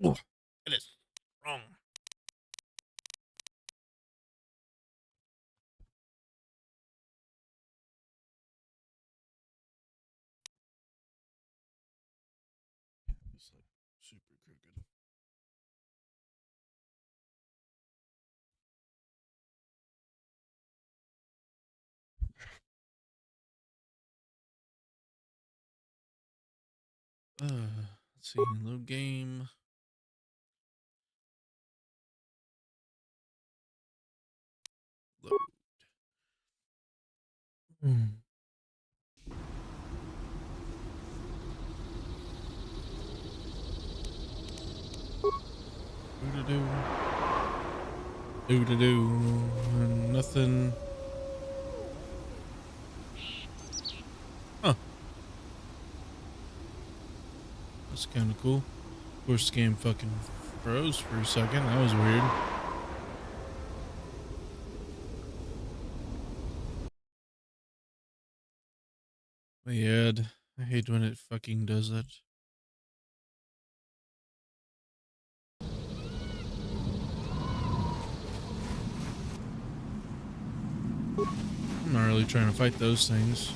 Oh, it is wrong. It's like super crooked. Let's see. Load game. Load. Do. Nothing. Huh. That's kind of cool. Of course, the game fucking froze for a second. That was weird. But yeah, I hate when it fucking does that. I'm not really trying to fight those things.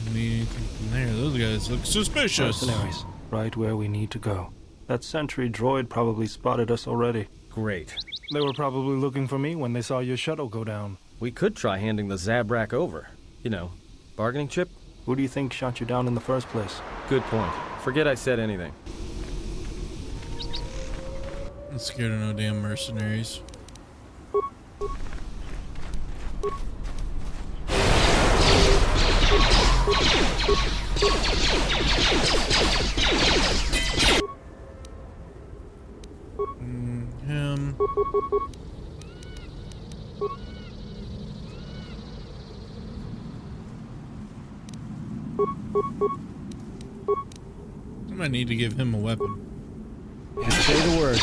Don't need anything from there. Those guys look suspicious. Mercenaries, right where we need to go. That sentry droid probably spotted us already. Great. They were probably looking for me when they saw your shuttle go down. We could try handing the Zabrak over. You know, bargaining chip? Who do you think shot you down in the first place? Good point. Forget I said anything. I'm scared of no damn mercenaries. Him. I might need to give him a weapon. Say the word.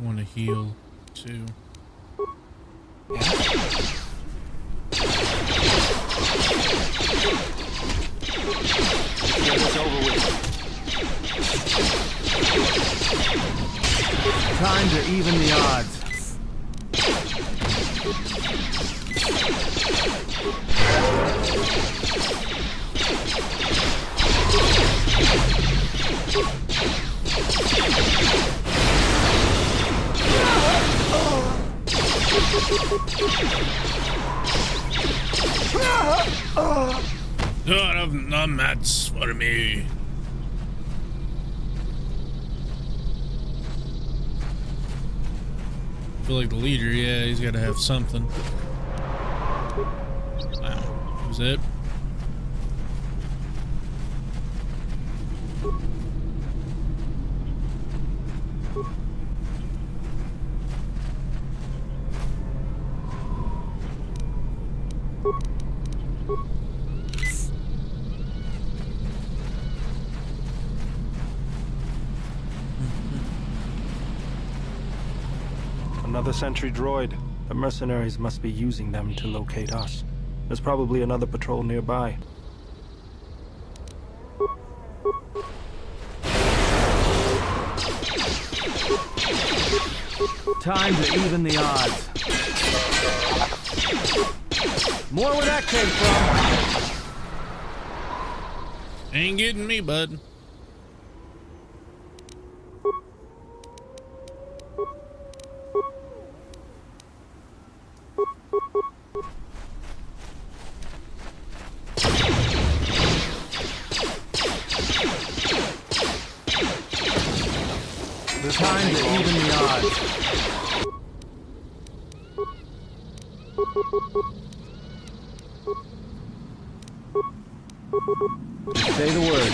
Want to heal too. Get this over with. Time to even the odds. God of numbats for me. I feel like the leader, yeah, he's got to have something. Wow, that was it. Another sentry droid. The mercenaries must be using them to locate us. There's probably another patrol nearby. Time to even the odds. More where that came from. Ain't getting me, bud. This Time to even the odds. Say the word.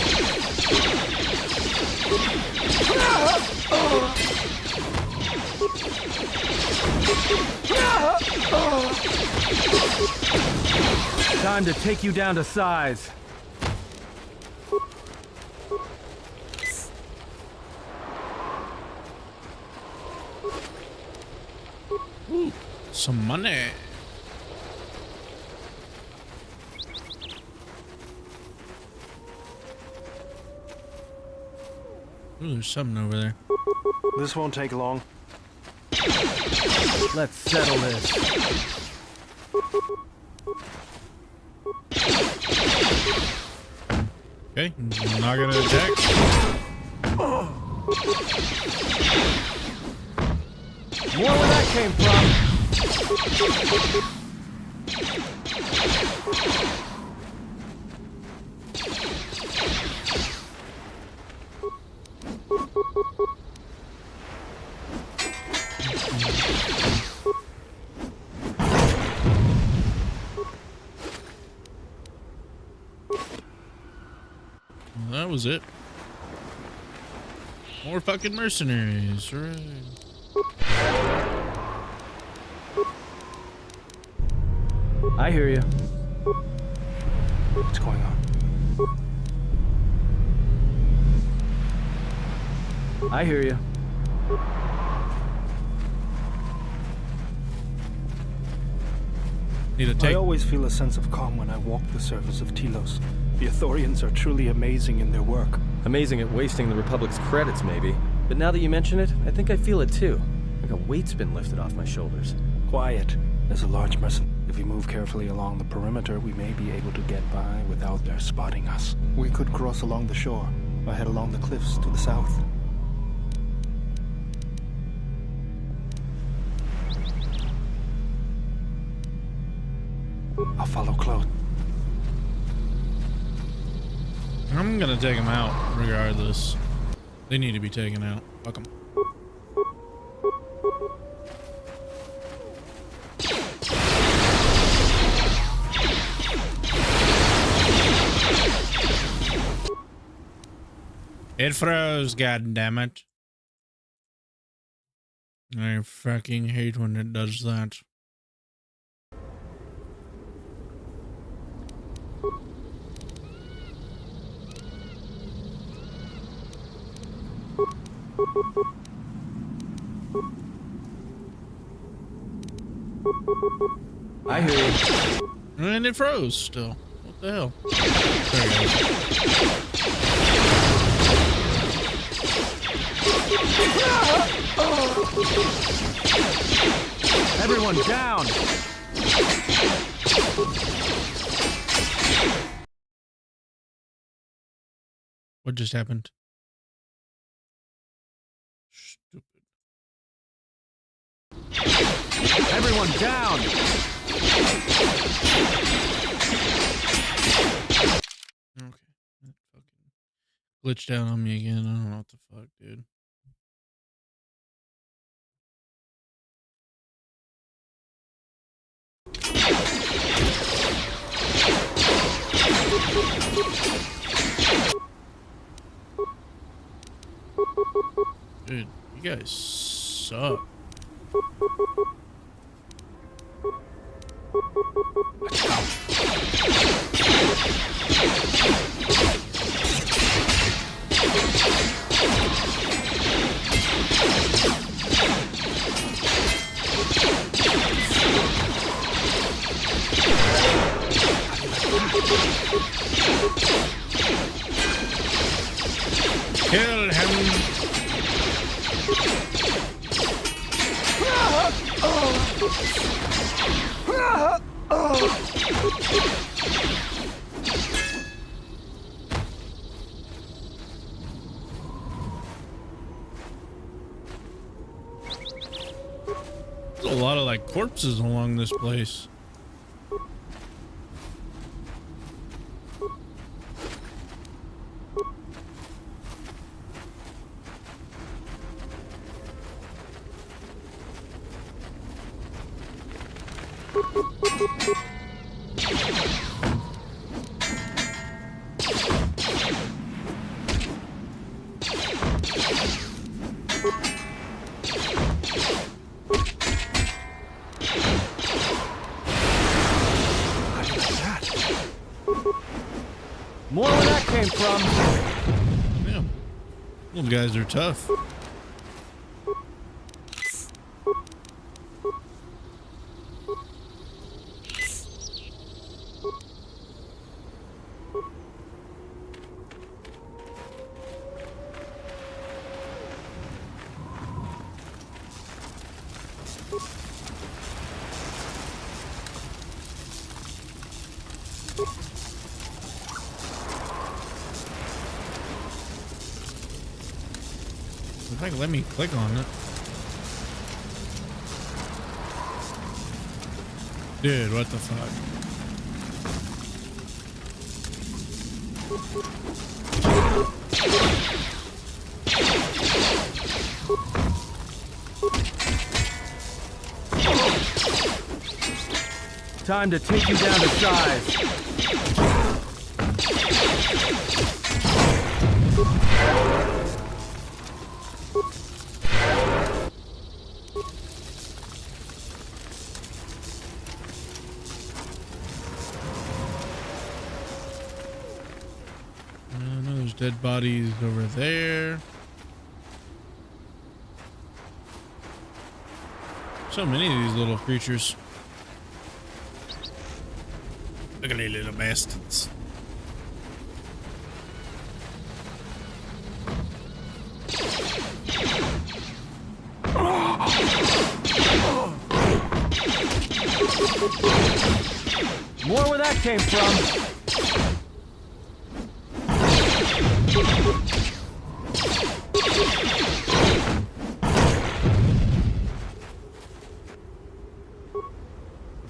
Time to take you down to size. Some money. Ooh, there's something over there. This won't take long. Let's settle this. Okay, not gonna attack. More where that came from. Well, that was it. More fucking mercenaries, right? I hear you. What's going on? I hear you. Need to I take. always feel a sense of calm when I walk the surface of Telos. The Ithorians are truly amazing in their work. Amazing at wasting the Republic's credits, maybe. But now that you mention it, I think I feel it too. Like a weight's been lifted off my shoulders. Quiet. There's a large mercenary. If we move carefully along the perimeter, we may be able to get by without their spotting us. We could cross along the shore, or head along the cliffs to the south. I'll follow close. I'm gonna take them out regardless. They need to be taken out. Fuck them. It froze, goddammit. I fucking hate when it does that. I hear you. And it froze still. What the hell? There it goes. Everyone down! What just happened? Stupid. Everyone down! Okay. That fucking glitched out on me again. I don't know what the fuck, dude. Dude, you guys suck. Kill him. a lot of like corpses along this place. More where that came from. Yeah. Those guys are tough. In fact, let me click on it. Dude, what the fuck? Time to take you down to size. There's dead bodies over there. So many of these little creatures. Look at these little bastards. More where that came from.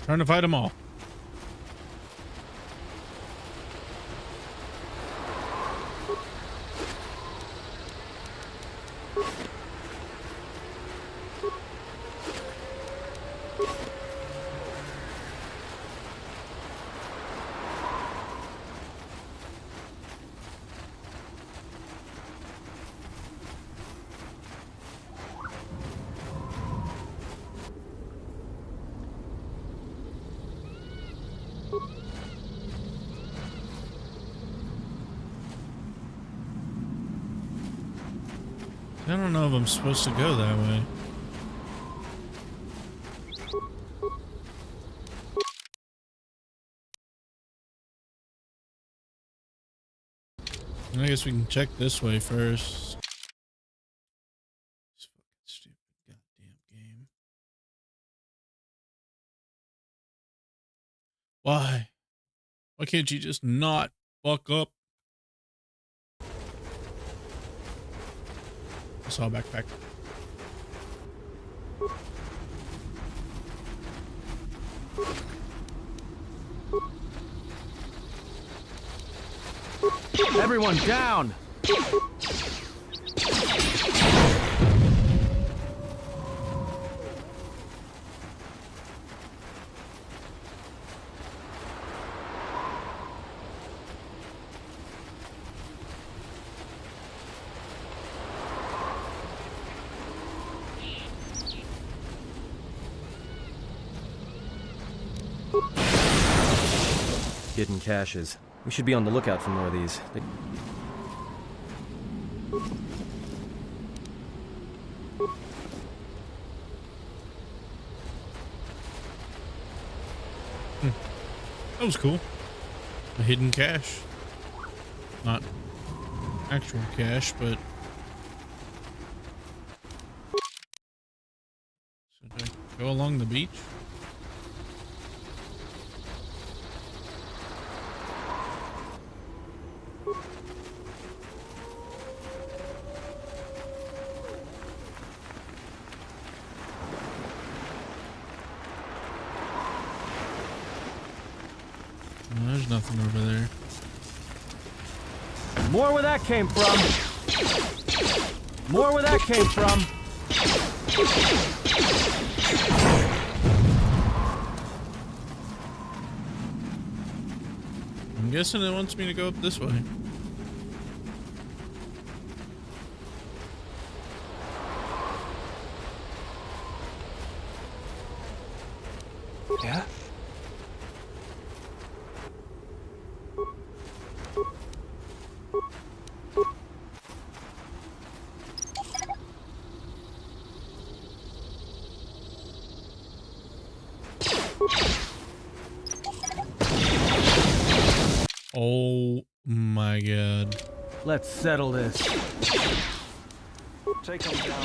Trying to fight them all. I don't know if I'm supposed to go that way. I guess we can check this way first. This fucking stupid goddamn game. Why? Why can't you just not fuck up? I saw a backpack. Everyone down! Hidden caches. We should be on the lookout for more of these. That was cool. A hidden cache. Not actual cache, but... So do I go along the beach? nothing over there. More where that came from. More where that came from. I'm guessing it wants me to go up this way. Yeah? Oh my god. Let's settle this. Take them down.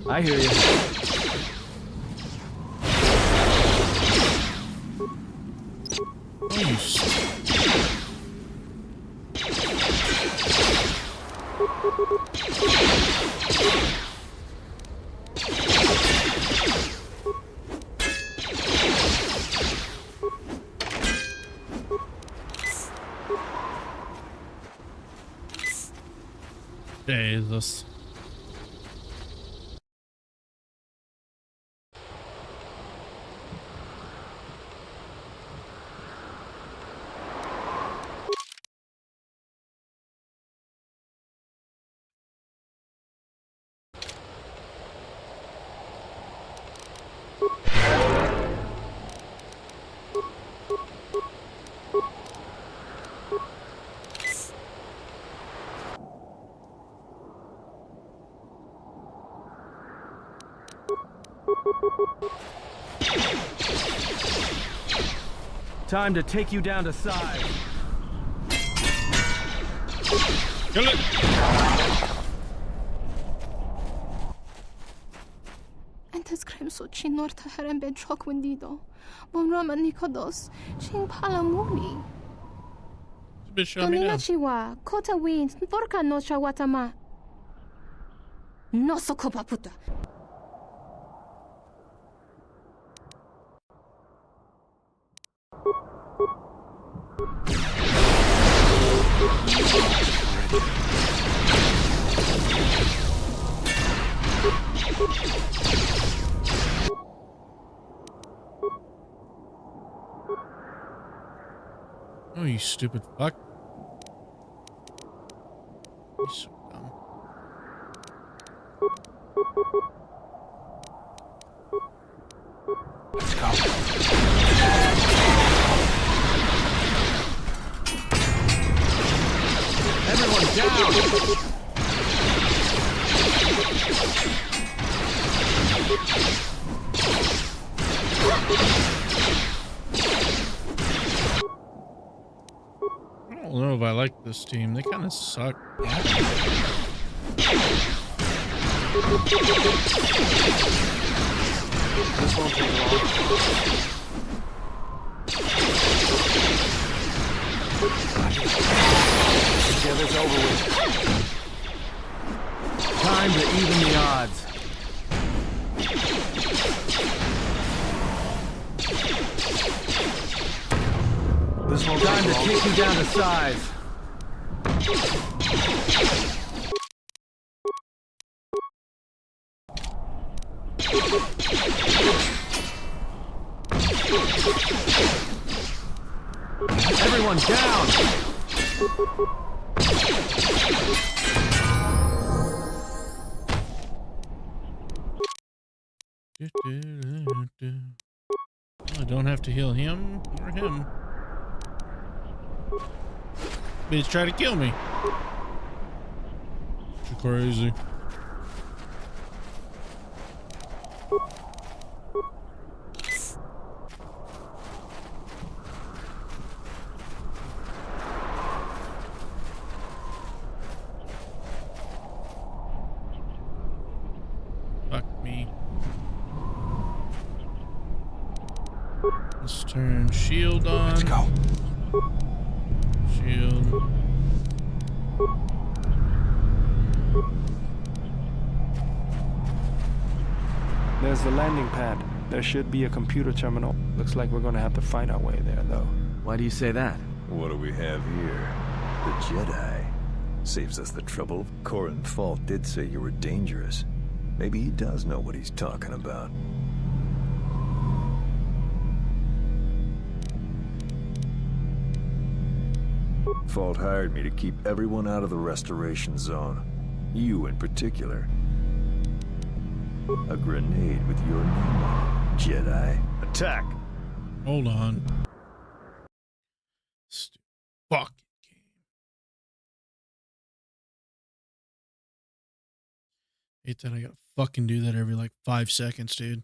I hear you. Oh, you Jesus. Time to take you down to size. Kill it! أنت سكريمسو تشين نور تهرم بين شوك ونديدو بومرام نيكودوس تشين بالاموني Bishamina. Chiwa Kota Wind Porka no Shawatama No Sokopaputa Oh, you stupid fuck. You're so dumb. Let's go. Everyone down! I don't know if I like this team. They kind of suck. This won't take long. Together's over with. Time to even the odds. This won't Time take to long. take you down to size. Everyone down! I don't have to heal him or him. Bitch try to kill me. You're crazy. Fuck me. Let's turn shield on. Let's go. Shield. There's the landing pad. There should be a computer terminal. Looks like we're gonna have to fight our way there, though. Why do you say that? What do we have here? The Jedi. Saves us the trouble. Corin Falk did say you were dangerous. Maybe he does know what he's talking about. Fault hired me to keep everyone out of the restoration zone. You in particular. A grenade with your name on it. Jedi. Attack! Hold on. Stupid fucking game. Hate that I gotta fucking do that every like 5 seconds, dude.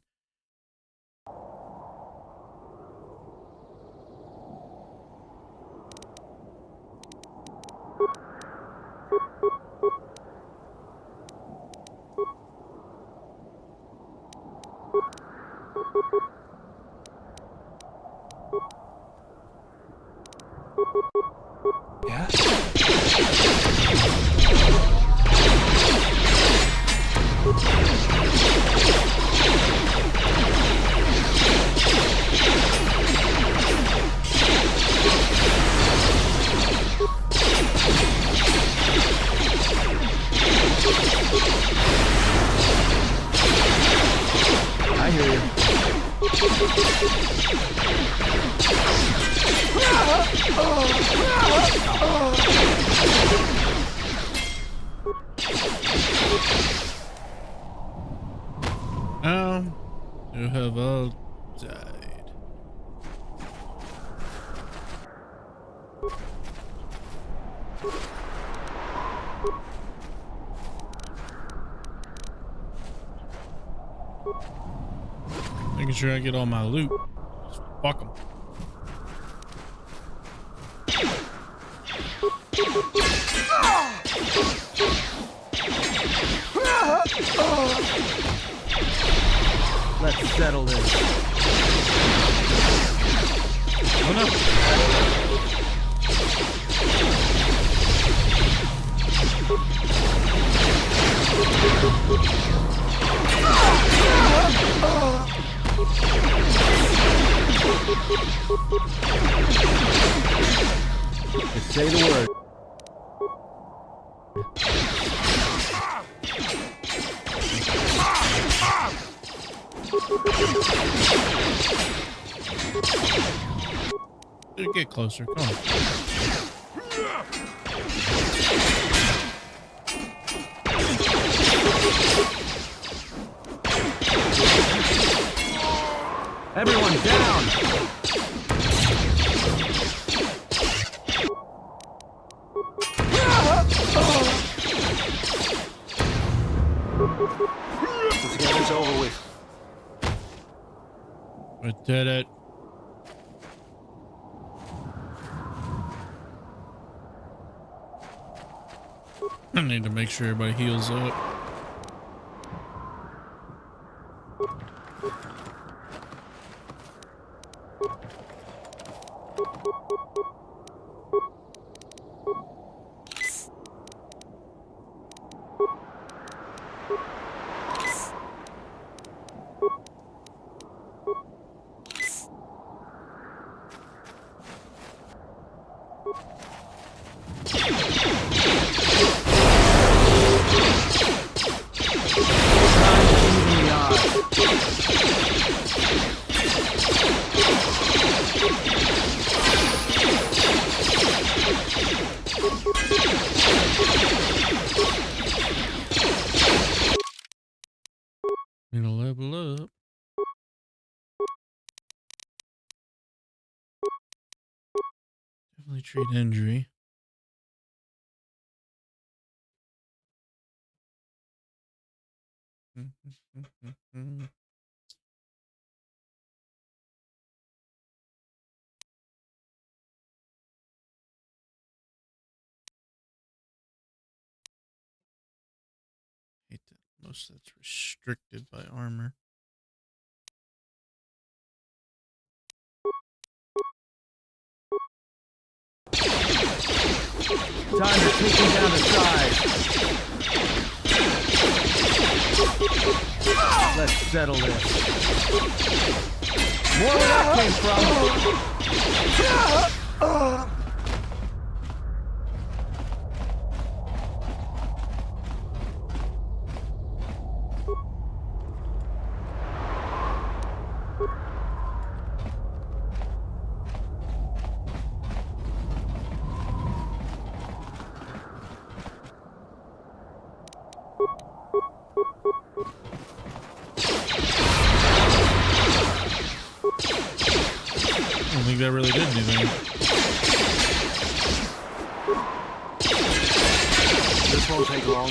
I hear you. You have all died. Making sure I get all my loot. Just fuck them. Let's settle this. Oh no. Just say the word. Dude, get closer. Come on. Everyone down! Let's get this over with. I did it. I need to make sure everybody heals up. Need to level up. Definitely treat injury. Hate that most that's restricted by armor. Time to take him down to size. Let's settle this. More where that came from. I don't think that really did anything. This won't take long.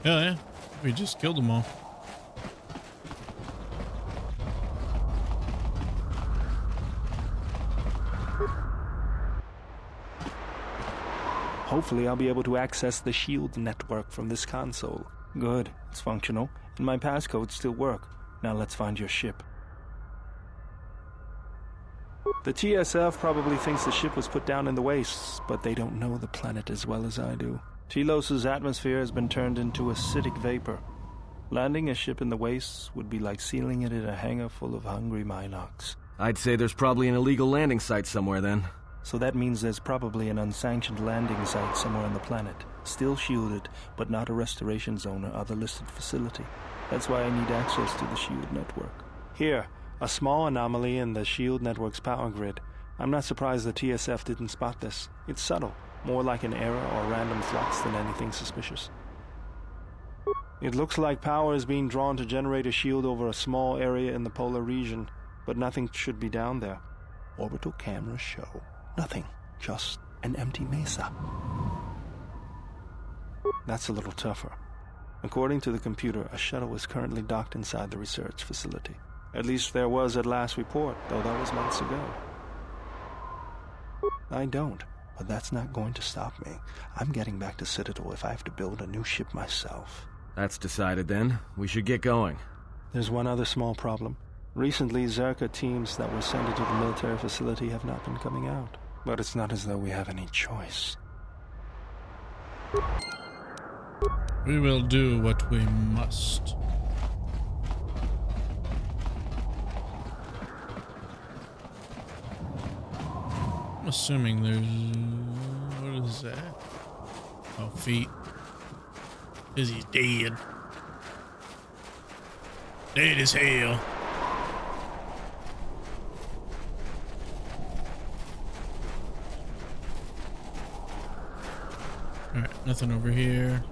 Yeah, we just killed them all. Hopefully I'll be able to access the shield network from this console. Good, it's functional, and my passcodes still work. Now let's find your ship. The TSF probably thinks the ship was put down in the wastes, but they don't know the planet as well as I do. Telos' atmosphere has been turned into acidic vapor. Landing a ship in the wastes would be like sealing it in a hangar full of hungry Minocs. I'd say there's probably an illegal landing site somewhere then. So that means there's probably an unsanctioned landing site somewhere on the planet, still shielded, but not a restoration zone or other listed facility. That's why I need access to the shield network. Here, a small anomaly in the shield network's power grid. I'm not surprised the TSF didn't spot this. It's subtle, more like an error or random flux than anything suspicious. It looks like power is being drawn to generate a shield over a small area in the polar region, but nothing should be down there. Orbital cameras show nothing, just an empty mesa. That's a little tougher. According to the computer, a shuttle is currently docked inside the research facility. At least there was at last report, though that was months ago. I don't, but that's not going to stop me. I'm getting back to Citadel if I have to build a new ship myself. That's decided then. We should get going. There's one other small problem. Recently, Zerka teams that were sent into the military facility have not been coming out. But it's not as though we have any choice. We will do what we must. I'm assuming there's... What is that? Oh, feet. Is he dead? Dead as hell. Alright, nothing over here.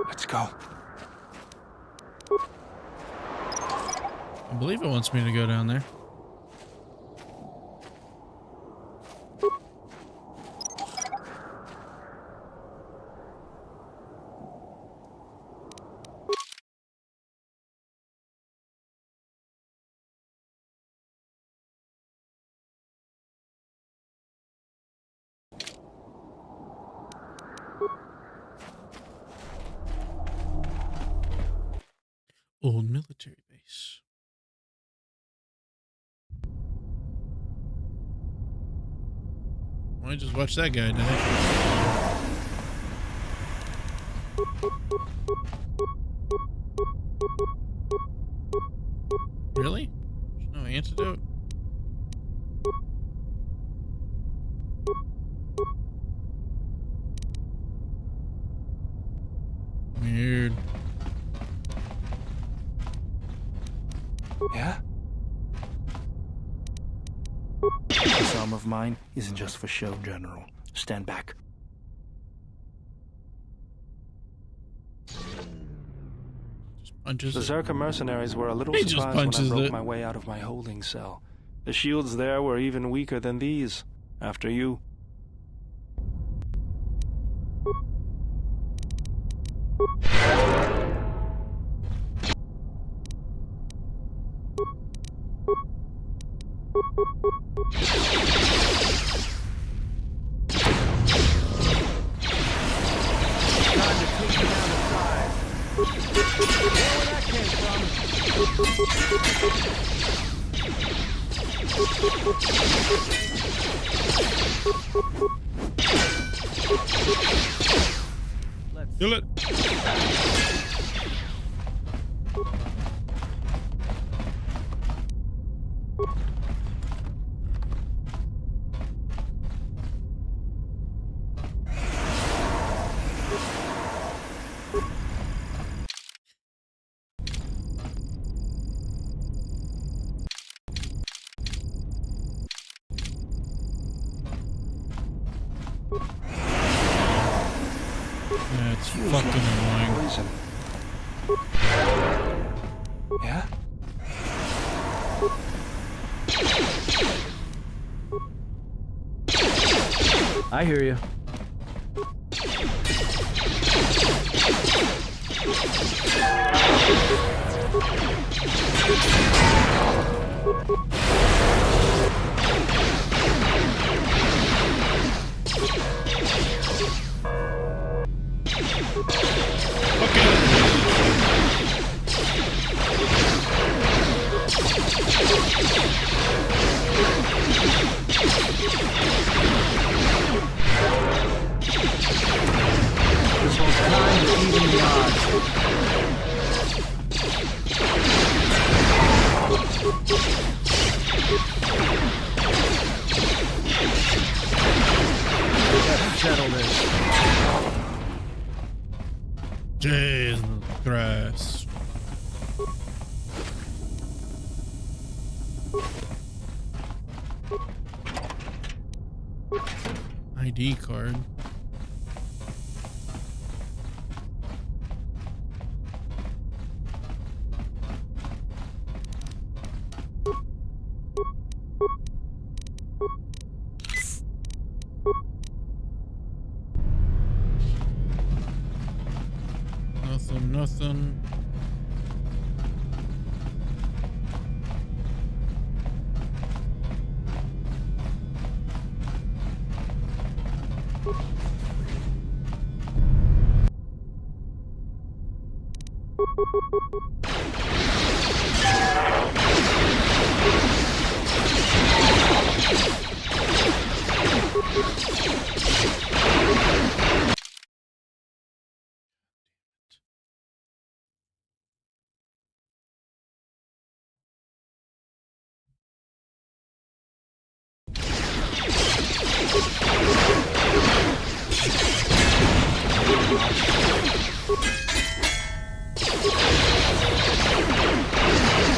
Let's go. I believe it wants me to go down there. Old military base. Why don't you just watch that guy die? Really? There's no antidote? Weird. Yeah? This arm of mine isn't just for show, General. Stand back. Punches The it. Zerka mercenaries were a little He just surprised when I punches broke it. my way out of my holding cell. The shields there were even weaker than these. After you. Kill it. That's fucking annoying. Poison. Yeah? I hear you. This whole time to even the odds. Let's settle this. Jesus Christ. ID card. Nothing.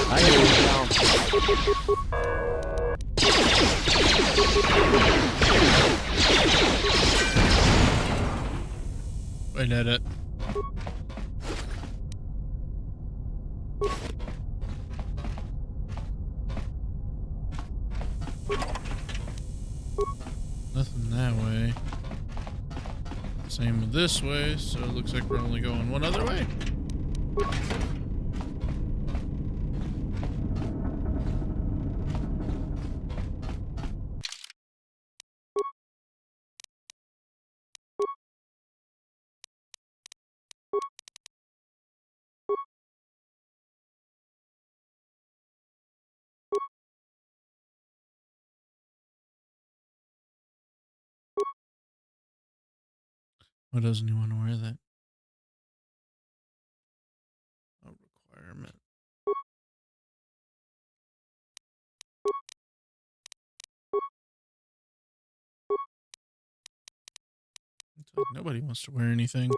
I hear you now. I did it. Nothing that way. Same with this way, so it looks like we're only going one other way. Why doesn't he want to wear that? A requirement. It's like nobody wants to wear anything. I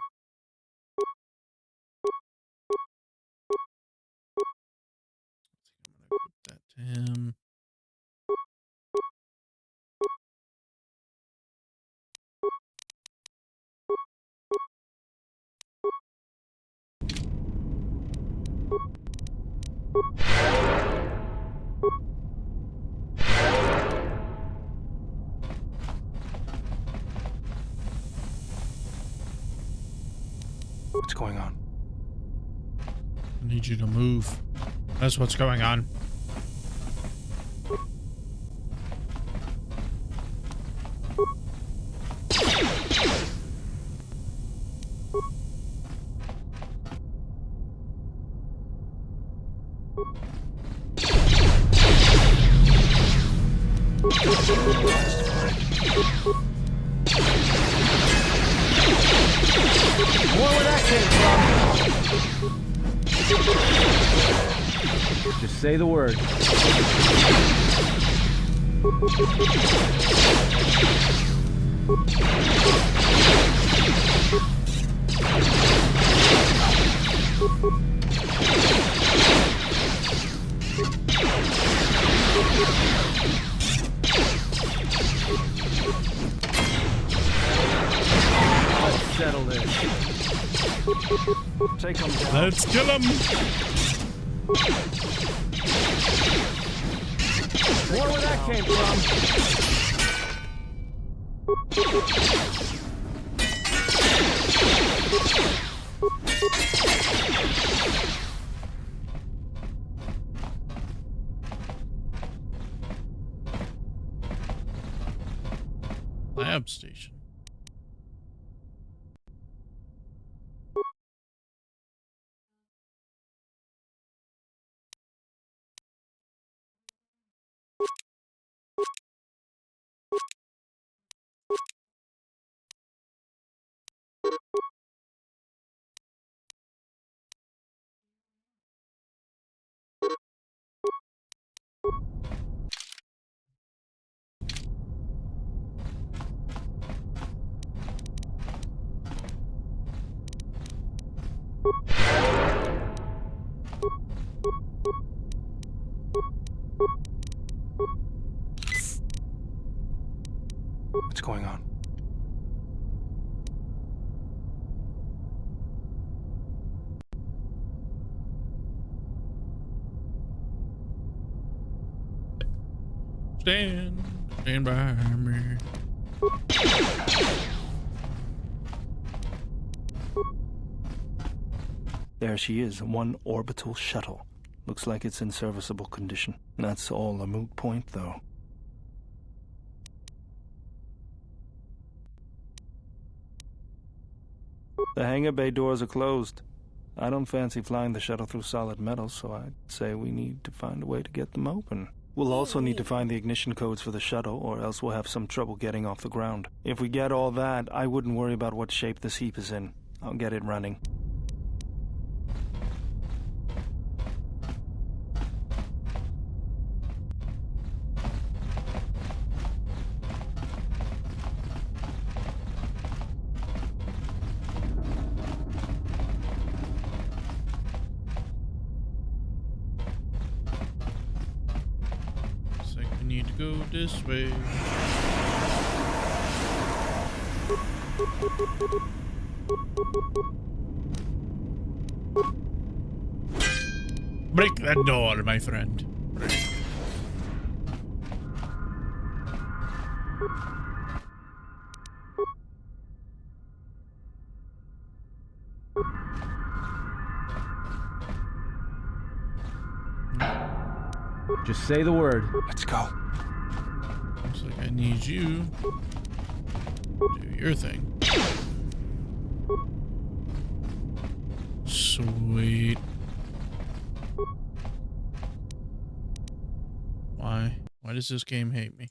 think I'm gonna put that to him. What's going on? I need you to move. That's what's going on. More where that came from. Just say the word. Let's settle this. Take them down. Let's kill him. More where that came from. Lab station. What's going on? Stand by me. There she is, one orbital shuttle. Looks like it's in serviceable condition. That's all a moot point, though. The hangar bay doors are closed. I don't fancy flying the shuttle through solid metal, so I'd say we need to find a way to get them open. We'll also need to find the ignition codes for the shuttle, or else we'll have some trouble getting off the ground. If we get all that, I wouldn't worry about what shape this heap is in. I'll get it running. Looks like we need to go this way. Break that door, my friend. Break. Just say the word. Let's go. Looks like I need you to do your thing. Sweet. Why? Why does this game hate me?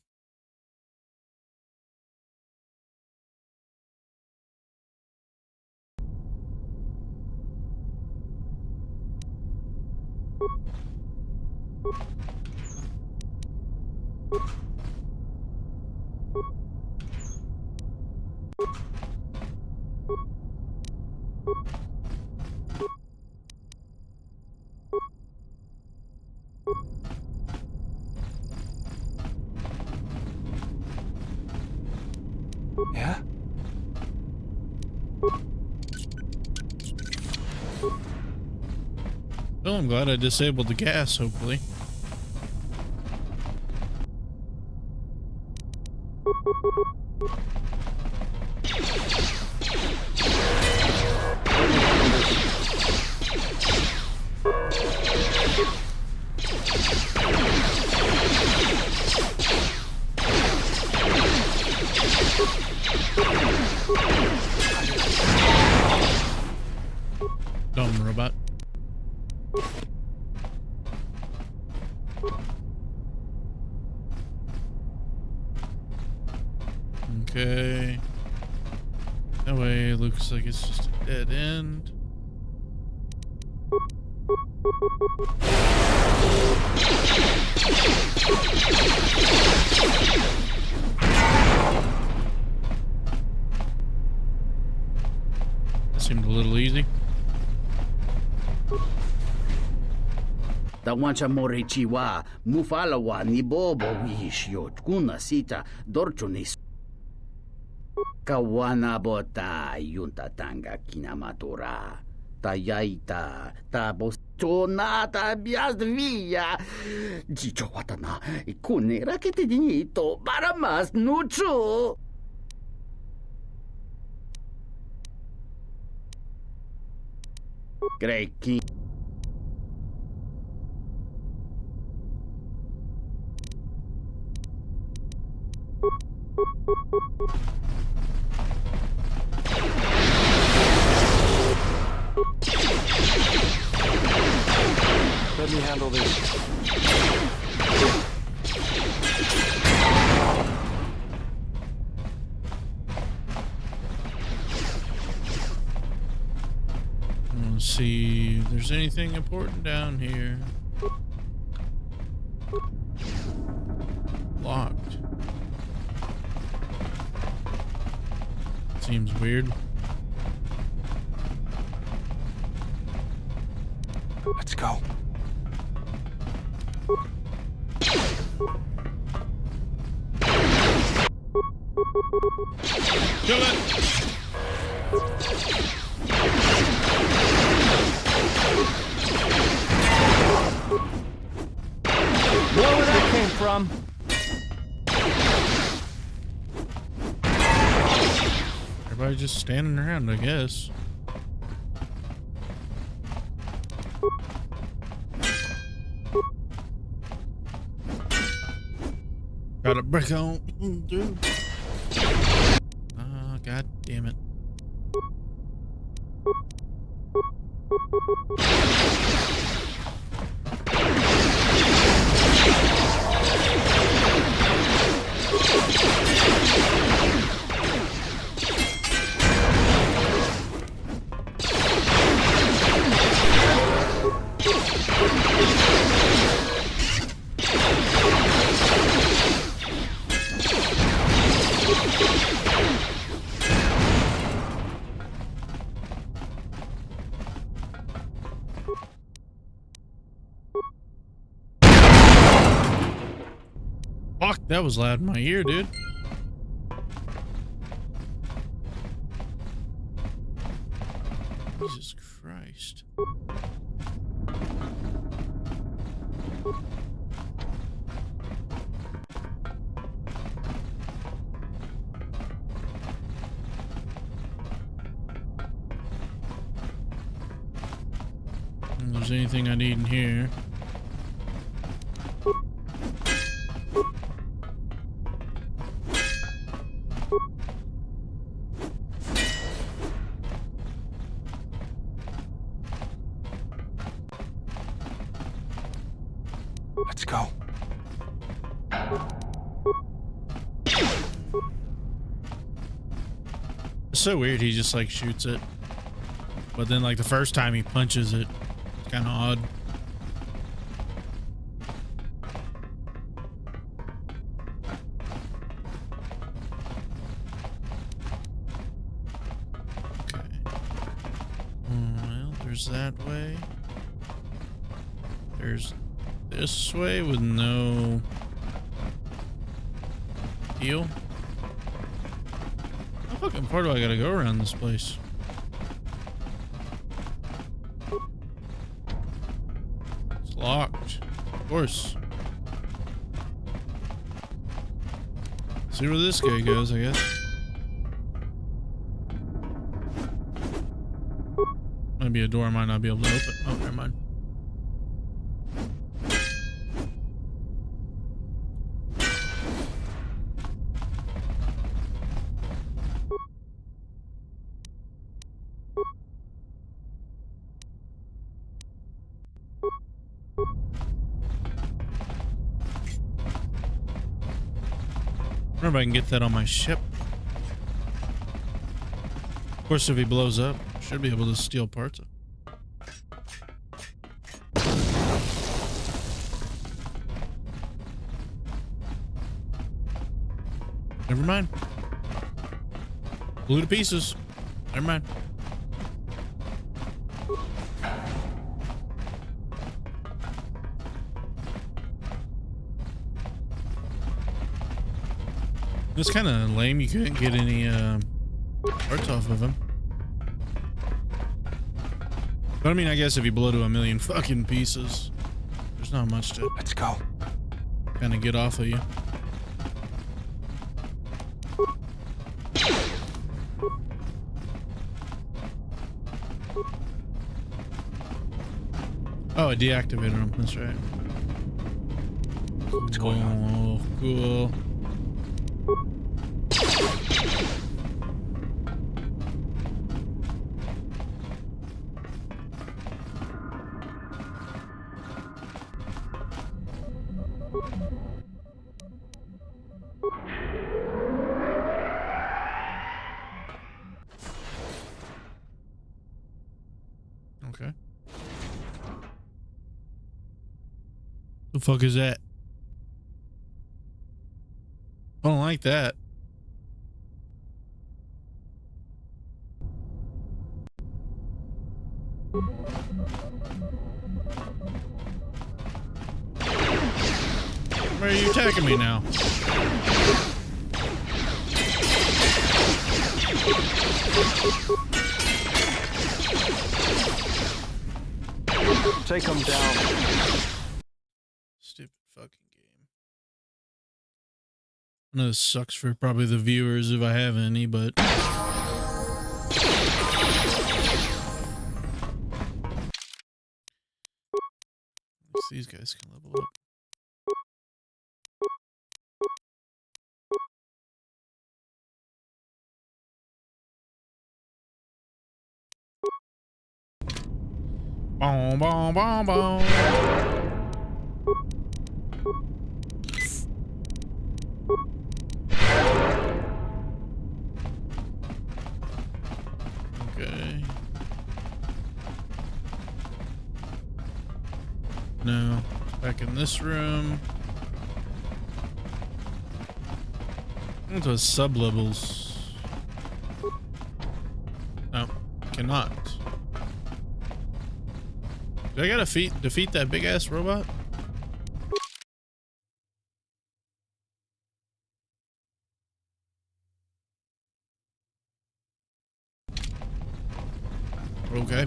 Yeah? Well, I'm glad I disabled the gas, hopefully. Dumb robot. Okay. That way it looks like it's just a dead end. That seemed a little easy. Tawancha morichiwa, mufalawa ni bobo wishyo, kuna sita dorchunis. Kawana bota yunta tanga kinamatura. Tayaita, tabos tonata biasvia. Jicho watana, ikune rakete dinito, baramas nucho. Greki. Let me handle this. Let's see if there's anything important down here. Locked. Seems weird. Let's go. Kill it! Where that came from? Everybody just standing around, I guess. Got a brick on, dude. Oh, god damn it. Fuck, that was loud in my ear, dude. Jesus Christ. If there's anything I need in here. Let's go. It's so weird, he just like shoots it. But then like the first time he punches it, it's kind of odd. Okay. Well, there's that way. There's this way with no heal. How fucking far do I gotta go around this place? It's locked. Of course. See where this guy goes, I guess. Might be a door I might not be able to open. Oh, never mind. I wonder if I can get that on my ship. Of course, if he blows up, should be able to steal parts of. Never mind. Blew to pieces. Never mind. It's kind of lame. You couldn't get any parts off of him. But I mean, I guess if you blow to a million fucking pieces, there's not much to Let's go. kind of get off of you. Oh, I deactivated him. That's right. What's going on? Oh, cool. Okay. The fuck is that? I don't like that. Why are you attacking me now? Take him down. Stupid fucking game. I know this sucks for probably the viewers if I have any, but at least these guys can level up. Boom, boom, boom, boom. Okay. No. Back in this room. Into sub-levels. No, cannot. Do I gotta defeat that big ass robot? Okay.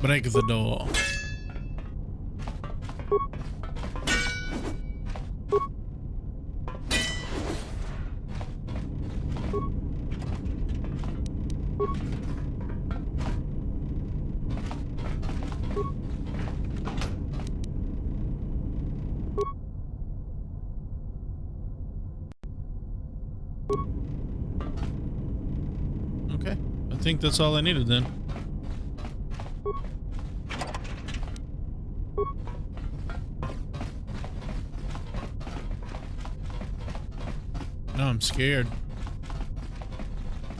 Break the door. Okay, I think that's all I needed then. Now I'm scared.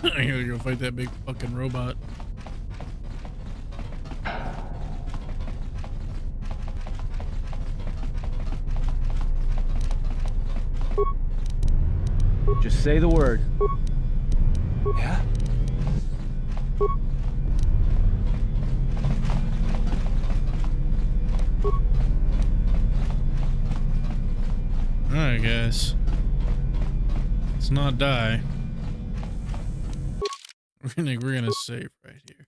I gotta go fight that big fucking robot. Just say the word. Yeah? Alright, guys. Let's not die. We're gonna save right here.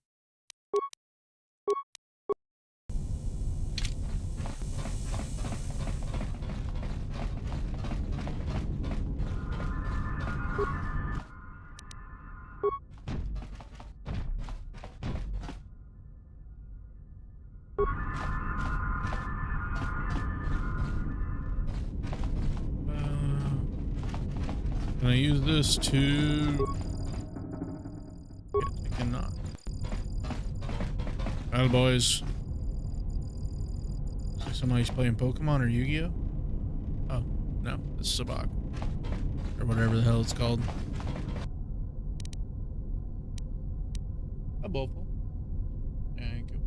Can I use this to... Yeah, I cannot. Well, boys. Looks like somebody's playing Pokemon or Yu-Gi-Oh? Oh, no. It's Sabak. Or whatever the hell it's called. A Boful. Thank you.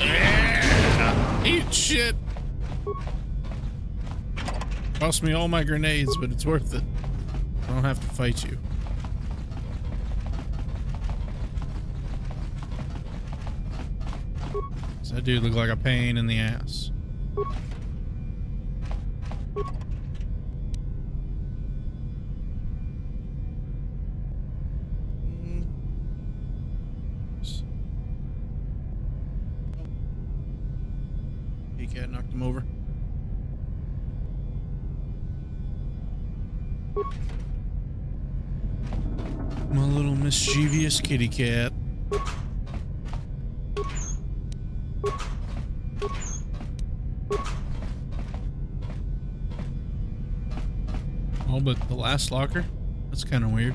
Yeah! Eat shit! Cost me all my grenades, but it's worth it. I don't have to fight you. Does that dude look like a pain in the ass? He cat knocked him over. My little mischievous kitty cat. Oh, but the last locker? That's kind of weird.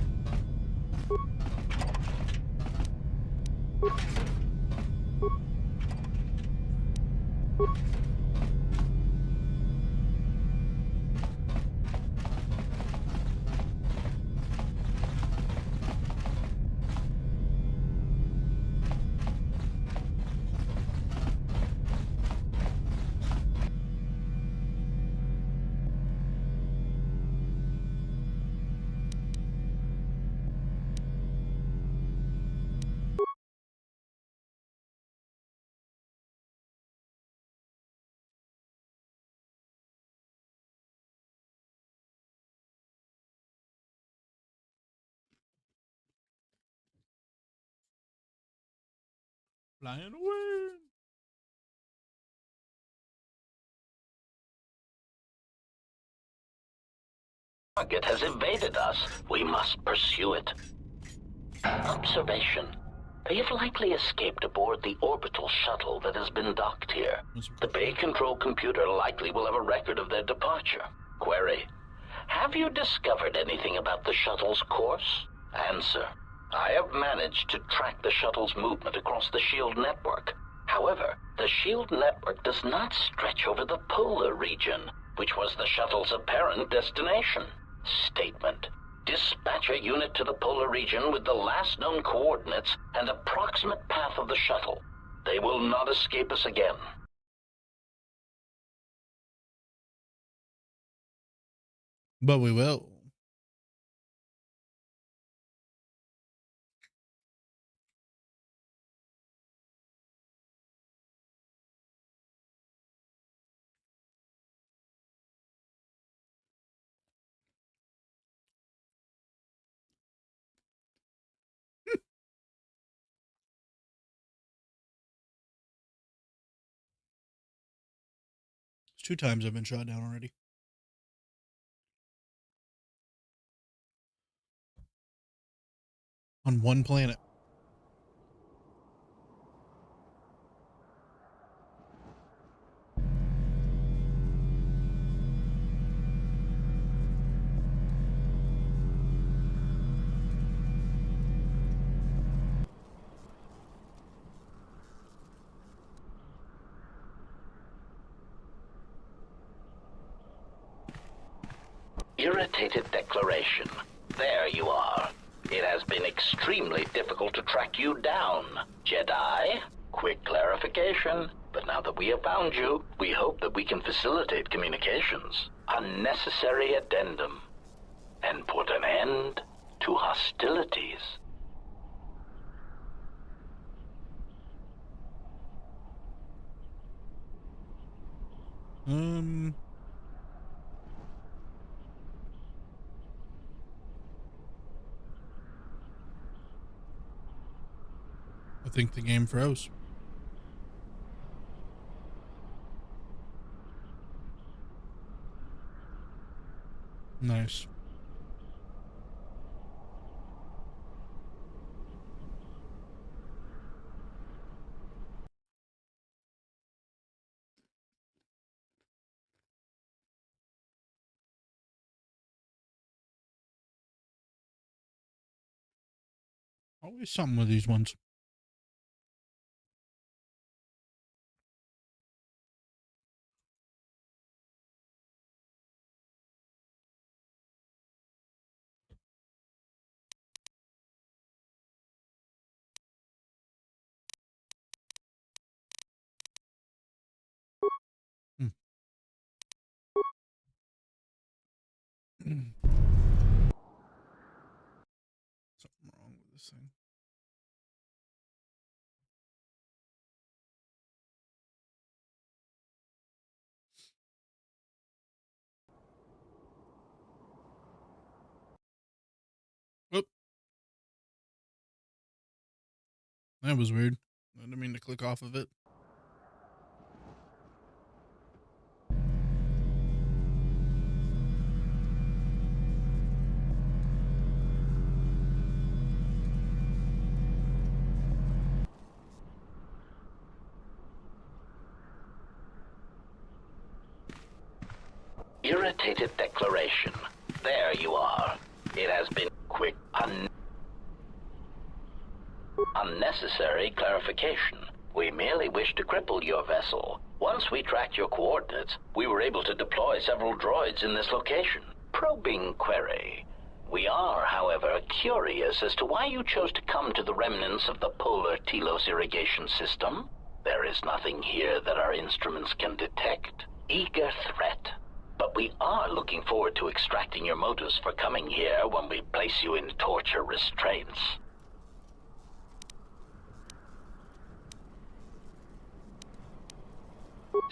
Flying away. Target has evaded us. We must pursue it. Observation. They have likely escaped aboard the orbital shuttle that has been docked here. The Bay Control computer likely will have a record of their departure. Query. Have you discovered anything about the shuttle's course? Answer. I have managed to track the shuttle's movement across the SHIELD network. However, the SHIELD network does not stretch over the polar region, which was the shuttle's apparent destination. Statement. Dispatch a unit to the polar region with the last known coordinates and approximate path of the shuttle. They will not escape us again. But we will. It's 2 times I've been shot down already. On one planet. Irritated declaration. There you are. It has been extremely difficult to track you down, Jedi. Quick clarification. But now that we have found you, we hope that we can facilitate communications. Unnecessary addendum. And put an end to hostilities. I think the game froze. Nice. Always something with these ones. Hmm. Something wrong with this thing. Whoop. That was weird. I didn't mean to click off of it. Irritated declaration. There you are. It has been quick, unnecessary clarification. We merely wish to cripple your vessel. Once we tracked your coordinates, we were able to deploy several droids in this location. Probing query. We are, however, curious as to why you chose to come to the remnants of the polar Telos irrigation system. There is nothing here that our instruments can detect. Eager threat. But we are looking forward to extracting your motives for coming here when we place you in torture restraints.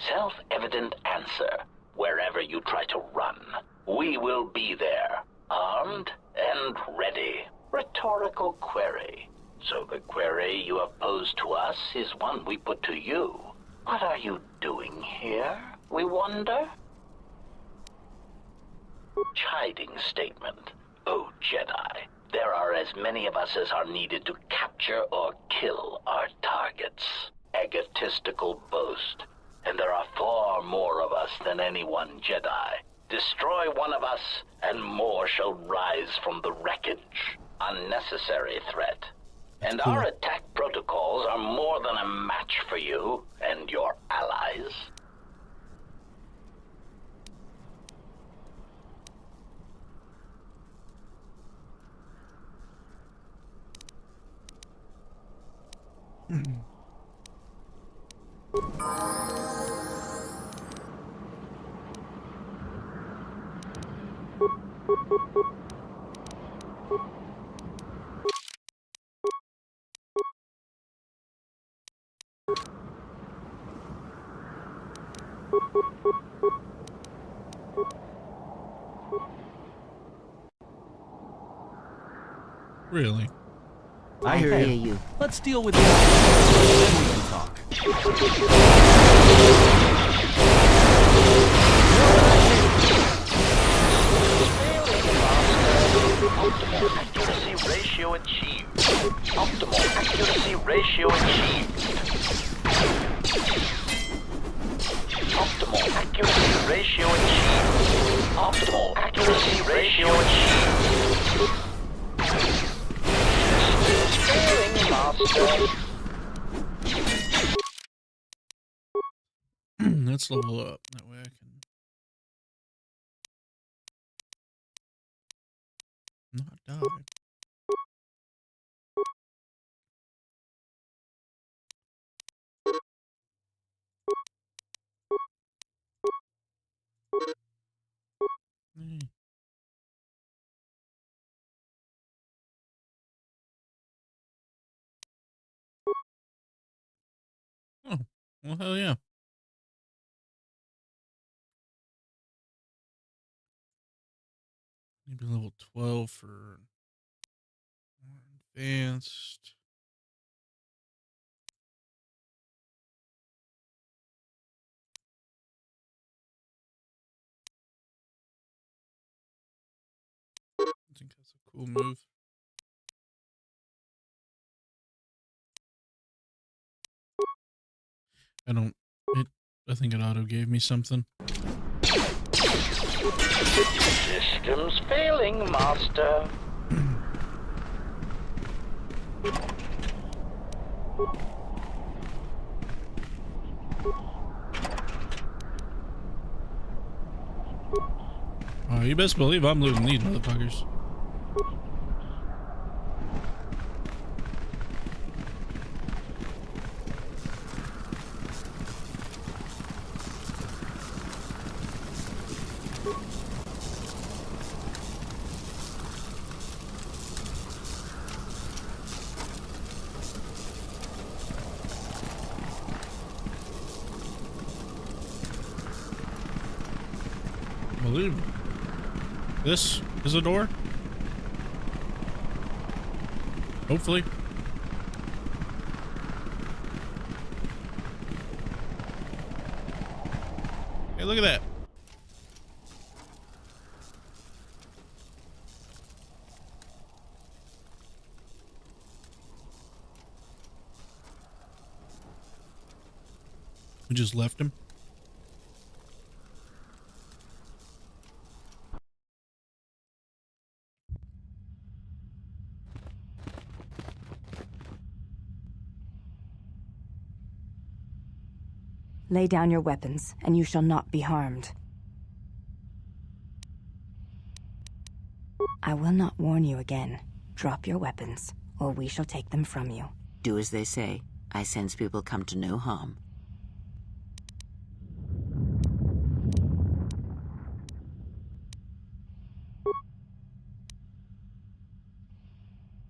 Self-evident answer. Wherever you try to run, we will be there, armed and ready. Rhetorical query. So the query you have posed to us is one we put to you. What are you doing here, we wonder? Chiding statement. Oh, Jedi, there are as many of us as are needed to capture or kill our targets. Egotistical boast. And there are far more of us than any one Jedi. Destroy one of us, and more shall rise from the wreckage. Unnecessary threat. And our attack protocols are more than a match for you and your allies. Really? I hear you. Let's deal with this. Then we can talk. Optimal accuracy ratio achieved. Optimal accuracy ratio achieved. Optimal accuracy ratio achieved. Optimal accuracy ratio achieved. Sparing master. Let's level up. That way I can not die. Hmm. Oh, well, hell yeah. Maybe level 12 for more advanced. Cool move. I think it auto gave me something. Systems failing, Master. Oh, you best believe I'm losing these motherfuckers. Believe it. This is a door? Hopefully. Hey, look at that. We just left him. Lay down your weapons, and you shall not be harmed. I will not warn you again. Drop your weapons, or we shall take them from you. Do as they say. I sense we will come to no harm.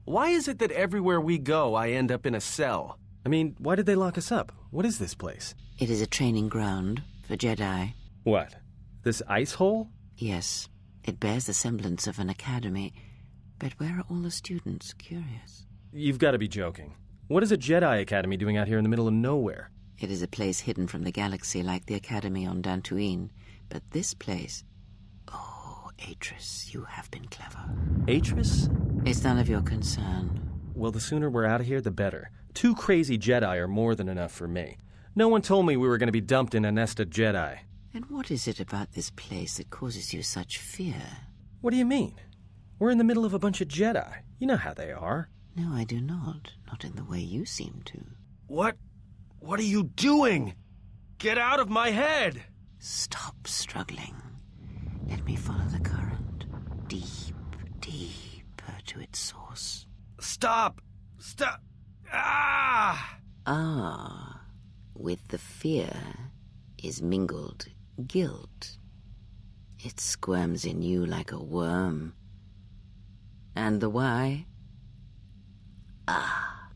Why is it that everywhere we go, I end up in a cell? I mean, why did they lock us up? What is this place? It is a training ground for Jedi. What? This ice hole? Yes, it bears the semblance of an academy. But where are all the students? Curious. You've got to be joking. What is a Jedi Academy doing out here in the middle of nowhere? It is a place hidden from the galaxy like the academy on Dantooine. But this place... Oh, Atris, you have been clever. Atris? It's none of your concern. Well, the sooner we're out of here, the better. 2 crazy Jedi are more than enough for me. No one told me we were going to be dumped in a nest of Jedi. And what is it about this place that causes you such fear? What do you mean? We're in the middle of a bunch of Jedi. You know how they are. No, I do not. Not in the way you seem to. What are you doing? Get out of my head! Stop struggling. Let me follow the current. Deep, deeper to its source. Stop! Stop! Ah! Ah, with the fear is mingled guilt. It squirms in you like a worm. And the why? Ah,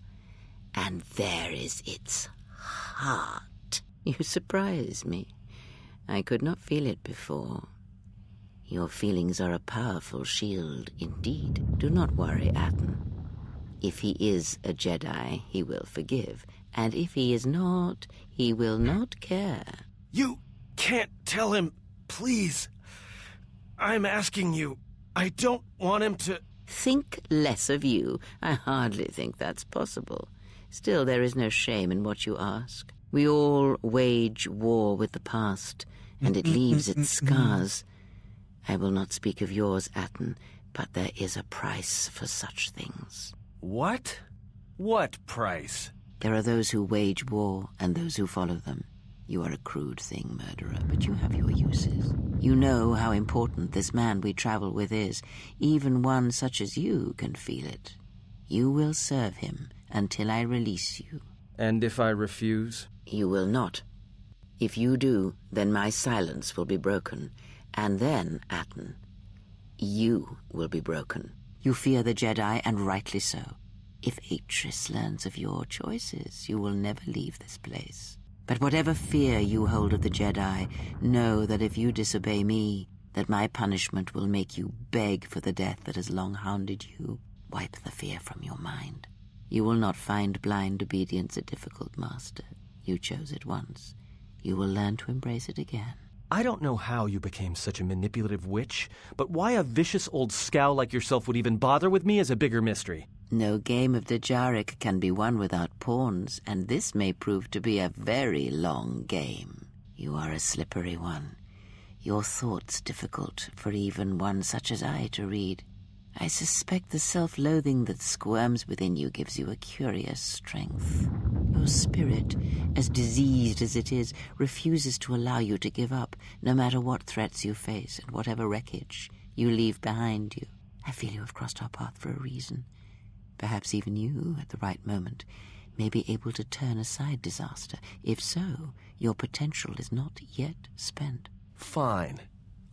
and there is its heart. You surprise me. I could not feel it before. Your feelings are a powerful shield indeed. Do not worry, Atten. If he is a Jedi, he will forgive. And if he is not, he will not care. You can't tell him, please. I'm asking you. I don't want him to... Think less of you. I hardly think that's possible. Still, there is no shame in what you ask. We all wage war with the past, and it leaves its scars. I will not speak of yours, Atten, but there is a price for such things. What? What price? There are those who wage war and those who follow them. You are a crude thing, murderer, but you have your uses. You know how important this man we travel with is. Even one such as you can feel it. You will serve him until I release you. And if I refuse? You will not. If you do, then my silence will be broken. And then, Atten, you will be broken. You fear the Jedi, and rightly so. If Atris learns of your choices, you will never leave this place. But whatever fear you hold of the Jedi, know that if you disobey me, that my punishment will make you beg for the death that has long hounded you. Wipe the fear from your mind. You will not find blind obedience a difficult master. You chose it once. You will learn to embrace it again. I don't know how you became such a manipulative witch, but why a vicious old scowl like yourself would even bother with me is a bigger mystery. No game of the Jarek can be won without pawns, and this may prove to be a very long game. You are a slippery one. Your thoughts difficult for even one such as I to read. I suspect the self-loathing that squirms within you gives you a curious strength. Your spirit, as diseased as it is, refuses to allow you to give up, no matter what threats you face and whatever wreckage you leave behind you. I feel you have crossed our path for a reason. Perhaps even you, at the right moment, may be able to turn aside disaster. If so, your potential is not yet spent. Fine.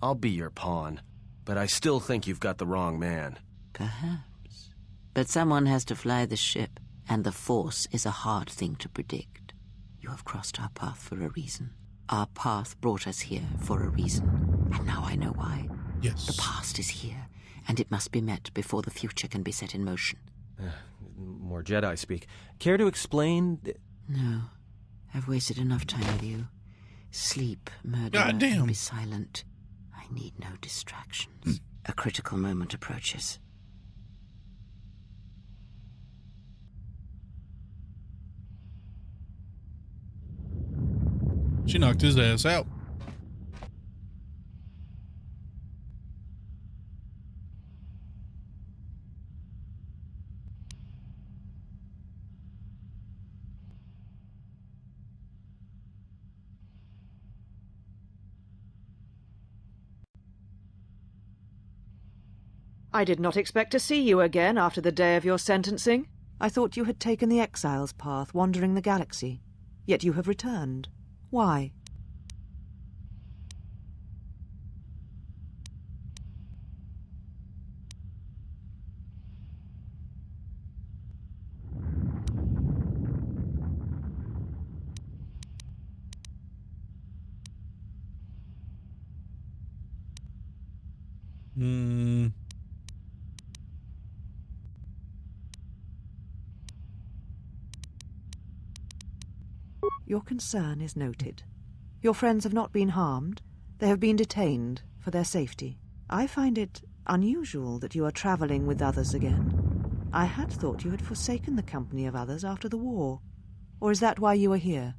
I'll be your pawn. But I still think you've got the wrong man. Perhaps. But someone has to fly the ship, and the Force is a hard thing to predict. You have crossed our path for a reason. Our path brought us here for a reason, and now I know why. Yes. The past is here, and it must be met before the future can be set in motion. More Jedi speak. Care to explain? No. I've wasted enough time with you. Sleep, murder, Goddamn. and be silent. I need no distractions. A critical moment approaches. She knocked his ass out. I did not expect to see you again after the day of your sentencing. I thought you had taken the exile's path, wandering the galaxy. Yet you have returned. Why? Your concern is noted. Your friends have not been harmed. They have been detained for their safety. I find it unusual that you are traveling with others again. I had thought you had forsaken the company of others after the war. Or is that why you are here?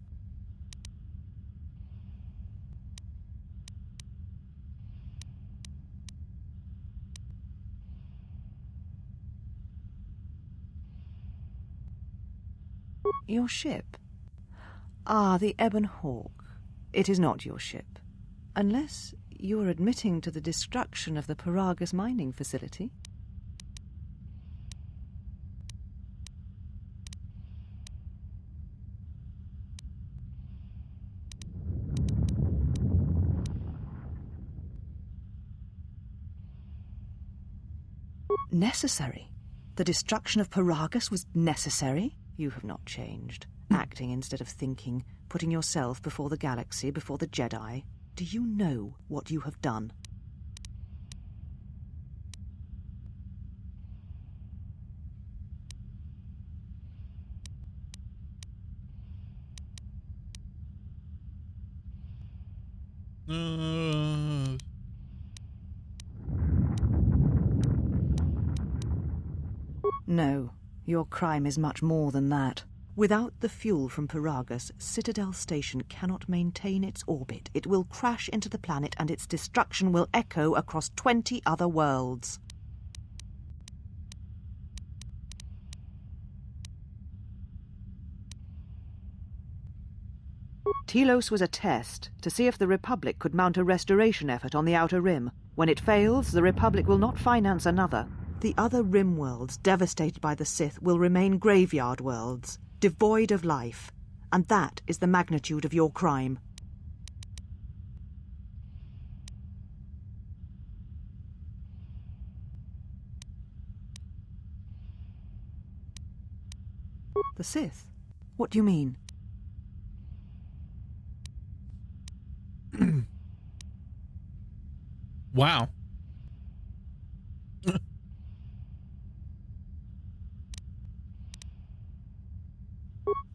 Your ship? Ah, the Ebon Hawk. It is not your ship. Unless you are admitting to the destruction of the Paragus mining facility. Necessary? The destruction of Paragus was necessary? You have not changed. Acting instead of thinking, putting yourself before the galaxy, before the Jedi. Do you know what you have done? No, your crime is much more than that. Without the fuel from Paragus, Citadel Station cannot maintain its orbit. It will crash into the planet and its destruction will echo across 20 other worlds. Telos was a test to see if the Republic could mount a restoration effort on the Outer Rim. When it fails, the Republic will not finance another. The other Rim worlds, devastated by the Sith, will remain graveyard worlds, devoid of life. And that is the magnitude of your crime. The Sith? What do you mean? Wow.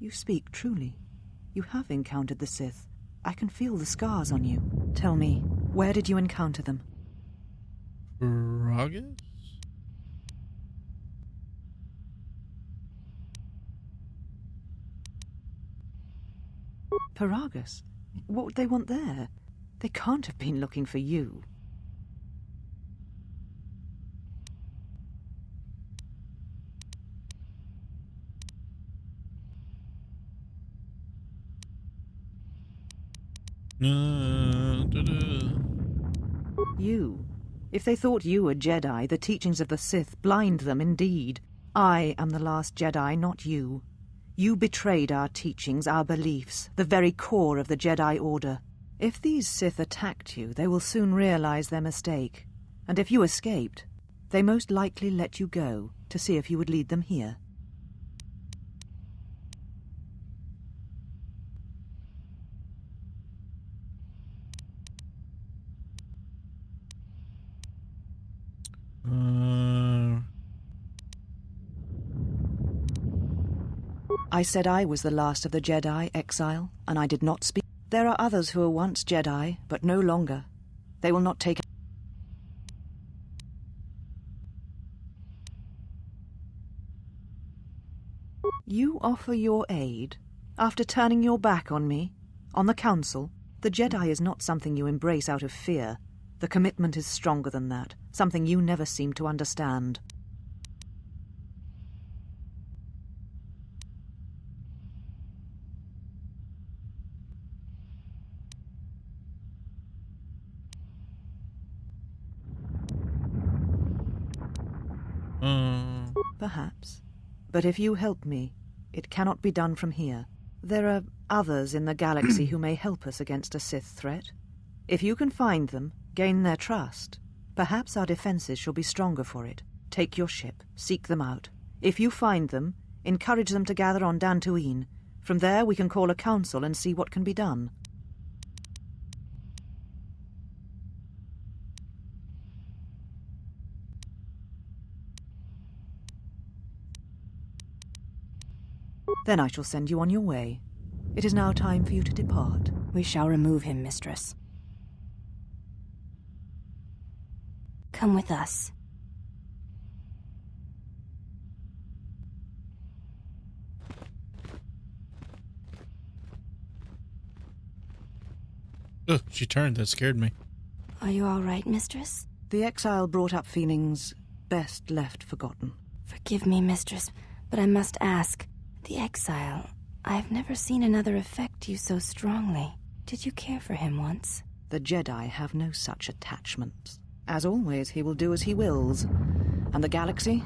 You speak truly. You have encountered the Sith. I can feel the scars on you. Tell me, where did you encounter them? Ragas? Paragus? What would they want there? They can't have been looking for you. You. If they thought you were Jedi, the teachings of the Sith blind them indeed. I am the last Jedi, not you. You betrayed our teachings, our beliefs, the very core of the Jedi Order. If these Sith attacked you, they will soon realize their mistake. And if you escaped, they most likely let you go to see if you would lead them here. I said I was the last of the Jedi, Exile, and I did not speak. There are others who were once Jedi, but no longer. They will not take... You offer your aid after turning your back on me, on the Council? The Jedi is not something you embrace out of fear. The commitment is stronger than that, something you never seem to understand. Perhaps. But if you help me, it cannot be done from here. There are others in the galaxy who may help us against a Sith threat. If you can find them, gain their trust, perhaps our defenses shall be stronger for it. Take your ship, seek them out. If you find them, encourage them to gather on Dantooine. From there we can call a council and see what can be done. Then I shall send you on your way. It is now time for you to depart. We shall remove him, Mistress. Come with us. Ugh, she turned. That scared me. Are you all right, Mistress? The exile brought up feelings best left forgotten. Forgive me, Mistress, but I must ask. The exile, I've never seen another affect you so strongly. Did you care for him once? The Jedi have no such attachments. As always, he will do as he wills. And the galaxy,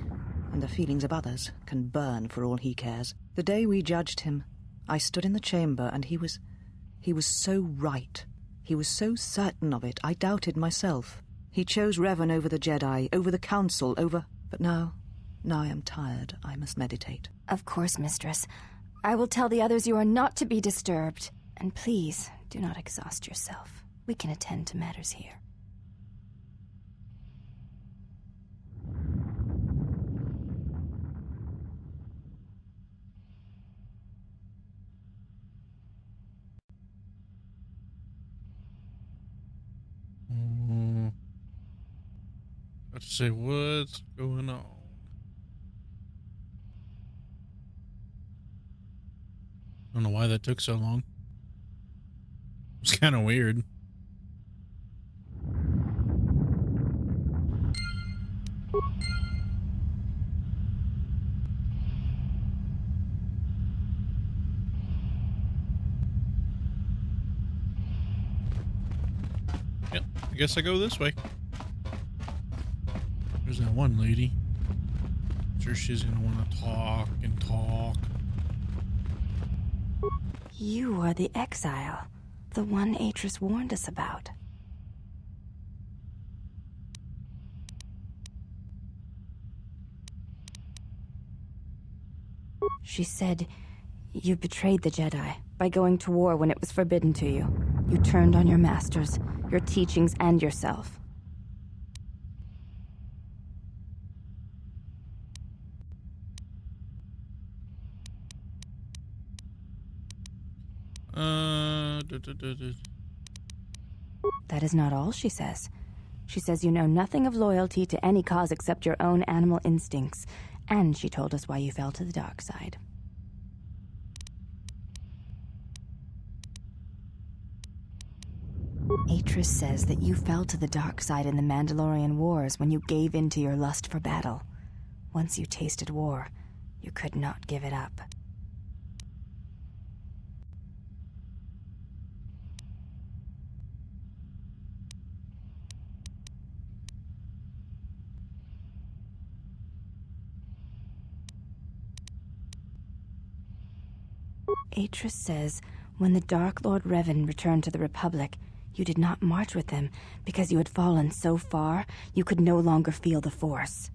and the feelings of others, can burn for all he cares. The day we judged him, I stood in the chamber, and he was so right. He was so certain of it, I doubted myself. He chose Revan over the Jedi, over the Council, over... But now I am tired. I must meditate. Of course, Mistress. I will tell the others you are not to be disturbed. And please, do not exhaust yourself. We can attend to matters here. Let's say what's going on. I don't know why that took so long. It's kind of weird. Yep, I guess I go this way. There's that one lady. Sure, she's gonna want to talk and talk. You are the exile, the one Atris warned us about. She said you betrayed the Jedi by going to war when it was forbidden to you. You turned on your masters, your teachings, and yourself. That is not all she says. She says you know nothing of loyalty to any cause except your own animal instincts, and she told us why you fell to the dark side. Atris says that you fell to the dark side in the Mandalorian Wars when you gave in to your lust for battle. Once you tasted war, you could not give it up. Atris says when the Dark Lord Revan returned to the Republic, you did not march with him because you had fallen so far you could no longer feel the Force.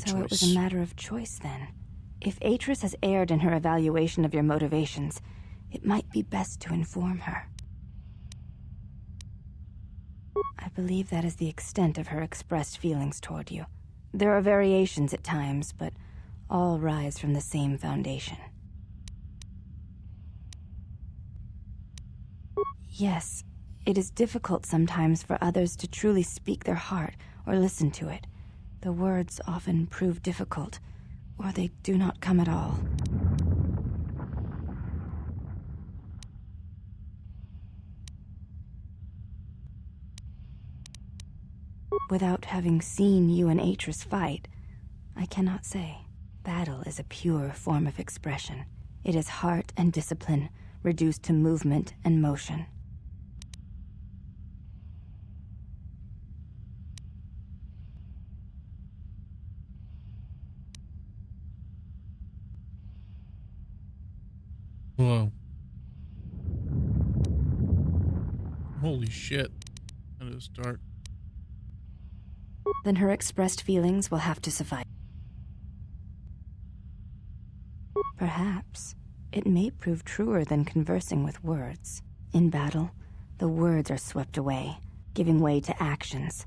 So it was a matter of choice then. If Atris has erred in her evaluation of your motivations, it might be best to inform her. I believe that is the extent of her expressed feelings toward you. There are variations at times, but all rise from the same foundation. Yes, it is difficult sometimes for others to truly speak their heart or listen to it. The words often prove difficult, or they do not come at all. Without having seen you and Atris fight, I cannot say. Battle is a pure form of expression. It is heart and discipline, reduced to movement and motion. Whoa. Holy shit. That is dark. Then her expressed feelings will have to suffice. Perhaps it may prove truer than conversing with words. In battle, the words are swept away, giving way to actions.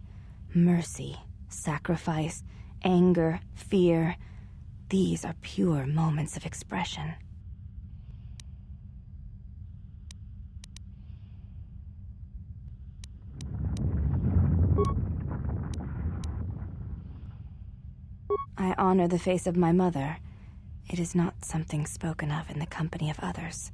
Mercy, sacrifice, anger, fear. These are pure moments of expression. I honor the face of my mother. It is not something spoken of in the company of others.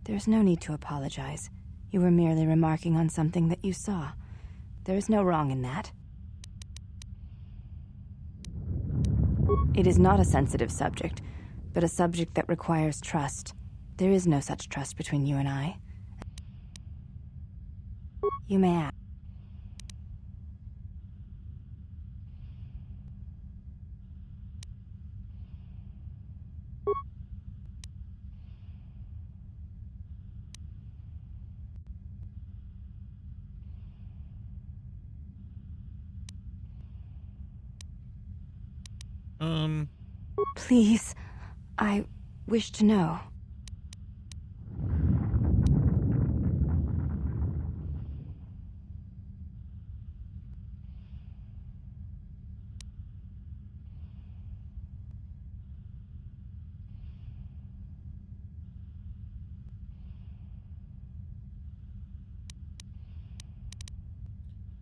There's no need to apologize. You were merely remarking on something that you saw. There is no wrong in that. It is not a sensitive subject, but a subject that requires trust. There is no such trust between you and I. You may ask. Please, I wish to know.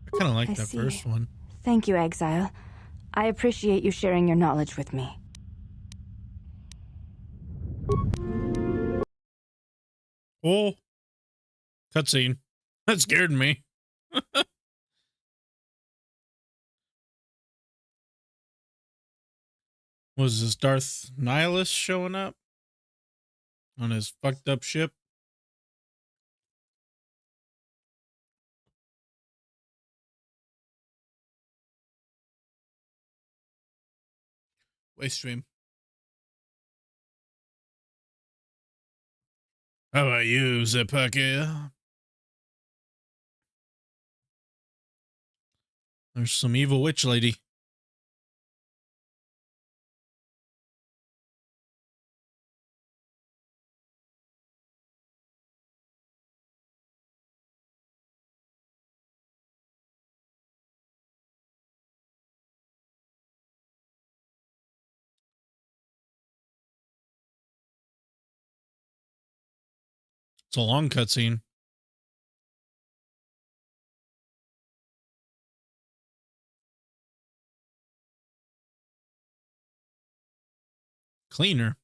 I kind of like I that see. first one. Thank you, Exile. I appreciate you sharing your knowledge with me. Oh, cutscene. That scared me. Was this Darth Nihilus showing up on his fucked up ship? Waste stream. How about you, Zepaki? There's some evil witch lady. It's a long cutscene. Cleaner.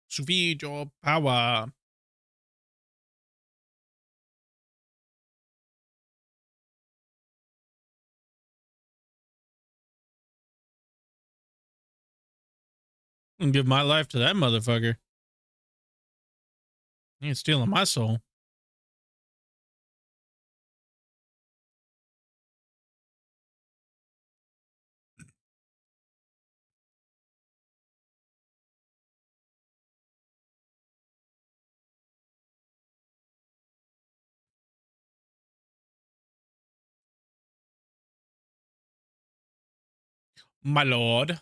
Sous your power. And give my life to that motherfucker. He ain't stealing my soul. My lord.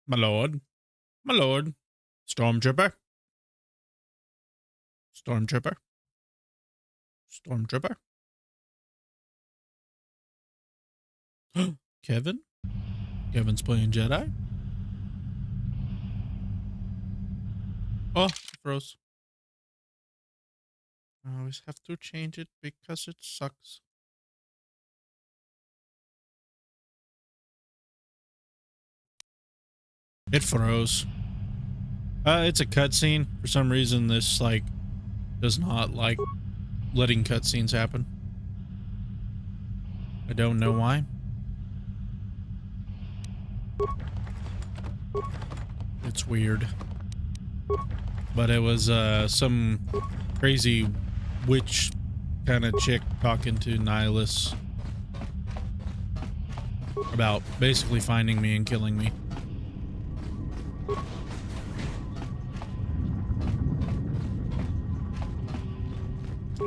My lord. My lord. Stormtrooper. Stormtrooper. Stormtrooper. Kevin? Kevin's playing Jedi? Oh, it froze. I always have to change it because it sucks. It froze. It's a cutscene. For some reason, this, like, does not like letting cutscenes happen. I don't know why. It's weird. But it was, some crazy witch kind of chick talking to Nihilus about basically finding me and killing me.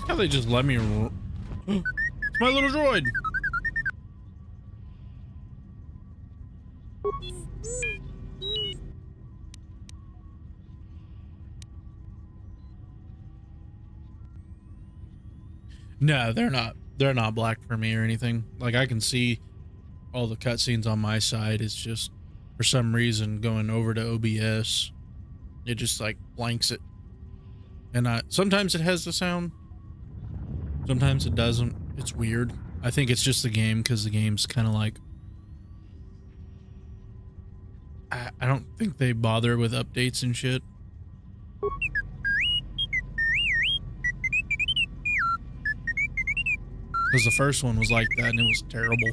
How they just let me it's my little droid. No, they're not. They're not black for me or anything. Like, I can see all the cutscenes on my side. It's just, for some reason, going over to OBS, it just, like, blanks it. And sometimes it has the sound. Sometimes it doesn't. It's weird. I think it's just the game, because the game's kind of like... I don't think they bother with updates and shit. Because the first one was like that and it was terrible.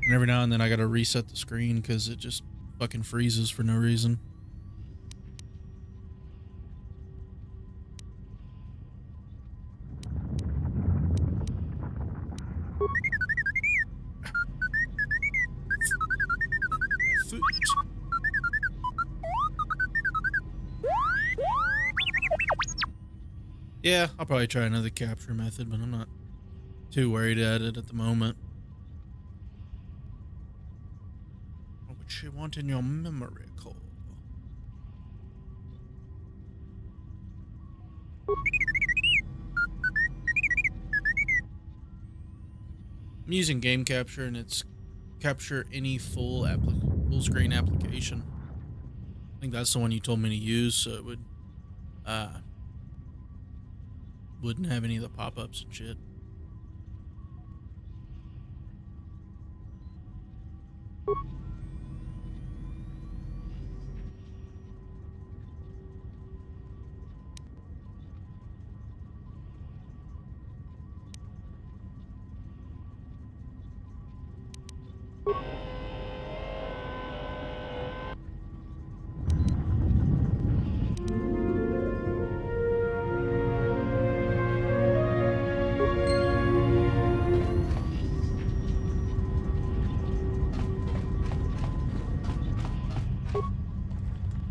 And every now and then I gotta reset the screen because it just fucking freezes for no reason. Yeah, I'll probably try another capture method, but I'm not too worried at it at the moment. What would you want in your memory core? I'm using game capture, and it's capture any full screen application. I think that's the one you told me to use, so it would wouldn't have any of the pop-ups and shit.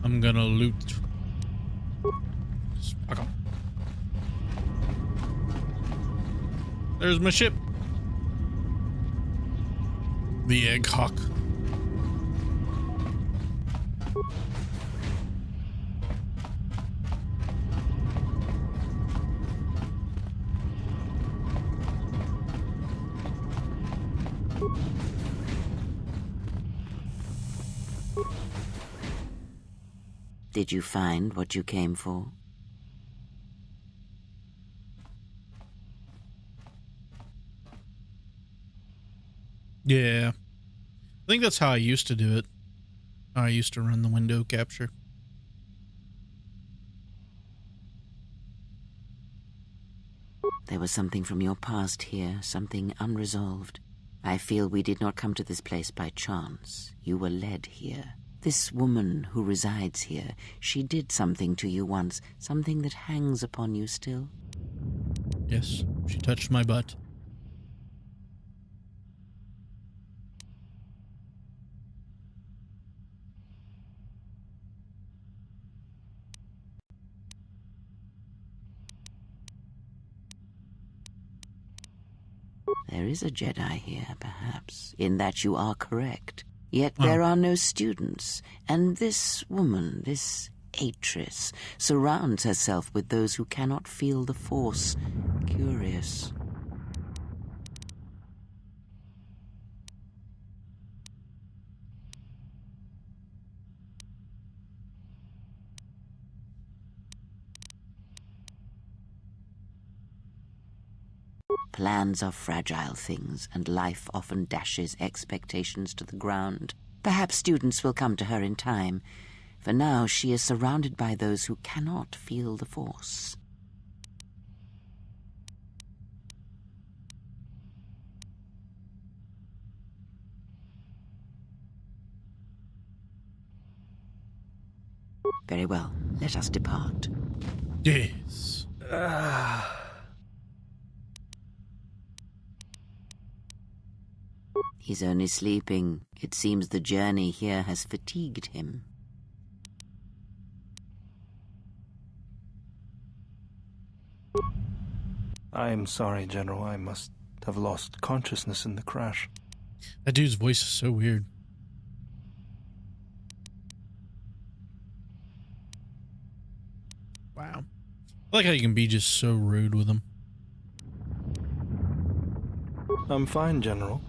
I'm gonna loot. Just fuck 'em. There's my ship. The Egg Hawk. Did you find what you came for? Yeah. I think that's how I used to do it. I used to run the window capture. There was something from your past here, something unresolved. I feel we did not come to this place by chance. You were led here. This woman who resides here, she did something to you once, something that hangs upon you still. Yes, she touched my butt. There is a Jedi here, perhaps, in that you are correct. Yet there are no students, and this woman, this Atress, surrounds herself with those who cannot feel the Force. Curious. Plans are fragile things, and life often dashes expectations to the ground. Perhaps students will come to her in time. For now, she is surrounded by those who cannot feel the Force. Very well, let us depart. Yes. He's only sleeping. It seems the journey here has fatigued him. I am sorry, General. I must have lost consciousness in the crash. That dude's voice is so weird. Wow. I like how you can be just so rude with him. I'm fine, General.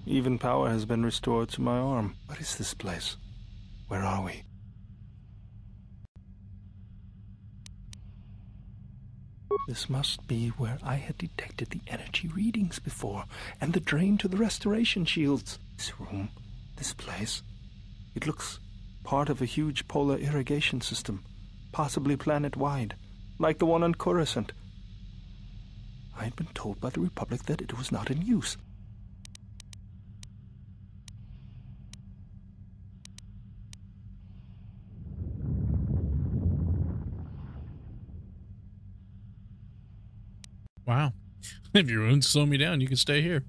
Even power has been restored to my arm. What is this place? Where are we? This must be where I had detected the energy readings before, and the drain to the restoration shields. This room, this place, it looks part of a huge polar irrigation system, possibly planet-wide, like the one on Coruscant. I had been told by the Republic that it was not in use. Wow. If your wounds slow me down, you can stay here.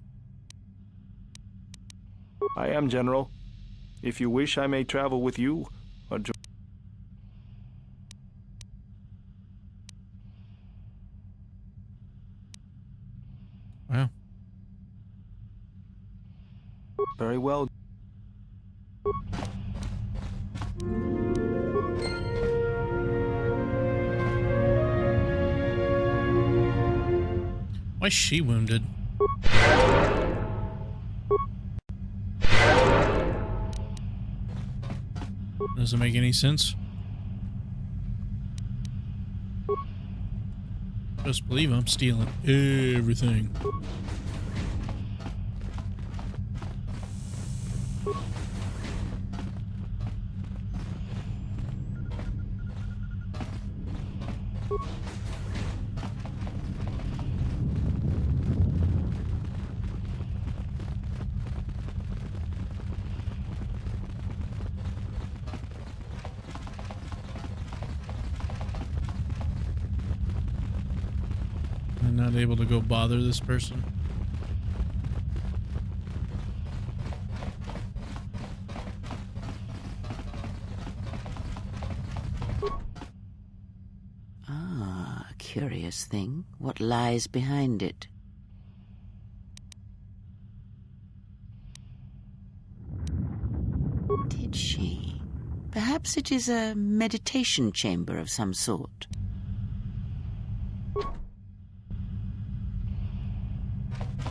I am, General. If you wish, I may travel with you. Or wow. Very well. Why is she wounded? Doesn't make any sense. Just believe I'm stealing everything. I'm not able to go bother this person. Ah, a curious thing. What lies behind it? Did she? Perhaps it is a meditation chamber of some sort.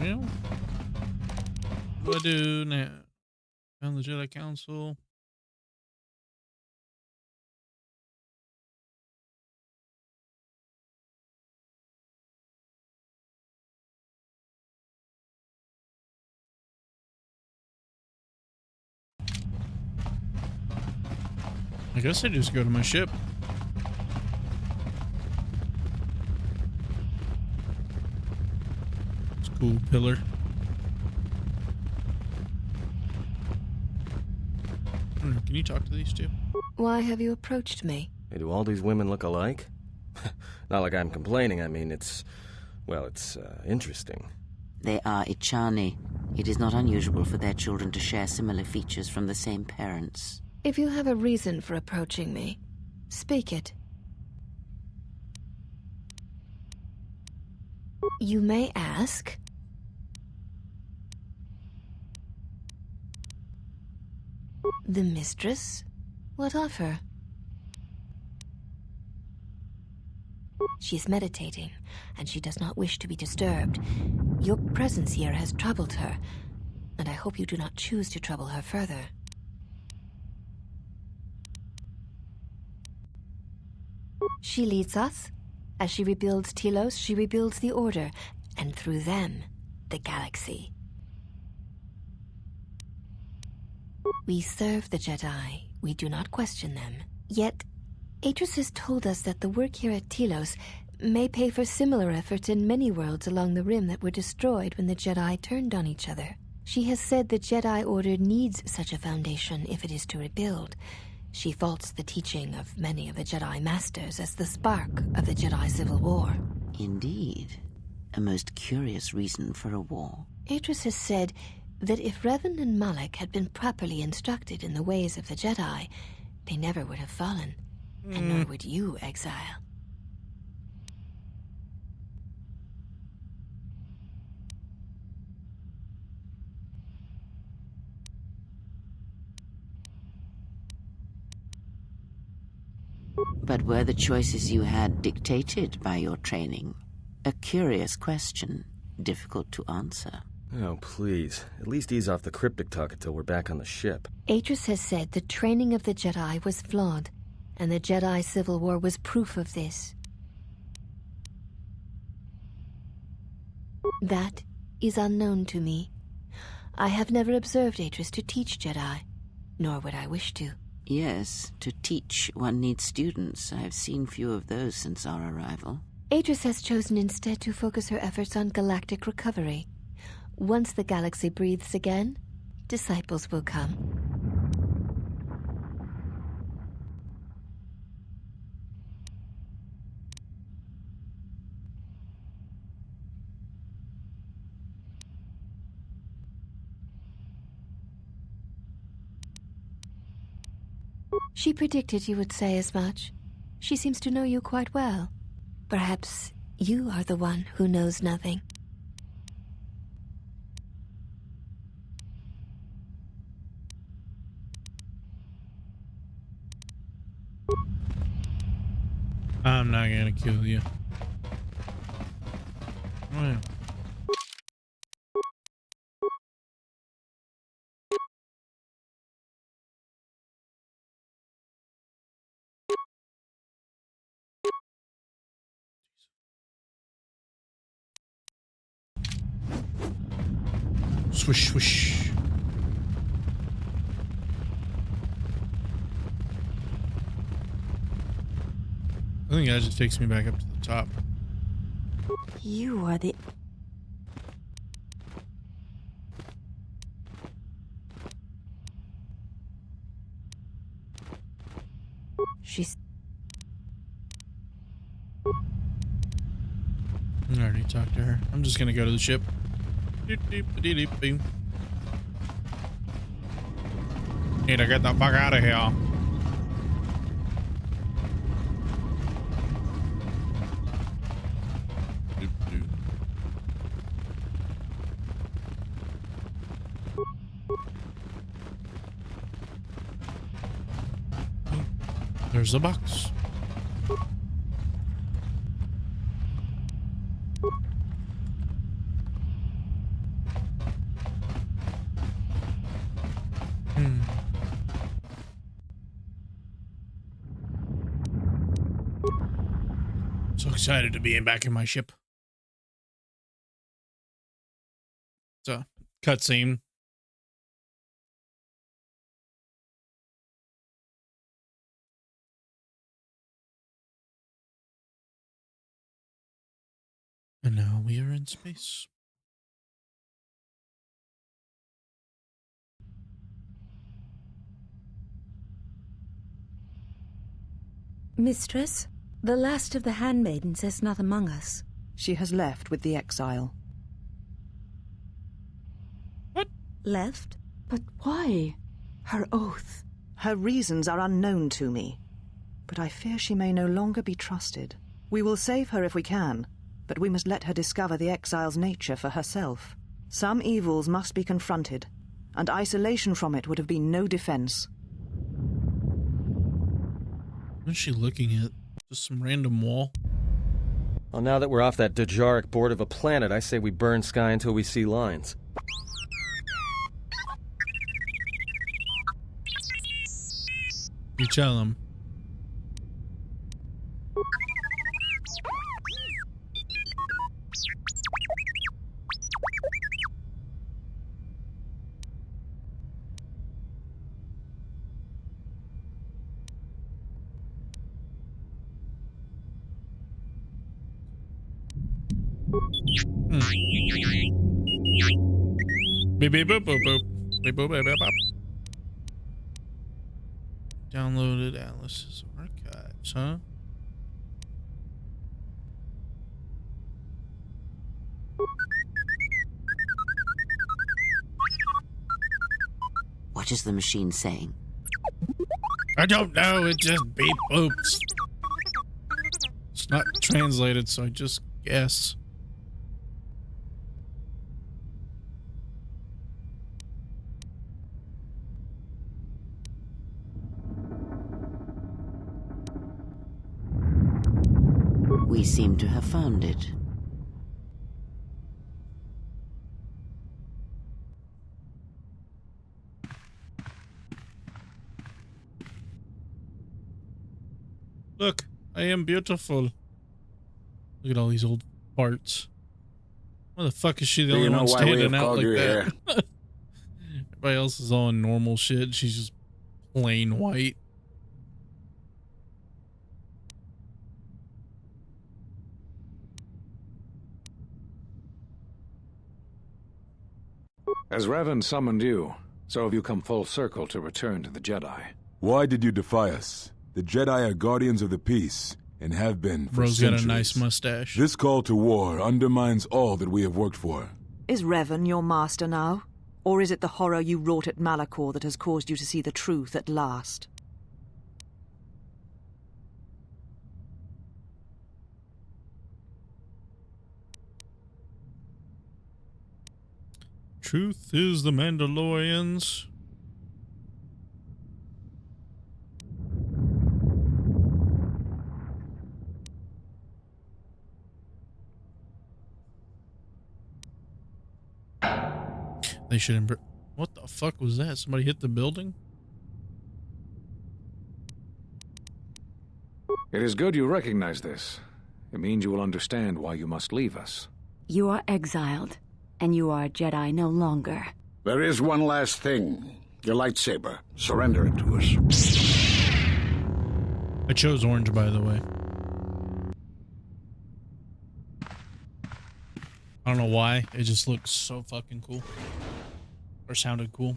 Well, what do I do now? Found the Jedi Council. I guess I just go to my ship. It's a cool pillar. Can you talk to these two? Why have you approached me? Hey, do all these women look alike? Not like I'm complaining. I mean, it's interesting. They are Ichani. It is not unusual for their children to share similar features from the same parents. If you have a reason for approaching me, speak it. You may ask. The mistress? What of her? She is meditating, and she does not wish to be disturbed. Your presence here has troubled her, and I hope you do not choose to trouble her further. She leads us. As she rebuilds Telos, she rebuilds the Order, and through them, the galaxy. We serve the Jedi. We do not question them. Yet, Atris has told us that the work here at Telos may pay for similar efforts in many worlds along the Rim that were destroyed when the Jedi turned on each other. She has said the Jedi Order needs such a foundation if it is to rebuild. She faults the teaching of many of the Jedi Masters as the spark of the Jedi Civil War. Indeed. A most curious reason for a war. Atris has said that if Revan and Malak had been properly instructed in the ways of the Jedi, they never would have fallen, and nor would you, Exile. But were the choices you had dictated by your training? A curious question, difficult to answer. Oh, please. At least ease off the cryptic talk until we're back on the ship. Atris has said the training of the Jedi was flawed, and the Jedi Civil War was proof of this. That is unknown to me. I have never observed Atris to teach Jedi, nor would I wish to. Yes, to teach one needs students. I have seen few of those since our arrival. Atris has chosen instead to focus her efforts on galactic recovery. Once the galaxy breathes again, disciples will come. She predicted you would say as much. She seems to know you quite well. Perhaps you are the one who knows nothing. I'm not gonna kill you. Well. Swish, swish. I think that just takes me back up to the top. You are the... She's... I already talked to her. I'm just gonna go to the ship. Need to get the fuck out of here. There's the box. So excited to be back in my ship. So, cutscene. And now we are in space. Mistress, the last of the handmaidens is not among us. She has left with the exile. What? Left? But why? Her oath. Her reasons are unknown to me, but I fear she may no longer be trusted. We will save her if we can, but we must let her discover the exile's nature for herself. Some evils must be confronted, and isolation from it would have been no defense. What is she looking at? Just some random wall? Well, now that we're off that Dejaric board of a planet, I say we burn sky until we see lines. You tell him. Beep beep boop boop boop. Beep boop beep beep bop. Downloaded Atlas's archives, huh? What is the machine saying? I don't know, it just beep boops. It's not translated, so I just guess. We seem to have found it. Look, I am beautiful. Look at all these old parts. Why the fuck is she the only one standing out like that? Everybody else is all in normal shit. She's just plain white. As Revan summoned you, so have you come full circle to return to the Jedi. Why did you defy us? The Jedi are guardians of the peace, and have been for Bro's centuries. got a nice mustache. This call to war undermines all that we have worked for. Is Revan your master now? Or is it the horror you wrought at Malachor that has caused you to see the truth at last? Truth is the Mandalorians. They should what the fuck was that? Somebody hit the building? It is good you recognize this. It means you will understand why you must leave us. You are exiled, and you are a Jedi no longer. There is one last thing. Your lightsaber. Surrender it to us. I chose orange, by the way. I don't know why. It just looks so fucking cool. Or sounded cool.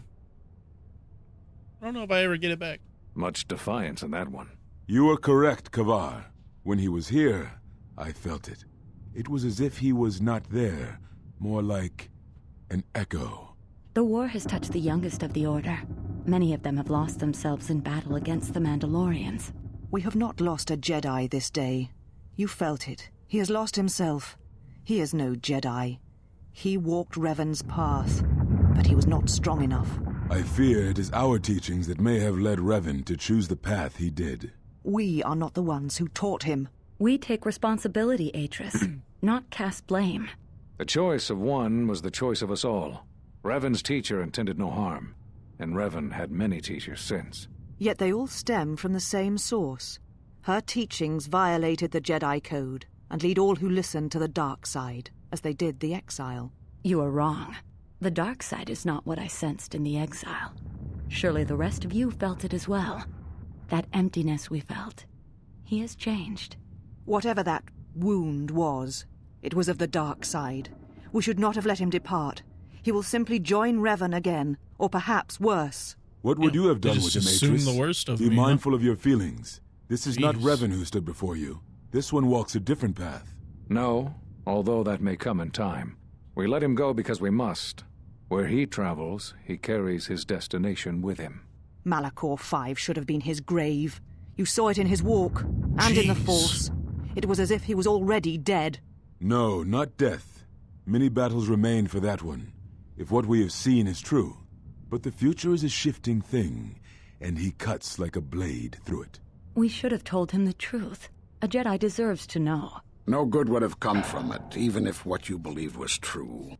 I don't know if I ever get it back. Much defiance in that one. You are correct, Kavar. When he was here, I felt it. It was as if he was not there. More like an echo. The war has touched the youngest of the Order. Many of them have lost themselves in battle against the Mandalorians. We have not lost a Jedi this day. You felt it. He has lost himself. He is no Jedi. He walked Revan's path, but he was not strong enough. I fear it is our teachings that may have led Revan to choose the path he did. We are not the ones who taught him. We take responsibility, Atris, not cast blame. The choice of one was the choice of us all. Revan's teacher intended no harm, and Revan had many teachers since. Yet they all stem from the same source. Her teachings violated the Jedi Code and lead all who listen to the dark side, as they did the exile. You are wrong. The dark side is not what I sensed in the exile. Surely the rest of you felt it as well. That emptiness we felt. He has changed. Whatever that wound was, it was of the dark side. We should not have let him depart. He will simply join Revan again, or perhaps worse. What would you have done with just him, assume Atris? the worst of Be me, huh? mindful of your feelings. This is not Jeez. Revan who stood before you. This one walks a different path. No, although that may come in time. We let him go because we must. Where he travels, he carries his destination with him. Malachor 5 should have been his grave. You saw it in his walk, and in the Force. It was as if he was already dead. No, not death. Many battles remain for that one, if what we have seen is true. But the future is a shifting thing, and he cuts like a blade through it. We should have told him the truth. A Jedi deserves to know. No good would have come from it, even if what you believed was true.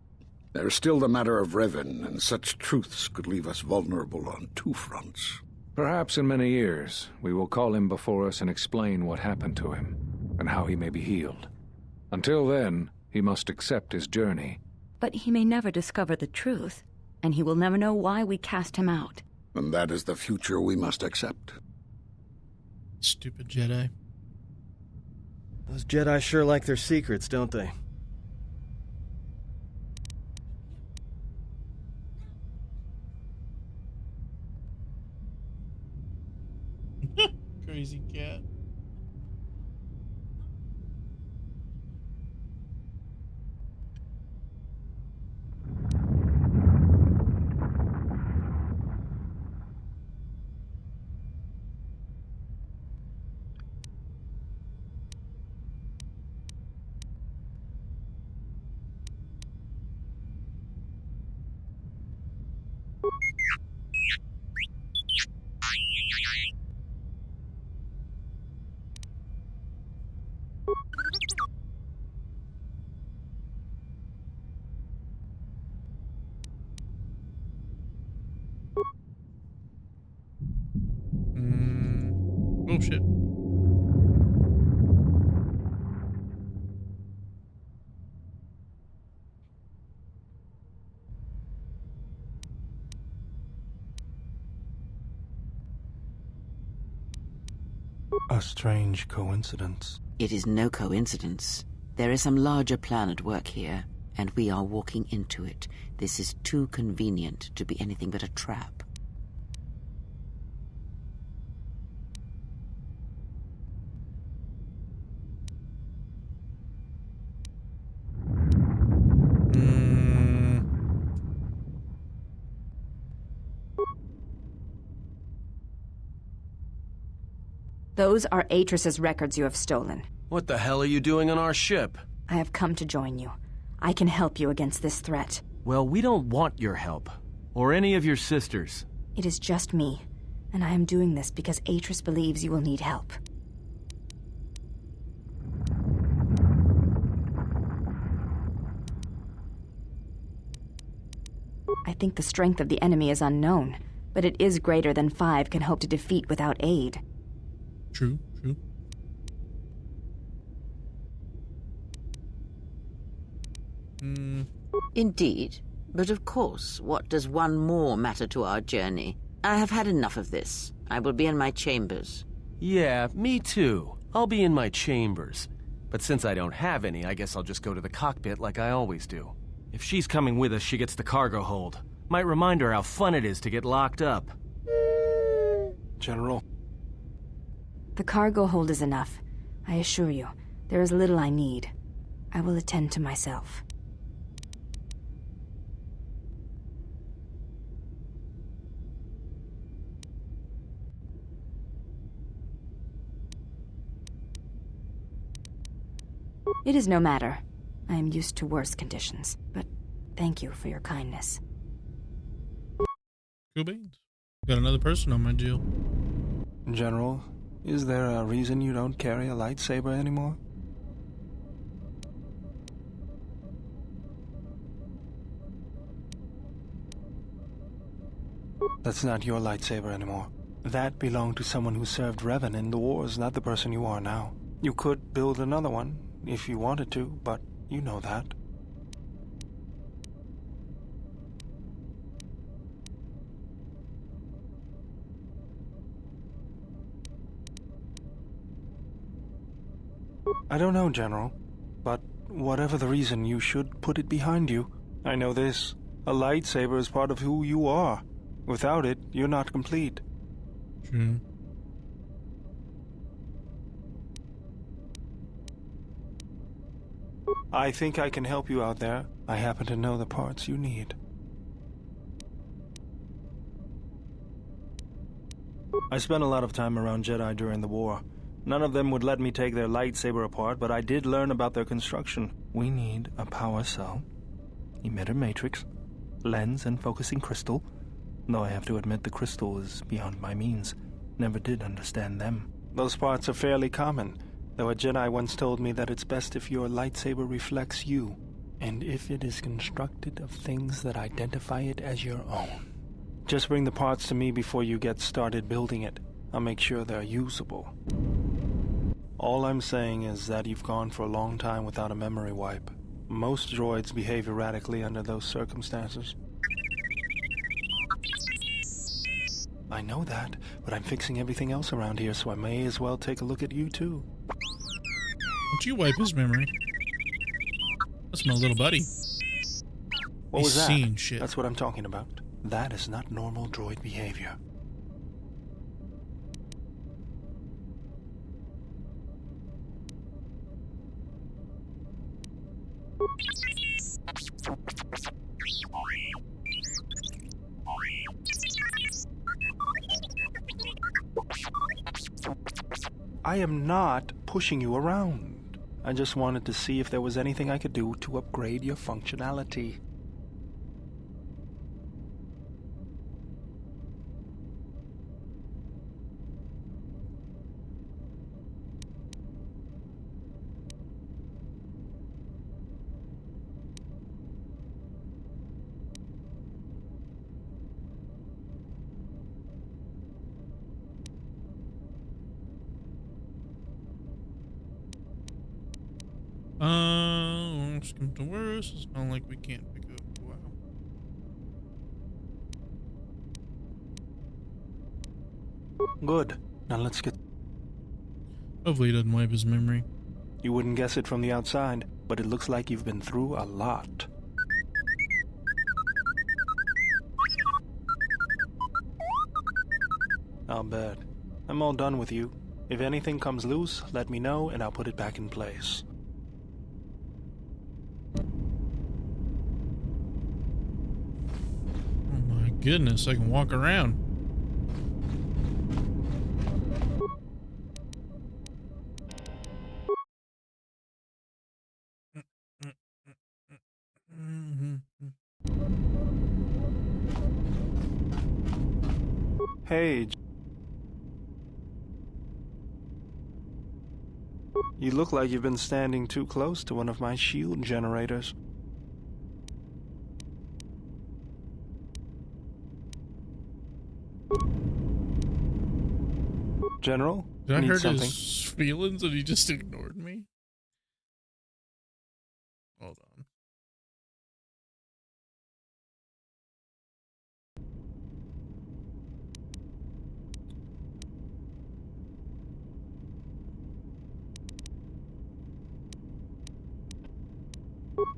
There's still the matter of Revan, and such truths could leave us vulnerable on two fronts. Perhaps in many years, we will call him before us and explain what happened to him, and how he may be healed. Until then, he must accept his journey. But he may never discover the truth, and he will never know why we cast him out. And that is the future we must accept. Stupid Jedi. Those Jedi sure like their secrets, don't they? Crazy cat. Oh shit. A strange coincidence. It is no coincidence. There is some larger plan at work here, and we are walking into it. This is too convenient to be anything but a trap. Those are Atris's records you have stolen. What the hell are you doing on our ship? I have come to join you. I can help you against this threat. Well, we don't want your help. Or any of your sisters. It is just me, and I am doing this because Atris believes you will need help. I think the strength of the enemy is unknown, but it is greater than 5 can hope to defeat without aid. True, true. Indeed. But of course, what does one more matter to our journey? I have had enough of this. I will be in my chambers. Yeah, me too. I'll be in my chambers. But since I don't have any, I guess I'll just go to the cockpit like I always do. If she's coming with us, she gets the cargo hold. Might remind her how fun it is to get locked up. General. The cargo hold is enough. I assure you, there is little I need. I will attend to myself. It is no matter. I am used to worse conditions, but thank you for your kindness. Cool beans. Got another person on my deal. General, Is there a reason you don't carry a lightsaber anymore? That's not your lightsaber anymore. That belonged to someone who served Revan in the wars, not the person you are now. You could build another one, if you wanted to, but you know that. I don't know, General, but whatever the reason, you should put it behind you. I know this. A lightsaber is part of who you are. Without it, you're not complete. True. I think I can help you out there. I happen to know the parts you need. I spent a lot of time around Jedi during the war. None of them would let me take their lightsaber apart, but I did learn about their construction. We need a power cell, emitter matrix, lens and focusing crystal. Though I have to admit the crystal is beyond my means. Never did understand them. Those parts are fairly common, though a Jedi once told me that it's best if your lightsaber reflects you, and if it is constructed of things that identify it as your own. Just bring the parts to me before you get started building it. I'll make sure they're usable. All I'm saying is that you've gone for a long time without a memory wipe. Most droids behave erratically under those circumstances. I know that, but I'm fixing everything else around here, so I may as well take a look at you too. Don't you wipe his memory? That's my little buddy. What was that? Seeing shit. That's what I'm talking about. That is not normal droid behavior. I am not pushing you around. I just wanted to see if there was anything I could do to upgrade your functionality. Let's come to worse. It's not like we can't pick up. Wow. Good. Now let's get... Hopefully he doesn't wipe his memory. You wouldn't guess it from the outside, but it looks like you've been through a lot. I'll bet. I'm all done with you. If anything comes loose, let me know and I'll put it back in place. Oh my goodness, I can walk around. Hey, you look like you've been standing too close to one of my shield generators. General, Did I need hurt something? his feelings and he just ignored me? Hold on.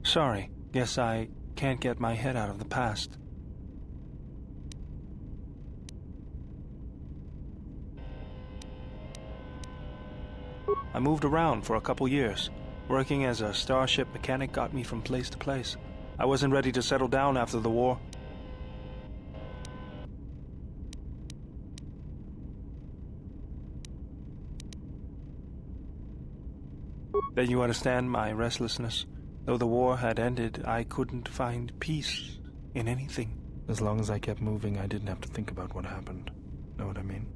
Sorry, guess I can't get my head out of the past. I moved around for a couple years. Working as a starship mechanic got me from place to place. I wasn't ready to settle down after the war. Then you understand my restlessness. Though the war had ended, I couldn't find peace in anything. As long as I kept moving, I didn't have to think about what happened. Know what I mean?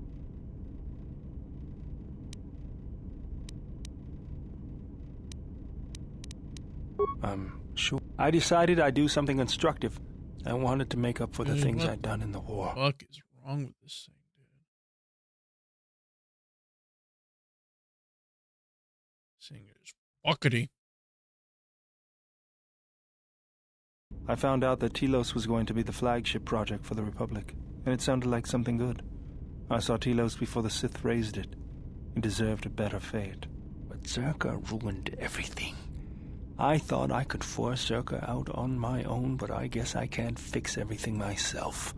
I'm sure. I decided I'd do something constructive. I wanted to make up for the things what I'd done in the war. What the fuck is wrong with this thing, dude? This thing is buckety. I found out that Telos was going to be the flagship project for the Republic, and it sounded like something good. I saw Telos before the Sith raised it. It deserved a better fate. But Zerka ruined everything. I thought I could force Zerka out on my own, but I guess I can't fix everything myself.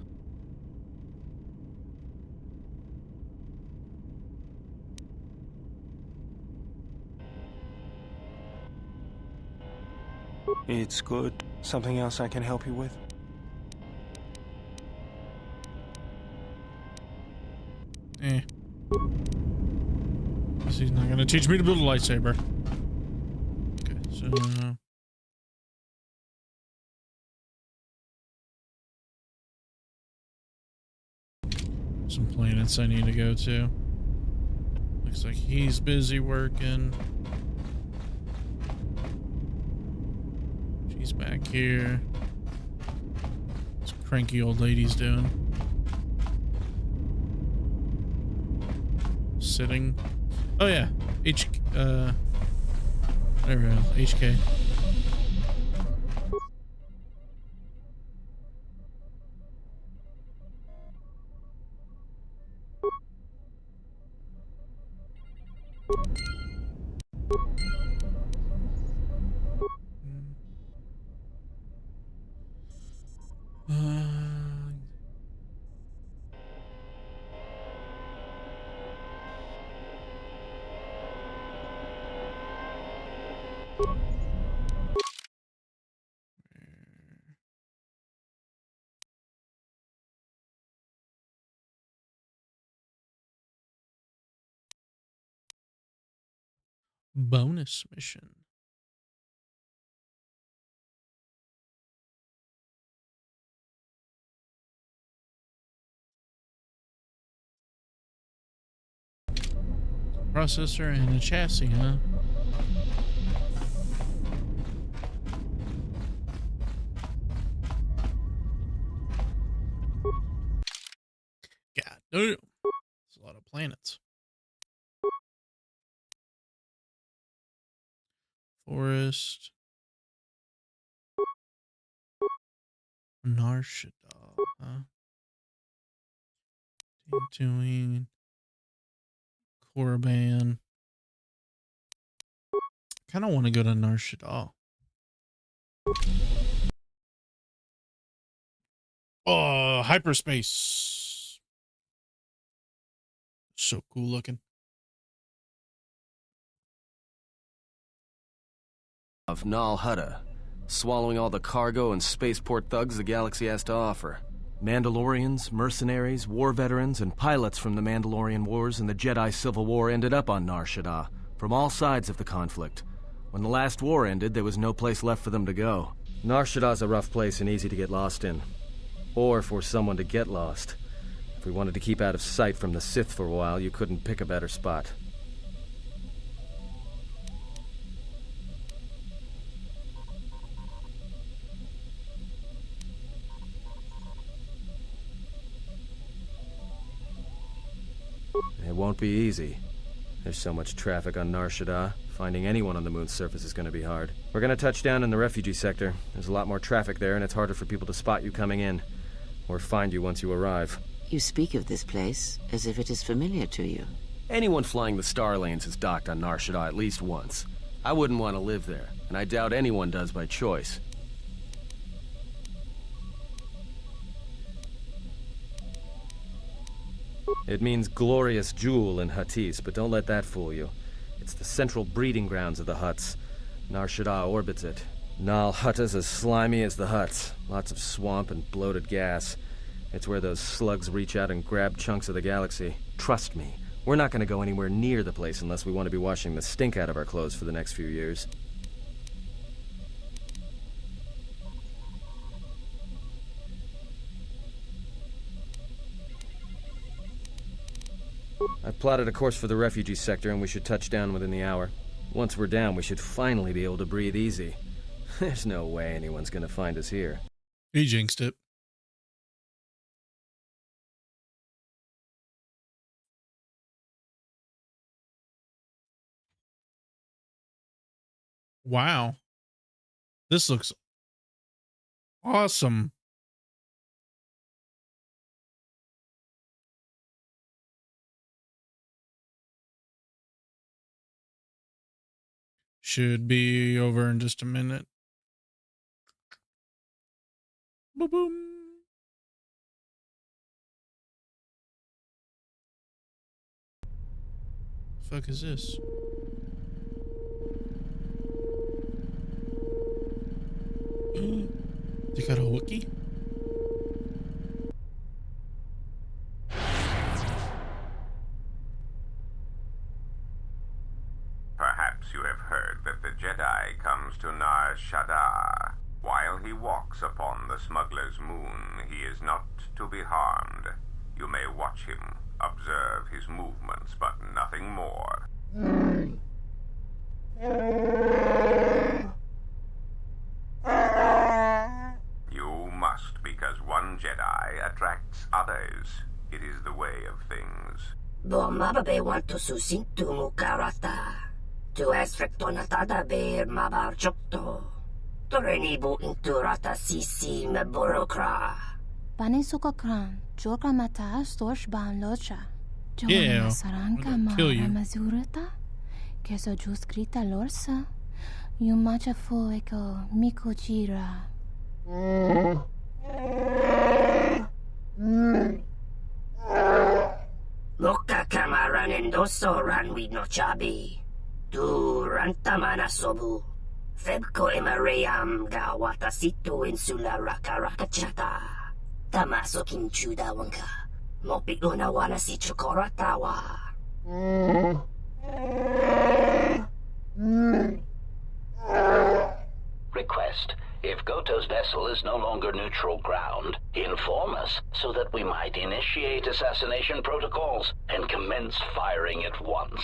It's good. Something else I can help you with? Eh. Guess he's not gonna teach me to build a lightsaber. Okay, so some planets I need to go to. Looks like he's busy working. She's back here. This cranky old lady's doing. Sitting. Oh yeah, there we go, HK. Bonus mission. Processor and a chassis, huh? God damn. That's a lot of planets. Forest. Nar Shaddaa, huh? Tatooine. Korriban. Kind of want to go to Nar Shaddaa. Oh, hyperspace. So cool looking. Of Nal Hutta, swallowing all the cargo and spaceport thugs the galaxy has to offer. Mandalorians, mercenaries, war veterans, and pilots from the Mandalorian Wars and the Jedi Civil War ended up on Nar Shaddaa, from all sides of the conflict. When the last war ended, there was no place left for them to go. Nar Shaddaa's a rough place and easy to get lost in. Or for someone to get lost. If we wanted to keep out of sight from the Sith for a while, you couldn't pick a better spot. It won't be easy. There's so much traffic on Nar Shaddaa. Finding anyone on the moon's surface is going to be hard. We're going to touch down in the refugee sector. There's a lot more traffic there, and it's harder for people to spot you coming in. Or find you once you arrive. You speak of this place as if it is familiar to you. Anyone flying the Star Lanes has docked on Nar Shaddaa at least once. I wouldn't want to live there, and I doubt anyone does by choice. It means glorious jewel in Huttese, but don't let that fool you. It's the central breeding grounds of the Hutts. Nar Shaddaa orbits it. Nal Hutta's as slimy as the Hutts. Lots of swamp and bloated gas. It's where those slugs reach out and grab chunks of the galaxy. Trust me, we're not going to go anywhere near the place unless we want to be washing the stink out of our clothes for the next few years. I've plotted a course for the refugee sector, and we should touch down within the hour. Once we're down, we should finally be able to breathe easy. There's no way anyone's gonna find us here. He jinxed it. Wow. This looks awesome. Should be over in just a minute. Boom, boom. The fuck is this? They got a Wookiee? Perhaps you have heard that the Jedi comes to Nar Shaddaa. While he walks upon the smuggler's moon, he is not to be harmed. You may watch him, observe his movements, but nothing more. You must, because one Jedi attracts others. It is the way of things. Bomababe want to susintu mukarata. Tu esfrektonatada beer mabarchokto. Torenibu inturata sisi meborokra. Banisukakran, Joka mata storch ban locha. Yeah, Saranka I'm gonna kill you. mazurata. Keso juskrita lorsa. Yumacha fueko mikojira. Moka kamaran endoso ranwi no chabi. Tu rantamana sobu. Febko emaream ga watasitu insula rakarakachata. Tamaso kinchuda wanka. Mopi una wana si chokoratawa. Request. If Goto's vessel is no longer neutral ground, inform us so that we might initiate assassination protocols and commence firing at once.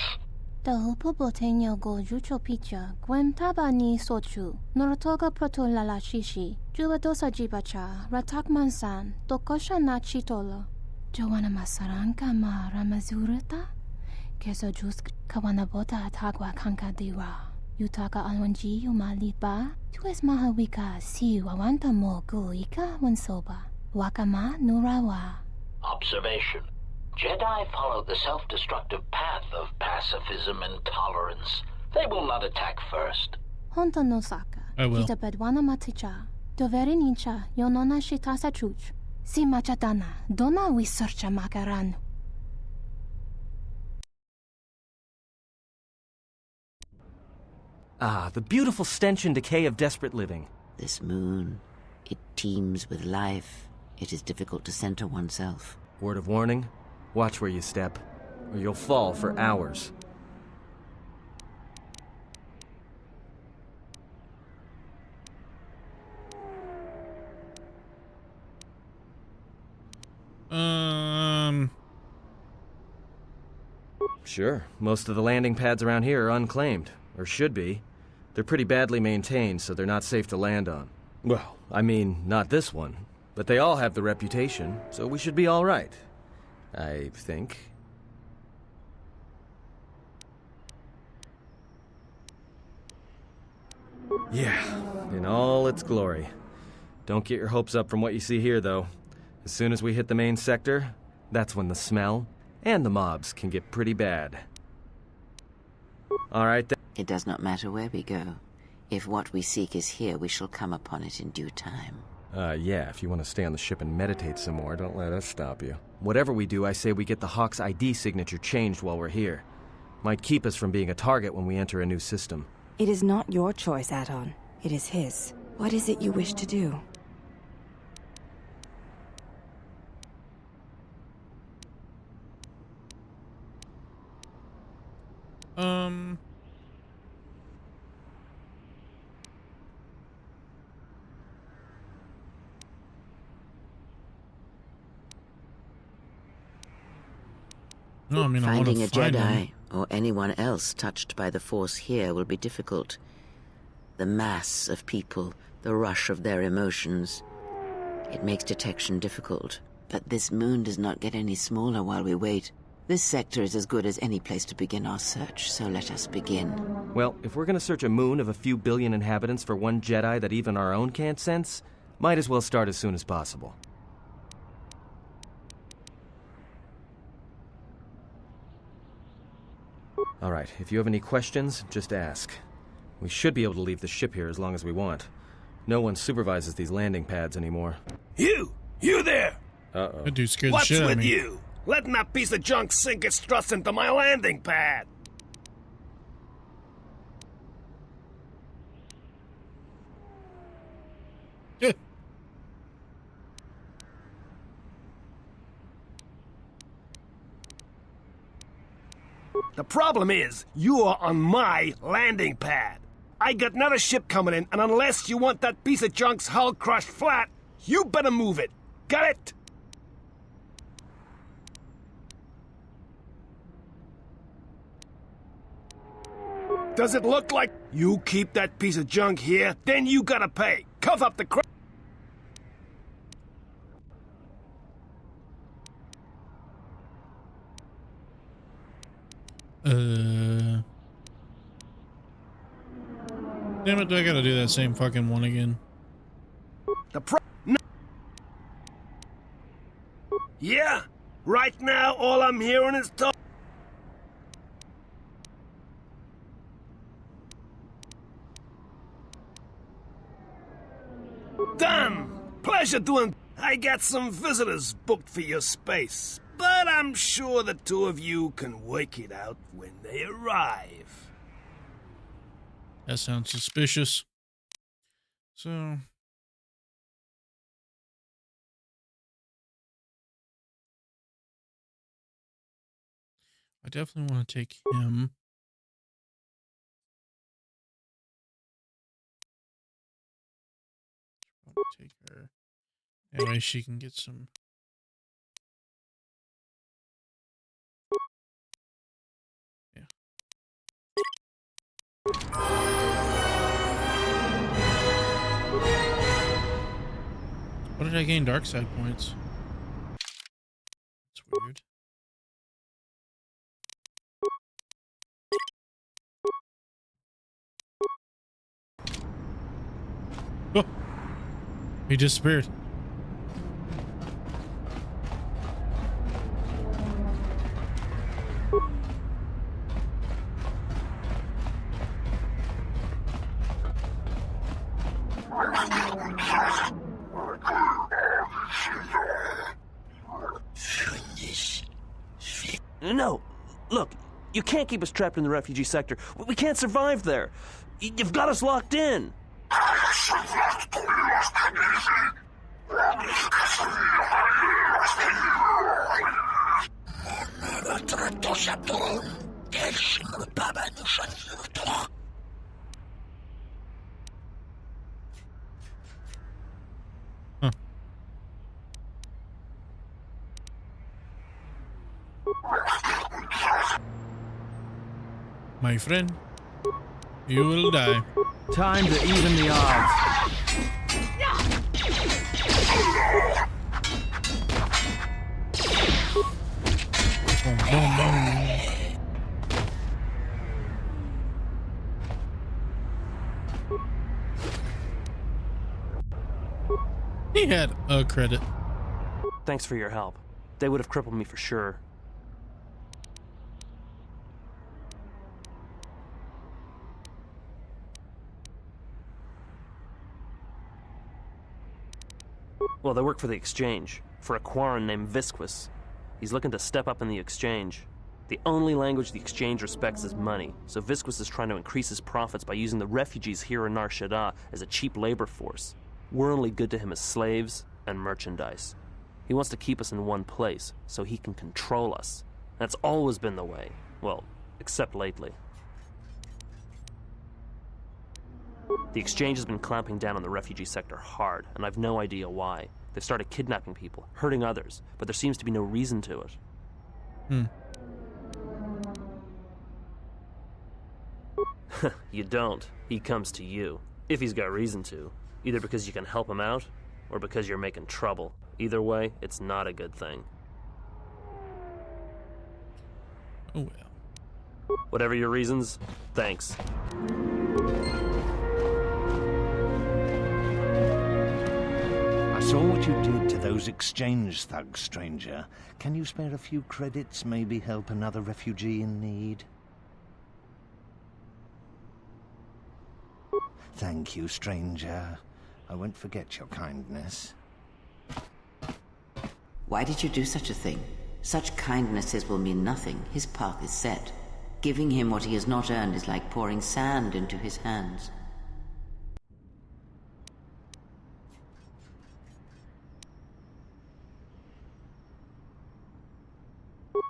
The hupo boteño go jucho picha, gwen taba ni sochu, norotoga proto lalashishi, jubadosa jibacha, ratak mansan, tokosha na chitolo. Joanna masaranka ma ramazurata? Keso jusk kawanabota atagwa kanka diwa. Yutaka alwanji umaliba, tu es mahawika si wawanta mo guika wansoba. Wakama nurawa. Observation. Jedi follow the self-destructive path of pacifism and tolerance. They will not attack first. Honta no saka. I will. Kita bedwana maticha. Doveri nincha yonona shitasa chuch. Si machatana, dona we searcha makaran. Ah, the beautiful stench and decay of desperate living. This moon, it teems with life. It is difficult to center oneself. Word of warning, watch where you step, or you'll fall for hours. Sure, most of the landing pads around here are unclaimed, or should be. They're pretty badly maintained, so they're not safe to land on. Well, I mean, not this one. But they all have the reputation, so we should be all right. I think. Yeah, in all its glory. Don't get your hopes up from what you see here, though. As soon as we hit the main sector, that's when the smell and the mobs can get pretty bad. All right, then. It does not matter where we go. If what we seek is here, we shall come upon it in due time. Yeah, if you want to stay on the ship and meditate some more, don't let us stop you. Whatever we do, I say we get the Hawk's ID signature changed while we're here. Might keep us from being a target when we enter a new system. It is not your choice, Adon. It is his. What is it you wish to do? No, I mean, Finding I a find Jedi him. or anyone else touched by the Force here will be difficult. The mass of people, the rush of their emotions. It makes detection difficult. But this moon does not get any smaller while we wait. This sector is as good as any place to begin our search, so let us begin. Well, if we're gonna search a moon of a few billion inhabitants for one Jedi that even our own can't sense, might as well start as soon as possible. Alright, if you have any questions, just ask. We should be able to leave the ship here as long as we want. No one supervises these landing pads anymore. You there! Uh-oh. That dude scared the What's shit out of with me. you? Letting that piece of junk sink its thrust into my landing pad! The problem is, you are on my landing pad. I got another ship coming in, and unless you want that piece of junk's hull crushed flat, you better move it. Got it? Does it look like you keep that piece of junk here? Then you gotta pay. Cough up the crap. Damn it, do I gotta do that same fucking one again? Yeah, right now all I'm hearing is talk. Done! Pleasure doing. I got some visitors booked for your space, but I'm sure the two of you can work it out when they arrive. That sounds suspicious. So... I definitely want to take him. Probably take her. Anyway, she can get some. Yeah. What did I gain dark side points? That's weird. Oh, he disappeared. No! Look, you can't keep us trapped in the refugee sector. We can't survive there. You've got us locked in. My friend, you will die. Time to even the odds. Boom, boom, boom. He had a credit. Thanks for your help. They would have crippled me for sure. Well, they work for the Exchange, for a Quarren named Visquis. He's looking to step up in the Exchange. The only language the Exchange respects is money, so Visquis is trying to increase his profits by using the refugees here in Nar Shaddaa as a cheap labor force. We're only good to him as slaves and merchandise. He wants to keep us in one place, so he can control us. That's always been the way. Well, except lately. The Exchange has been clamping down on the refugee sector hard, and I've no idea why. They've started kidnapping people, hurting others, but there seems to be no reason to it. You don't. He comes to you. If he's got reason to. Either because you can help him out, or because you're making trouble. Either way, it's not a good thing. Oh well. Whatever your reasons, thanks. I saw what you did to those exchange thugs, stranger. Can you spare a few credits, maybe help another refugee in need? Thank you, stranger. I won't forget your kindness. Why did you do such a thing? Such kindnesses will mean nothing. His path is set. Giving him what he has not earned is like pouring sand into his hands.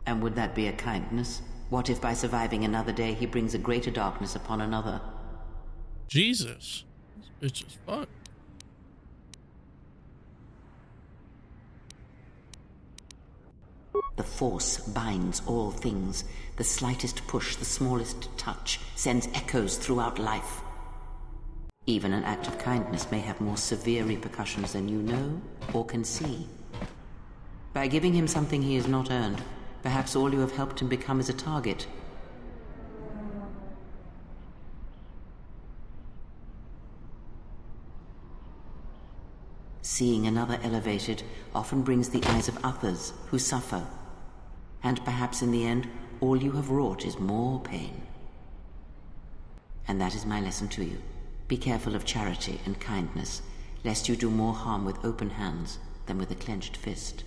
And would that be a kindness? What if by surviving another day he brings a greater darkness upon another? Jesus. This bitch is fucked. The Force binds all things. The slightest push, the smallest touch, sends echoes throughout life. Even an act of kindness may have more severe repercussions than you know or can see. By giving him something he has not earned, perhaps all you have helped him become is a target. Seeing another elevated often brings the eyes of others who suffer. And perhaps in the end, all you have wrought is more pain. And that is my lesson to you. Be careful of charity and kindness, lest you do more harm with open hands than with a clenched fist.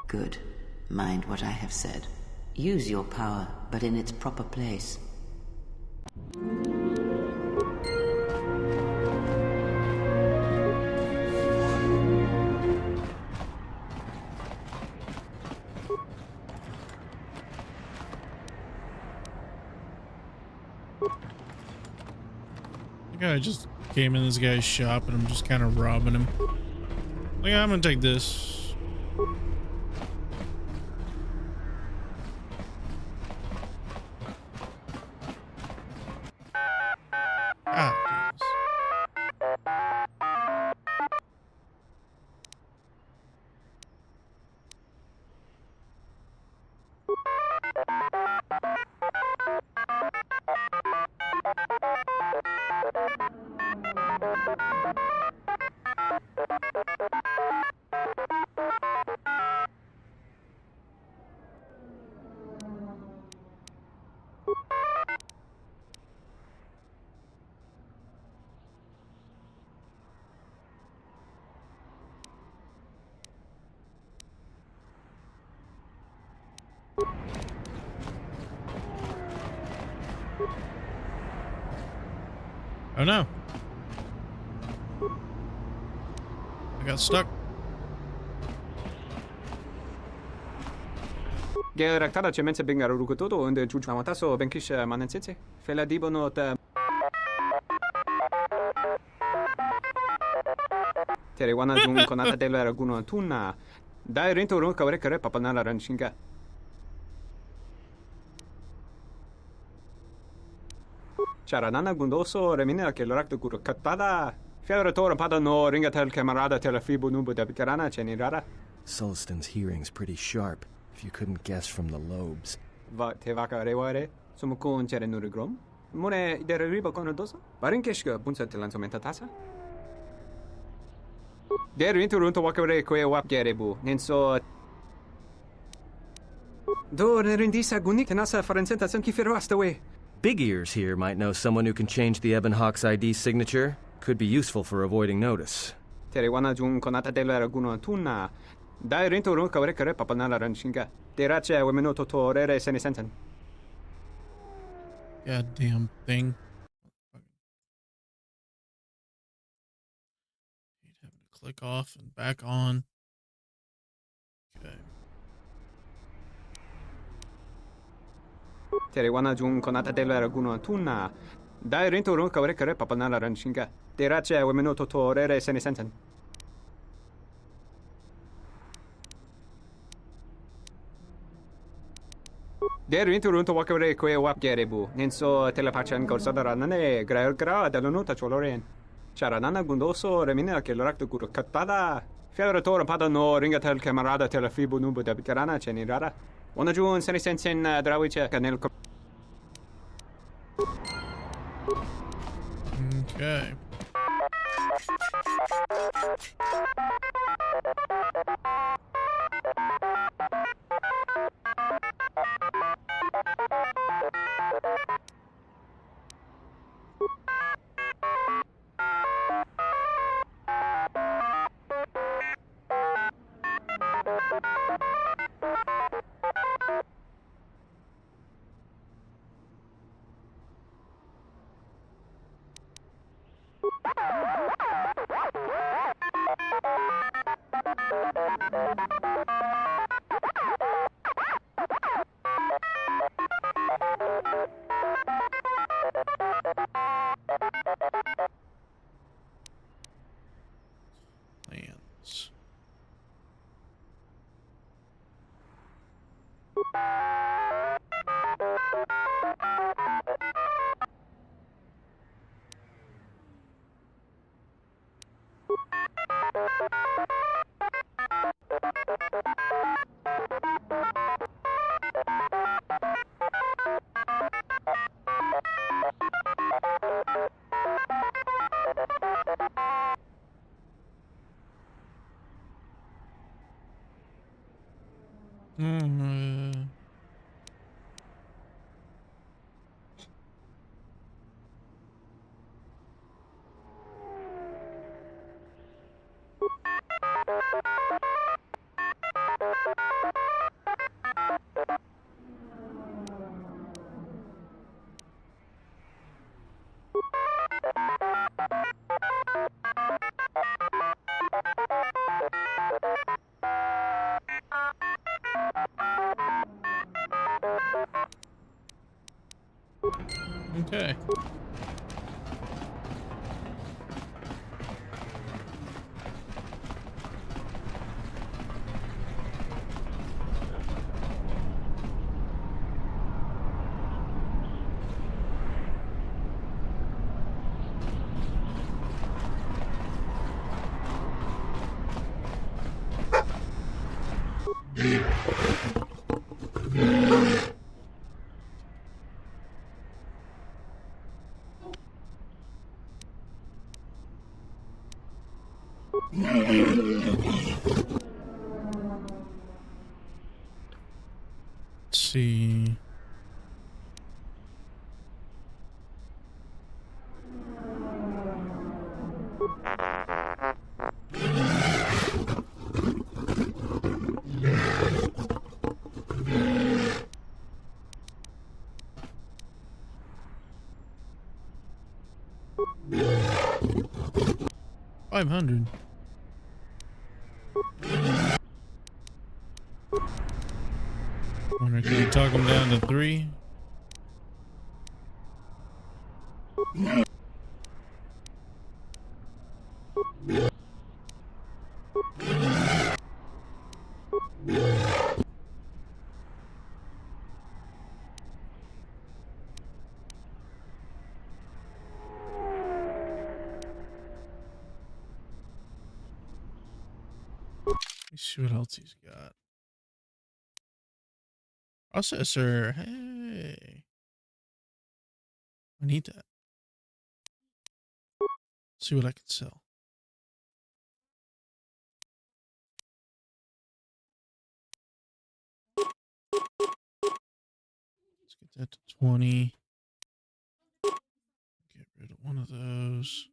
Good. Mind what I have said. Use your power, but in its proper place. The guy just came in this guy's shop and I'm just kind of robbing him. Like, I'm gonna take this. Oh no. I got stuck. Gerektada ce mense bingar rukutoto unde juju amataso benkish manensitse. Fela dibono ta Tere wana jung konata dela raguno tuna. Dai rento ron kawre kare papanala ranshinga. Charanana gundoso remina che l'orak de guru katada. Fiadra tora pada no ringa tel camarada tel fibu nubu de bikarana chenirara. Sullistan's hearing's pretty sharp, if you couldn't guess from the lobes. Va te vaka reware. Sumukun chere nurigrom. Mune idere riba kono dosa. Barinkeshka bunsa telanzomenta tasa. Der inturunto wakare kwe wap gerebu. Nenso Do rendisa gunik tenasa farensenta sanki firwastawe. Big Ears here might know someone who can change the Ebon Hawk's ID signature. Could be useful for avoiding notice. Terewana jung konata dela raguno tuna. Dai rento ron kawre kare papanala ranshinga. Terache wemenoto to rere senesentan. Goddamn thing. You'd have to click off and back on. Okay. Tere wana jung konata dela raguno tuna. Dai rinto run kawre kare papanala ranchinga. Terace wemeno toto rere seni sensen. Der rinto run to wakare kwe wap gerebu. Ninso telepachan korsadara nane grael gra dalonuta choloren. Charanana gundoso remina che l'orakto guru katpada. Fiadoratore padano ringatel camarada telefibu nubu da bicarana cenirara. Ona giun seni sensen drawice canel. Okay. Plans. Okay. Let's see. $500. Wonder can you talk him down to 3? Let's see what else he's got. Processor. Hey. I need that. See what I can sell. Let's get that to 20. Get rid of one of those.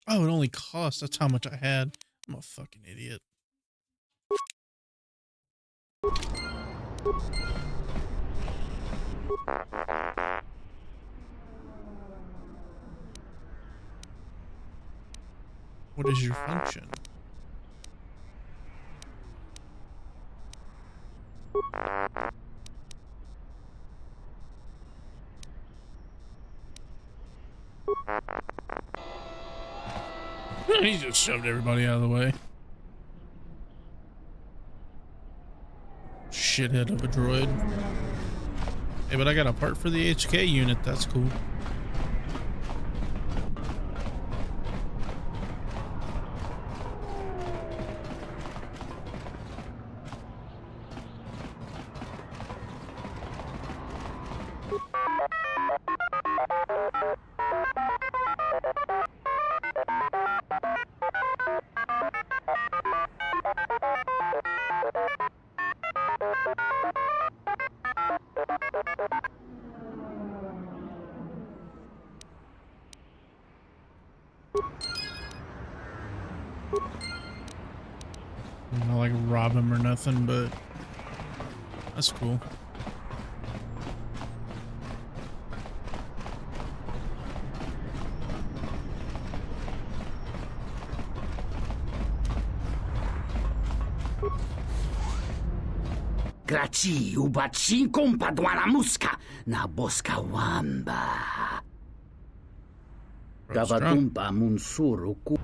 Oh, it only cost. That's how much I had. I'm a fucking idiot. What is your function? He just shoved everybody out of the way. Shithead of a droid. Hey, but I got a part for the HK unit. That's cool. Not like rob him or nothing, but that's cool. Graci ubaci kompadwana muska na boska wamba. Davatumpa munsuru ku.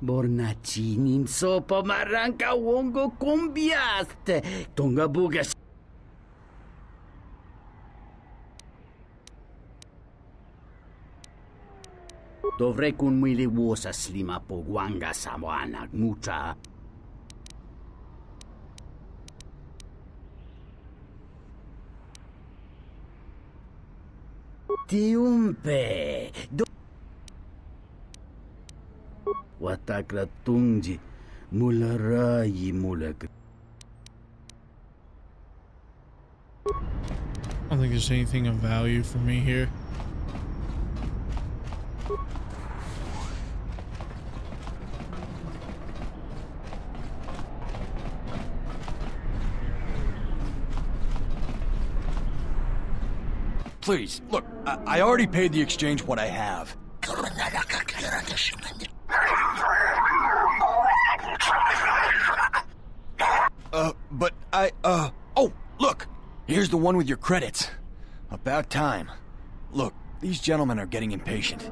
Bornacinin sopo maranka wongo kumbiaste. Tonga bugas. Dovrei kun mili vuosa slima po guanga samoana mucha. Tiumpe. Watakratungi mularayi mulak. I don't think there's anything of value for me here. Please, look, I already paid the exchange what I have. But oh, look! Here's the one with your credits. About time. Look, these gentlemen are getting impatient.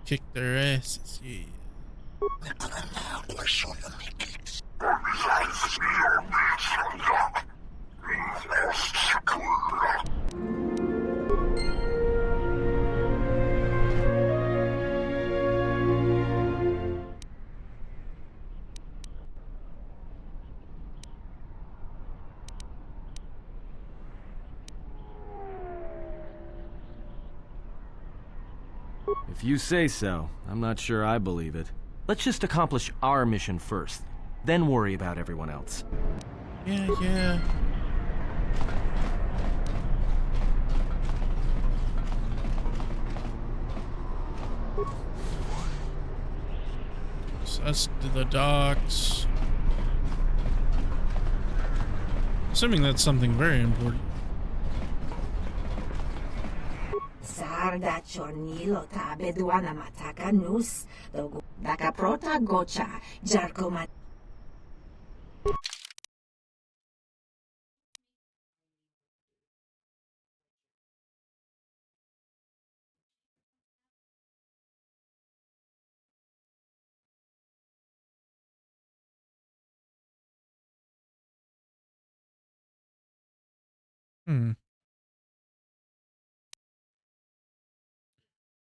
Kick their asses, yeah. If you say so, I'm not sure I believe it. Let's just accomplish our mission first, then worry about everyone else. Yeah. So that's to the docks. Assuming that's something very important. Sarda chornilo tabe duana mataka nus, daka prota gocha, jarkoma.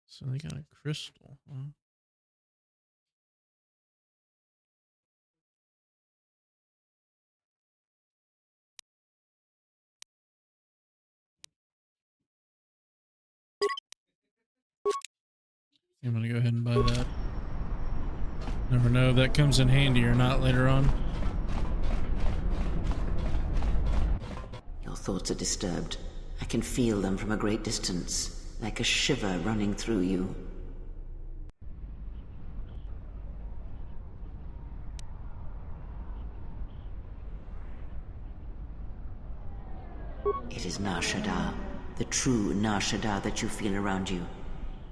So they got a crystal, huh? I'm gonna go ahead and buy that. Never know if that comes in handy or not later on. Your thoughts are disturbed. I can feel them from a great distance, like a shiver running through you. It is Nar Shaddaa, the true Nar Shaddaa that you feel around you.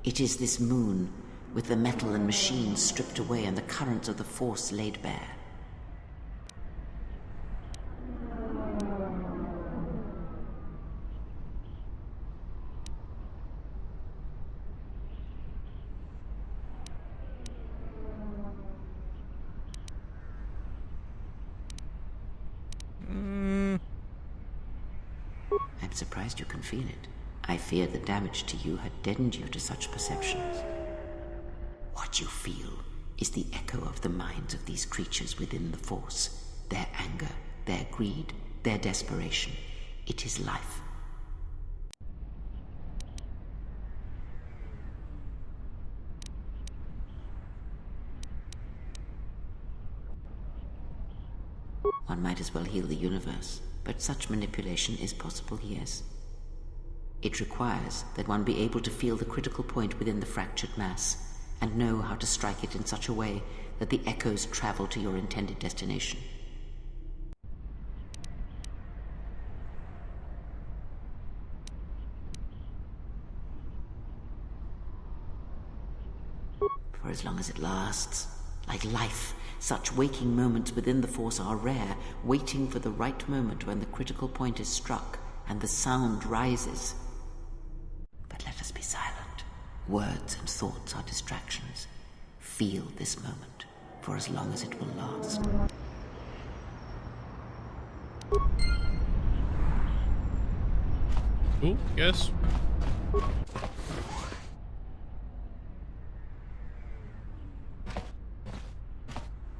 It is this moon, with the metal and machines stripped away and the currents of the Force laid bare. I'm surprised you can feel it. I fear the damage to you had deadened you to such perceptions. What you feel is the echo of the minds of these creatures within the Force. Their anger, their greed, their desperation. It is life. One might as well heal the universe, but such manipulation is possible, yes. It requires that one be able to feel the critical point within the fractured mass, and know how to strike it in such a way that the echoes travel to your intended destination. For as long as it lasts, like life, such waking moments within the Force are rare, waiting for the right moment when the critical point is struck and the sound rises. But let us be silent. Words and thoughts are distractions. Feel this moment for as long as it will last. Ooh, yes.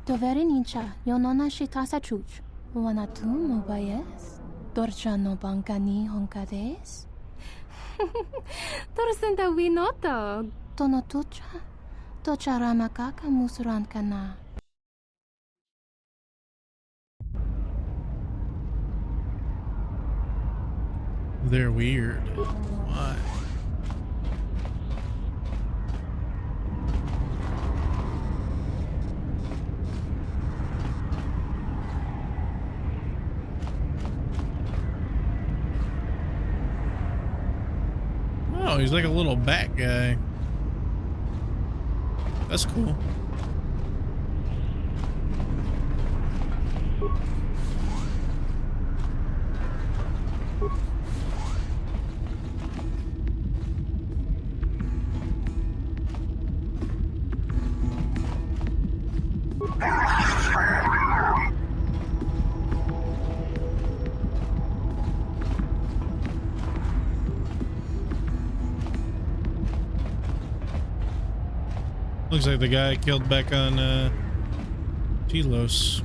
Doverenicha, yonona shitasa chuch. Wanatu mobayes. Dorcha no bankani honkades. Torsenta winoto. Tono tucha. Tocha ramakaka musran kana. They're weird. Why? Oh, he's like a little bat guy. That's cool. Looks like the guy killed back on Telos.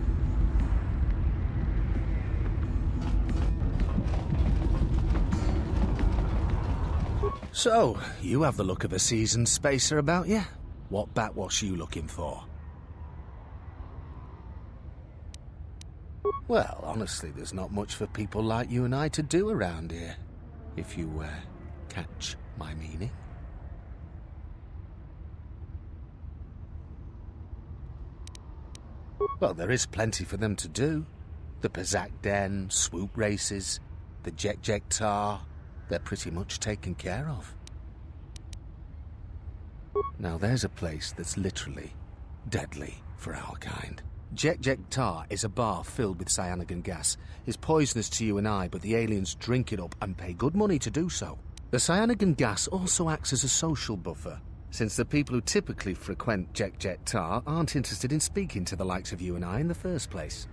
So, you have the look of a seasoned spacer about you. What bat was you looking for? Well, honestly, there's not much for people like you and I to do around here. If you, catch my meaning. Well, there is plenty for them to do. The Pazak Den, swoop races, the Jek Tar, they're pretty much taken care of. Now there's a place that's literally deadly for our kind. Jek Tar is a bar filled with cyanogen gas. It's poisonous to you and I, but the aliens drink it up and pay good money to do so. The cyanogen gas also acts as a social buffer, since the people who typically frequent Jek Tar aren't interested in speaking to the likes of you and I in the first place.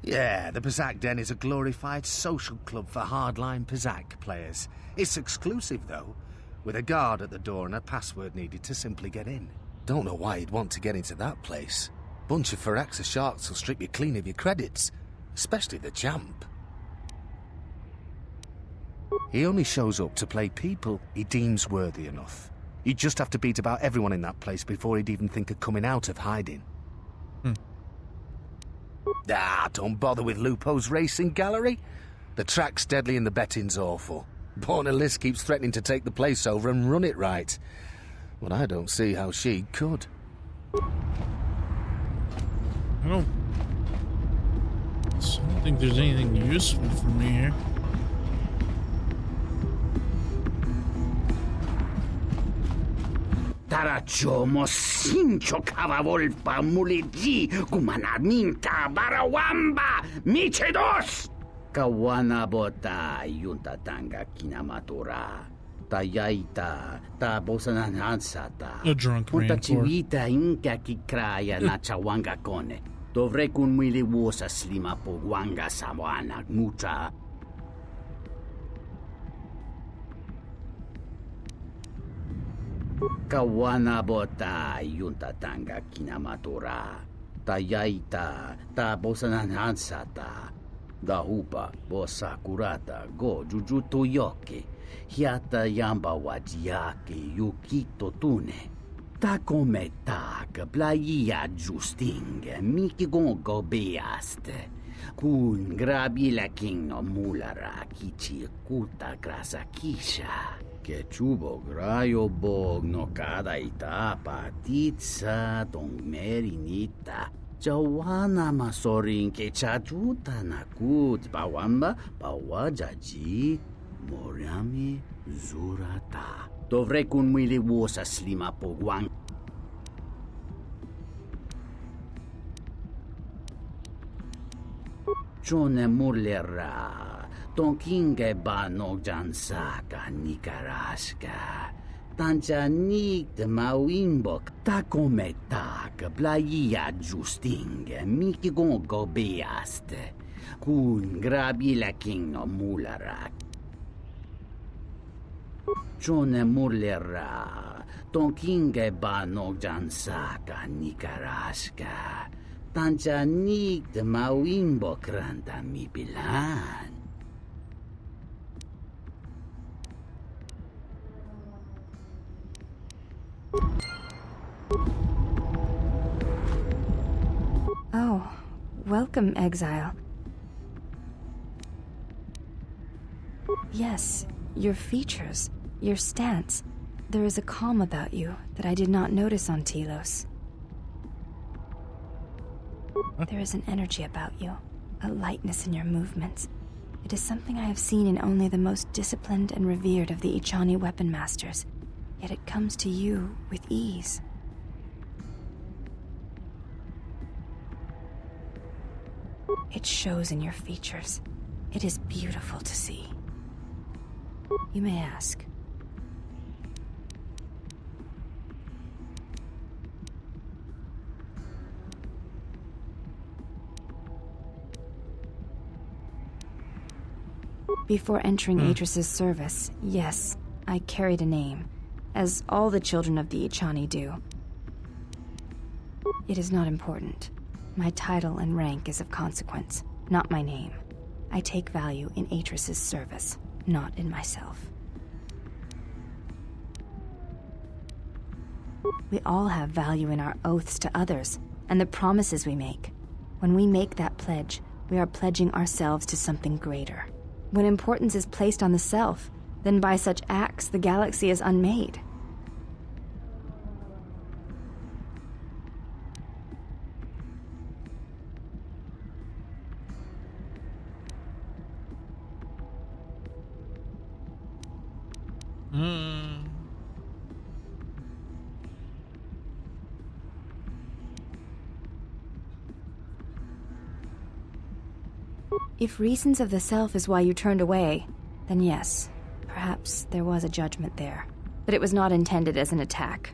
Yeah, the Pazak Den is a glorified social club for hardline Pazak players. It's exclusive, though, with a guard at the door and a password needed to simply get in. Don't know why you'd want to get into that place. Bunch of Firaxa sharks will strip you clean of your credits, especially the champ. He only shows up to play people he deems worthy enough. He'd just have to beat about everyone in that place before he'd even think of coming out of hiding. Don't bother with Lupo's racing gallery. The track's deadly and the betting's awful. Borna Liss keeps threatening to take the place over and run it right. But I don't see how she could. I don't think there's anything useful for me here. Tarachomo sincho kavavolpa muliji kumanaminta barawamba michedos. Kawana bota yunta tanga kinamatura. Tayaita ta bosananansata. A drunk Punta rancor. chivita inka kikraya na chawanga kone. Dovre kun mwili wosa slima po wanga sawana mucha. Kawana bota yunta tanga kinamatura. Tayaita ta bosananansata. Dahupa bosa kurata go jujuto yoke. Hiata yamba wajiake yukito tune. Ta come ta playa justing miki gongo beaste. Kun grabila king no mulara kichi kuta grasa kisha. Que chubo grayo bog no cada itapa titsa tong merinita. Jawana masorin ke chajuta nakut bawamba bawajaji moriami zurata. Dovre kun mwili wosa slima pogwang. Chone mulera. Tonkinge ba no jansaka nikaraska. Tancha nik de mawimbok. Ta come tak playa justing miki gongo beaste. Kun grabila king no mulara. Chone mulera. Tonkinge ba no jansaka nikaraska. Tancha nik de mawimbok ranta mi bilan. Oh, welcome, exile. Yes, your features, your stance. There is a calm about you that I did not notice on Telos. There is an energy about you, a lightness in your movements. It is something I have seen in only the most disciplined and revered of the Ichani weapon masters, yet it comes to you with ease. It shows in your features. It is beautiful to see. You may ask. Before entering Atris's service, yes, I carried a name, as all the children of the Ichani do. It is not important. My title and rank is of consequence, not my name. I take value in Atris's service, not in myself. We all have value in our oaths to others, and the promises we make. When we make that pledge, we are pledging ourselves to something greater. When importance is placed on the self, then by such acts the galaxy is unmade. If reasons of the self is why you turned away, then yes, perhaps there was a judgment there. But it was not intended as an attack.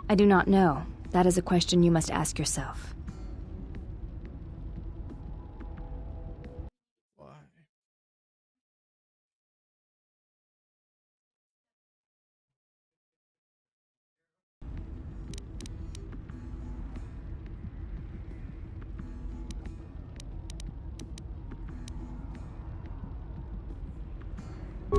I do not know. That is a question you must ask yourself. So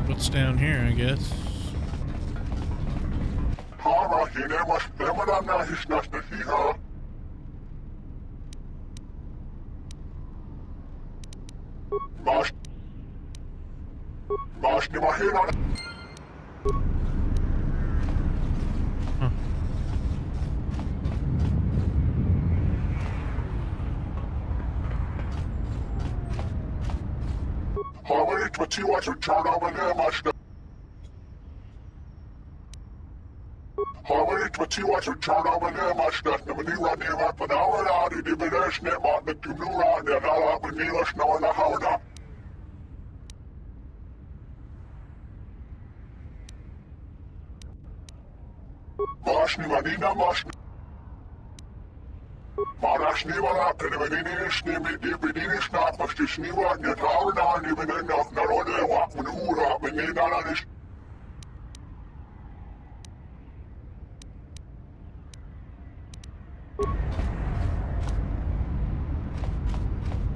what's down here, I guess?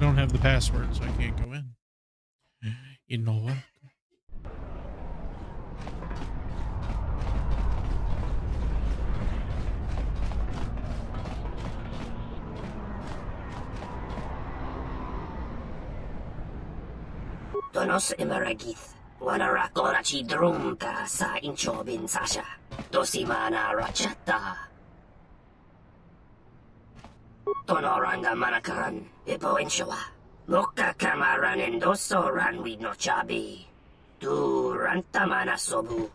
I don't have the password, so I can't go in. You know what? Donos Imaragith, Wanara Orachi Drumka sa Inchobin Sasha, Dosimana Rachata. Tonoranga Manakaran, Ipo Inshawa, Loka Kamaran Endoso Ranwi no Chabi, Du Rantamana Sobu,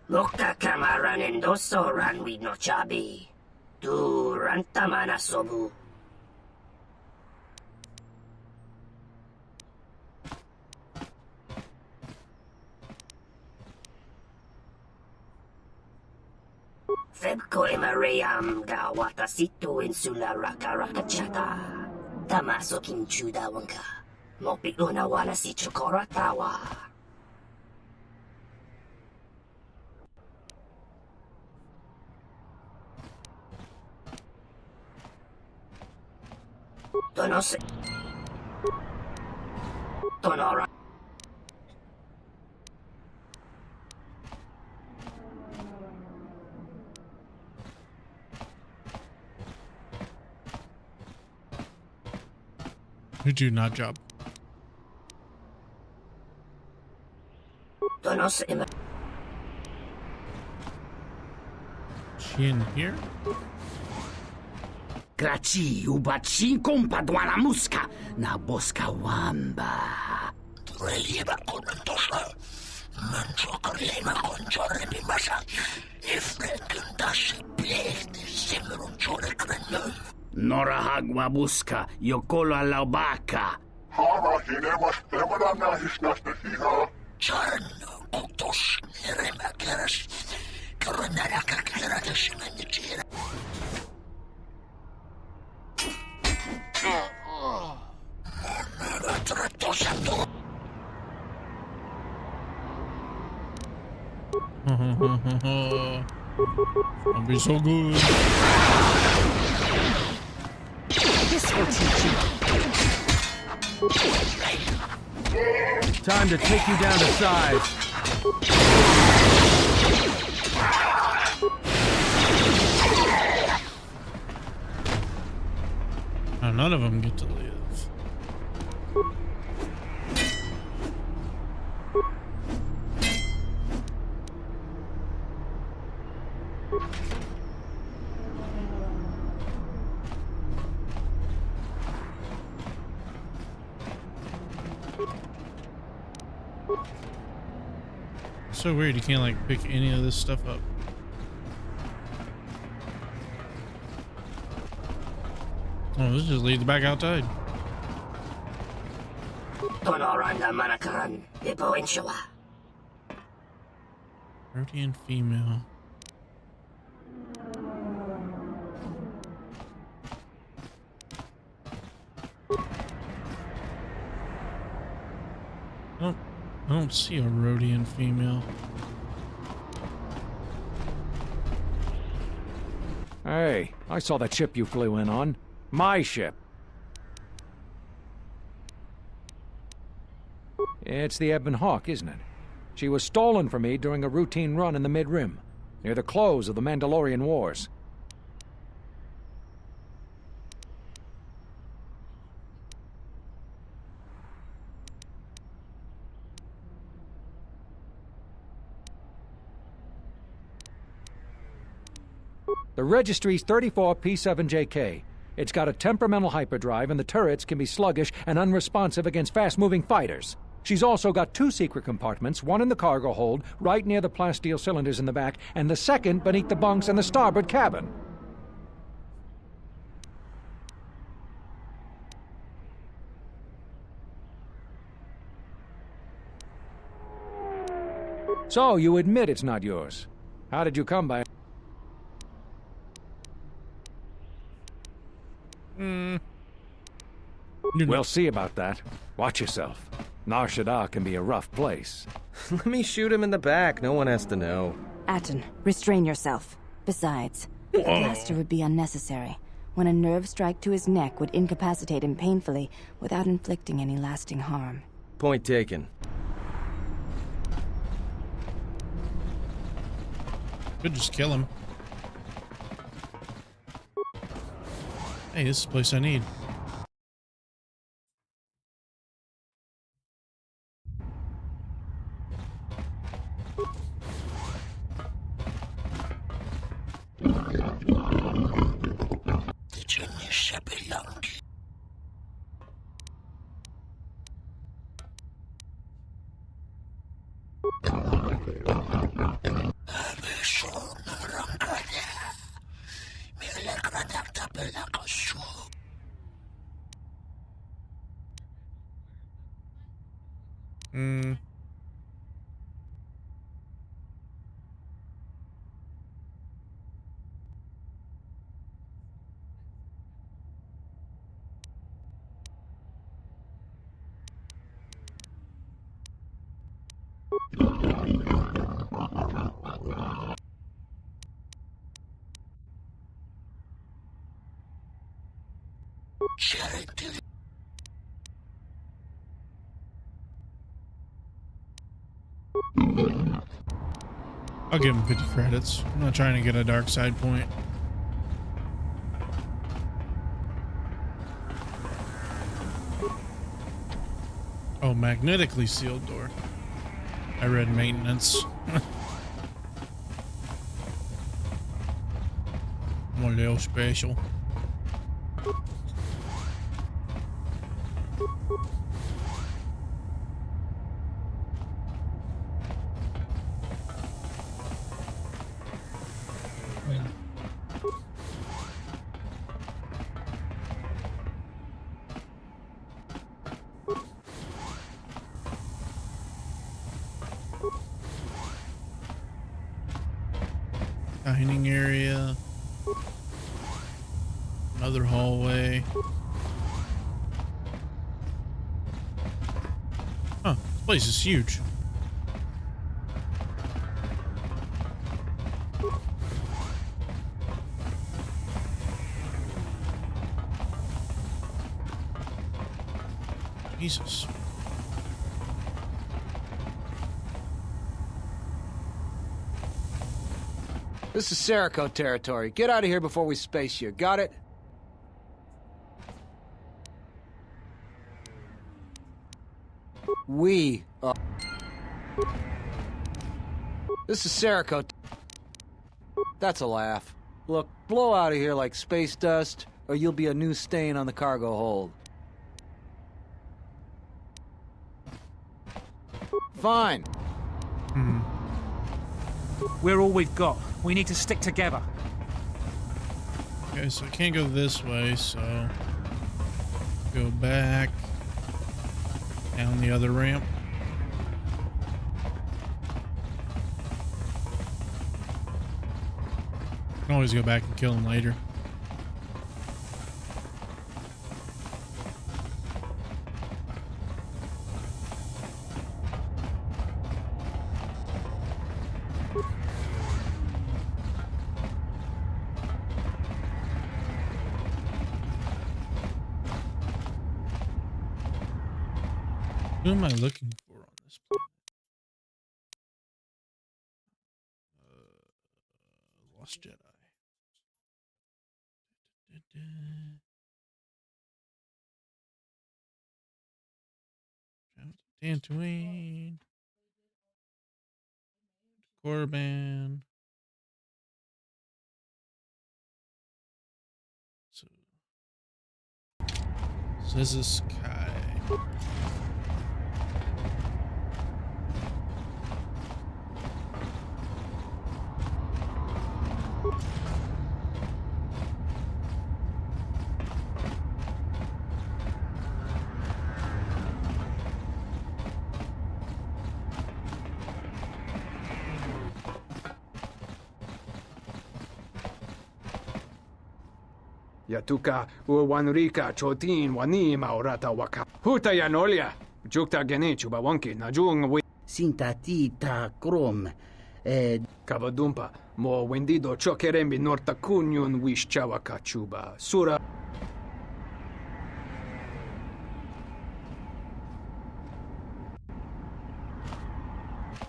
Loka Kamaran Endoso Ranwi no Chabi, Du Rantamana Sobu. Febko Emarayam ga watasitu insula rakarakachata. Tamaso kinchuda wanka. Mopi una wala si chokoratawa. Donose. Tonora. You do not job. She in here? Graci ubaci kompadwana muska na boska wamba. Relieva con tosha. Mancho carlema con chorre masa. Ifrekin dashi plehti simron chore krenyon. Norahagwa buska yokolo alaubaka. Hara hinemas temadana hisnasta hiha. Charno kutos neremakeras. Karanara kakera desimenitira. Manara tratosato. I'll be so good. This will teach you. Time to take you down to size. Now, none of them get to live. It's so weird, you can't like pick any of this stuff up. Oh, this just leads back outside. Tonoranga Manakaran, Ipo Inshawa. Rhodian female. I don't see a Rhodian female. Hey, Hey, I saw that ship you flew in on. My ship. It's the Ebon Hawk, isn't it? She was stolen from me during a routine run in the Mid-Rim, near the close of the Mandalorian Wars. The registry's 34 P7JK. It's got a temperamental hyperdrive, and the turrets can be sluggish and unresponsive against fast-moving fighters. She's also got 2 secret compartments, one in the cargo hold, right near the plasteel cylinders in the back, and the second beneath the bunks in the starboard cabin. So, you admit it's not yours. How did you come by it? We'll see about that. Watch yourself. Nar Shaddaa can be a rough place. Let me shoot him in the back. No one has to know. Atten, restrain yourself. Besides, the blaster would be unnecessary, when a nerve strike to his neck would incapacitate him painfully without inflicting any lasting harm. Point taken. Could just kill him. Hey, this is the place I need. I'll give him 50 credits. I'm not trying to get a dark side point. Oh, magnetically sealed door. I read maintenance. I'm a little special. Dining area. Another hallway. Huh, this place is huge. Jesus. This is Serico territory. Get out of here before we space you. Got it? We are... This is Serico. That's a laugh. Look, blow out of here like space dust, or you'll be a new stain on the cargo hold. Fine. We're all we've got. We need to stick together. Okay, so I can't go this way, so go back down the other ramp. I can always go back and kill him later. Who am I looking for on this planet? Lost Jedi. Dantooine. Corban. So this is Kai. Yatuka uwanrika chotin wani maurata waka. Huta yanolia. Jukta gene chubawanki najung wi. Sintatita krom. Kavadumpa. Mo wendido chokerembi norta kunyun wish chawaka chuba. Sura.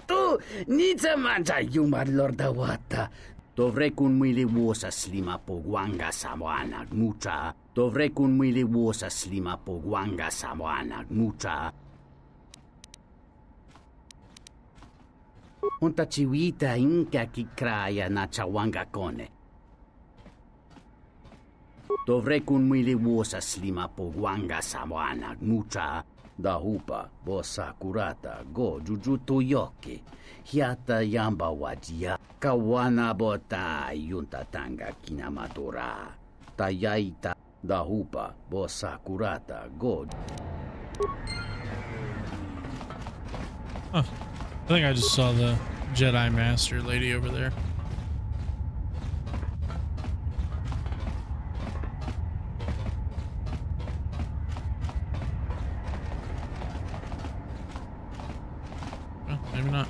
Tu nita manja yumar lorda wata. Dovrei kun mwili wosa slima po gwanga samoana mucha. Dovrei kun mwili wosa slima po gwanga samoana mucha. Unta chiwita inka kikraya na chawanga kone. Dovrei kun mwili wosa slima po gwanga samoana mucha. Da hupa bosa kurata go jujutu yoki. Hiata yamba wajia. Kawana bota yunta tanga kinamatura. Tayaita da hupa bosa kurata go. Huh. I think I just saw the Jedi Master lady over there. Well, maybe not.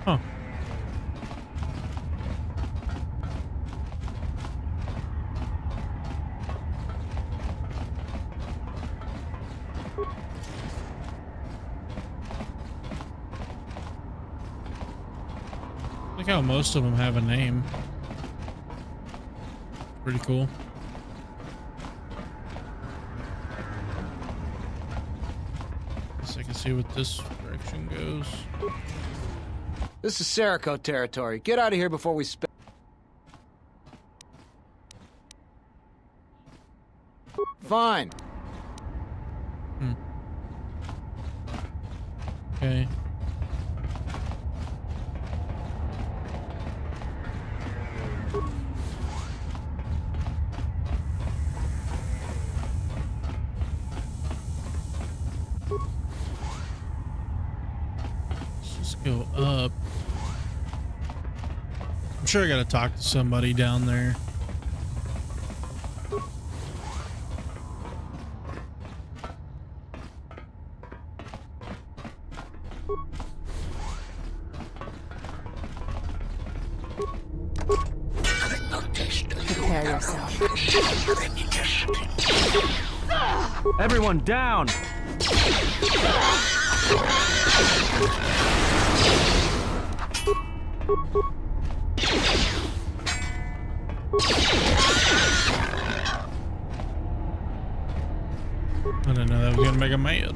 Huh. Look how most of them have a name. Pretty cool. Guess I can see what this direction goes. This is Serico territory. Get out of here before we Fine. Okay. Let's just go up. I'm sure I gotta talk to somebody down there. Prepare yourself. Everyone down! I didn't know that was gonna make him mad.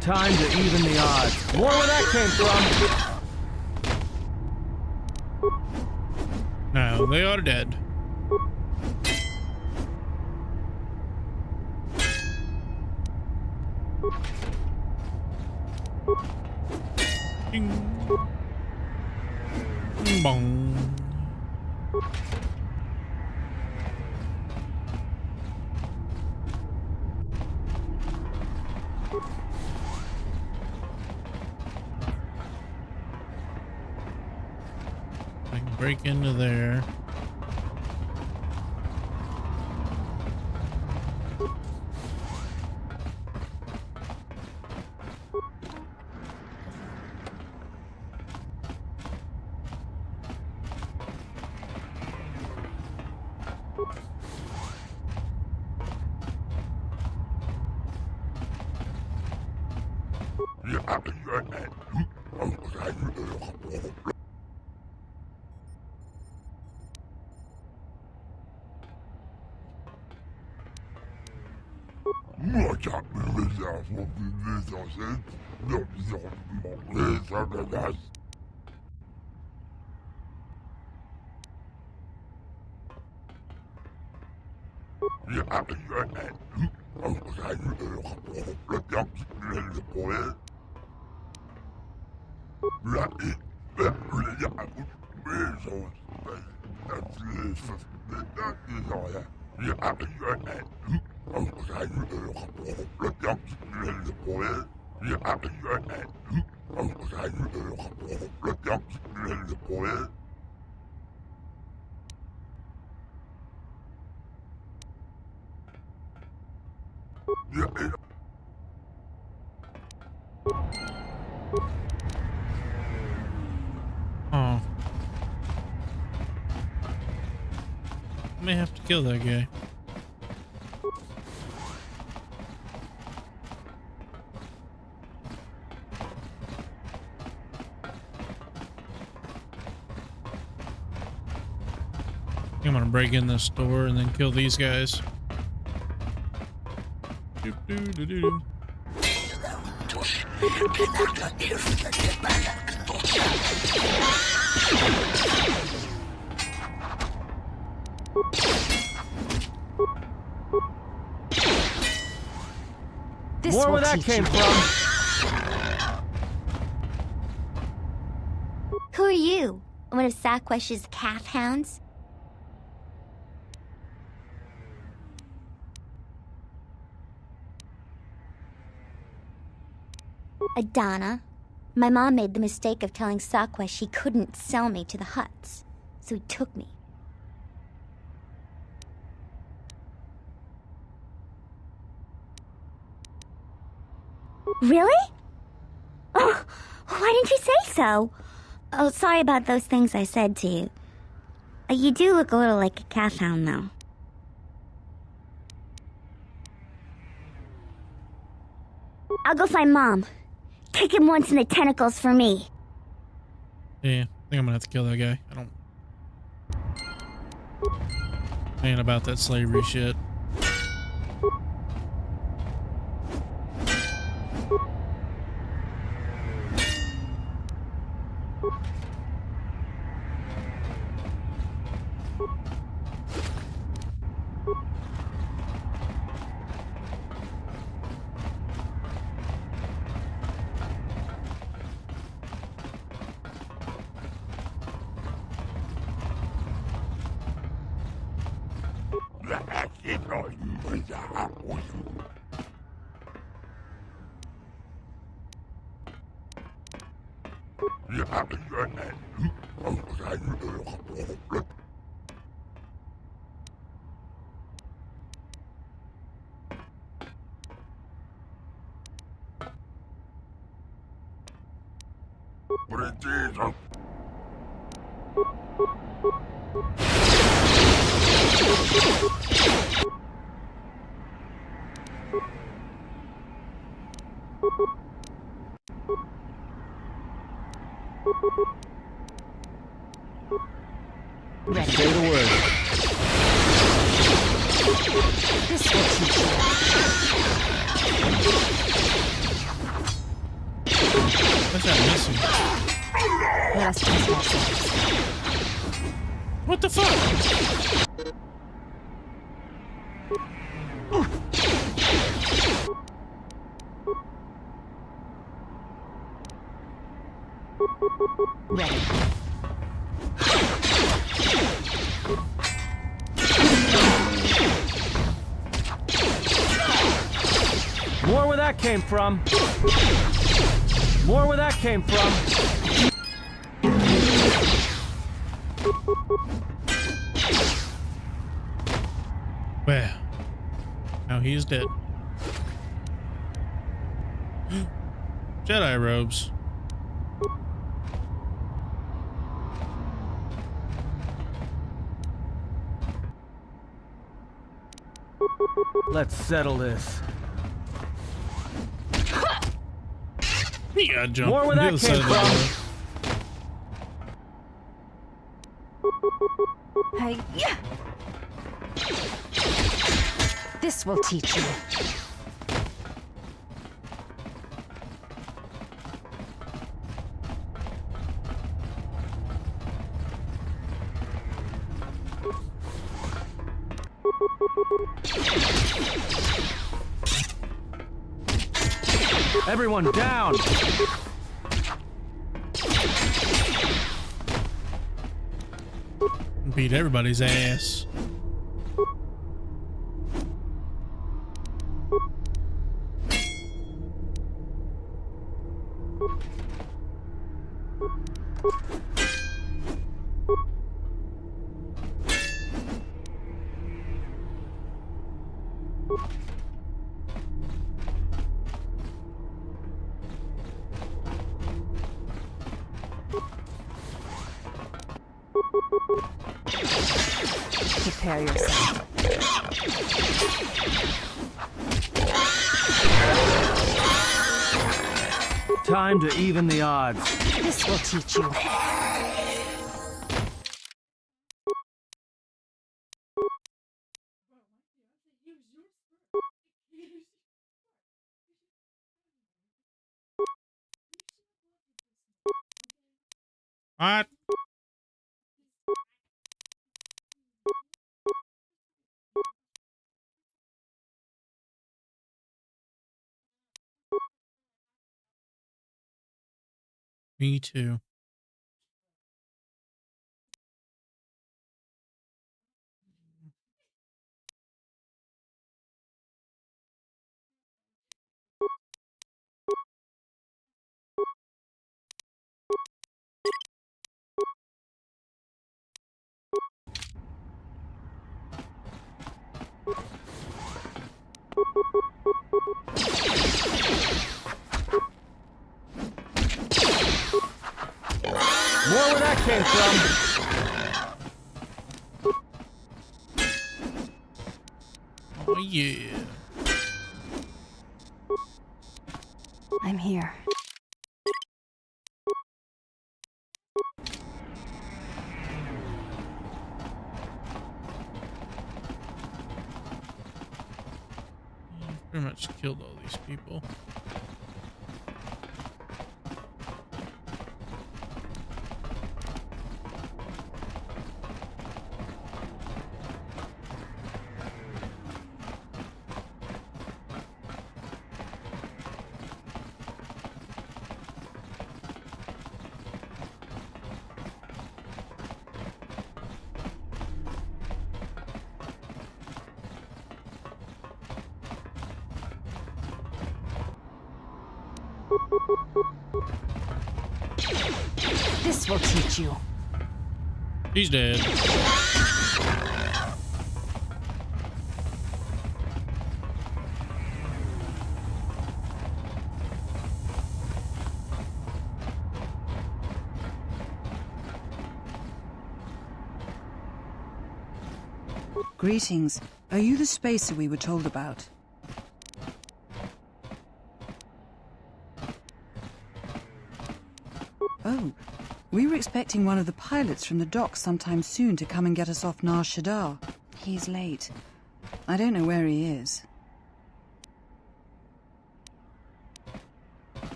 Time to even the odds. More where that came from. No, they are dead. Ding. Bing bong. I can break into there. Oh. I may have to kill that guy. I'm gonna break in this store and then kill these guys. Doop, doo, doo, doo, doo. More where that came from. Who are you? One of Saquesh's calf hounds? Adana. My mom made the mistake of telling Sakwesh she couldn't sell me to the Hutts, so he took me. Really? Oh, why didn't you say so? Oh, sorry about those things I said to you. You do look a little like a calf hound, though. I'll go find Mom. Kick him once in the tentacles for me. Yeah, I think I'm gonna have to kill that guy. I ain't about that slavery shit. Say the word. This will teach you. What's that missing? Let us test ourselves. What the fuck? Ready. More where that came from. More where that came from. Well, now he is dead. Jedi robes. Let's settle this. You gotta jump. More where that came from. Hey, yeah. This will teach you. Everyone down! Beat everybody's ass. Prepare yourself. Time to even the odds. This will teach you. What? Me too. More where that came from. Oh yeah. I'm here. Pretty much killed all these people. This will teach you. He's dead. Greetings. Are you the spacer we were told about? Oh, we were expecting one of the pilots from the docks sometime soon to come and get us off Nar Shaddaa. He's late. I don't know where he is.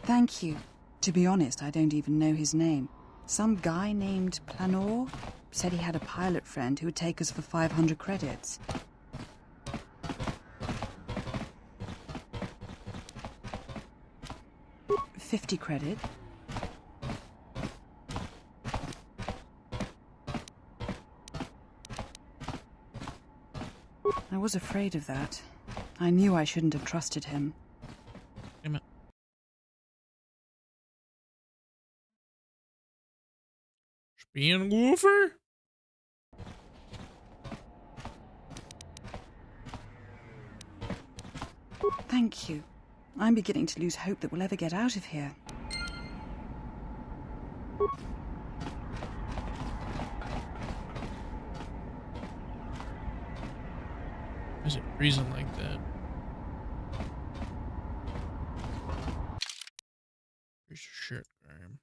Thank you. To be honest, I don't even know his name. Some guy named Planor said he had a pilot friend who would take us for 500 credits. $50 credit. I was afraid of that. I knew I shouldn't have trusted him. Spienenrufer? Thank you. I'm beginning to lose hope that we'll ever get out of here. Why is it freezing like that? Piece of shit, Graham.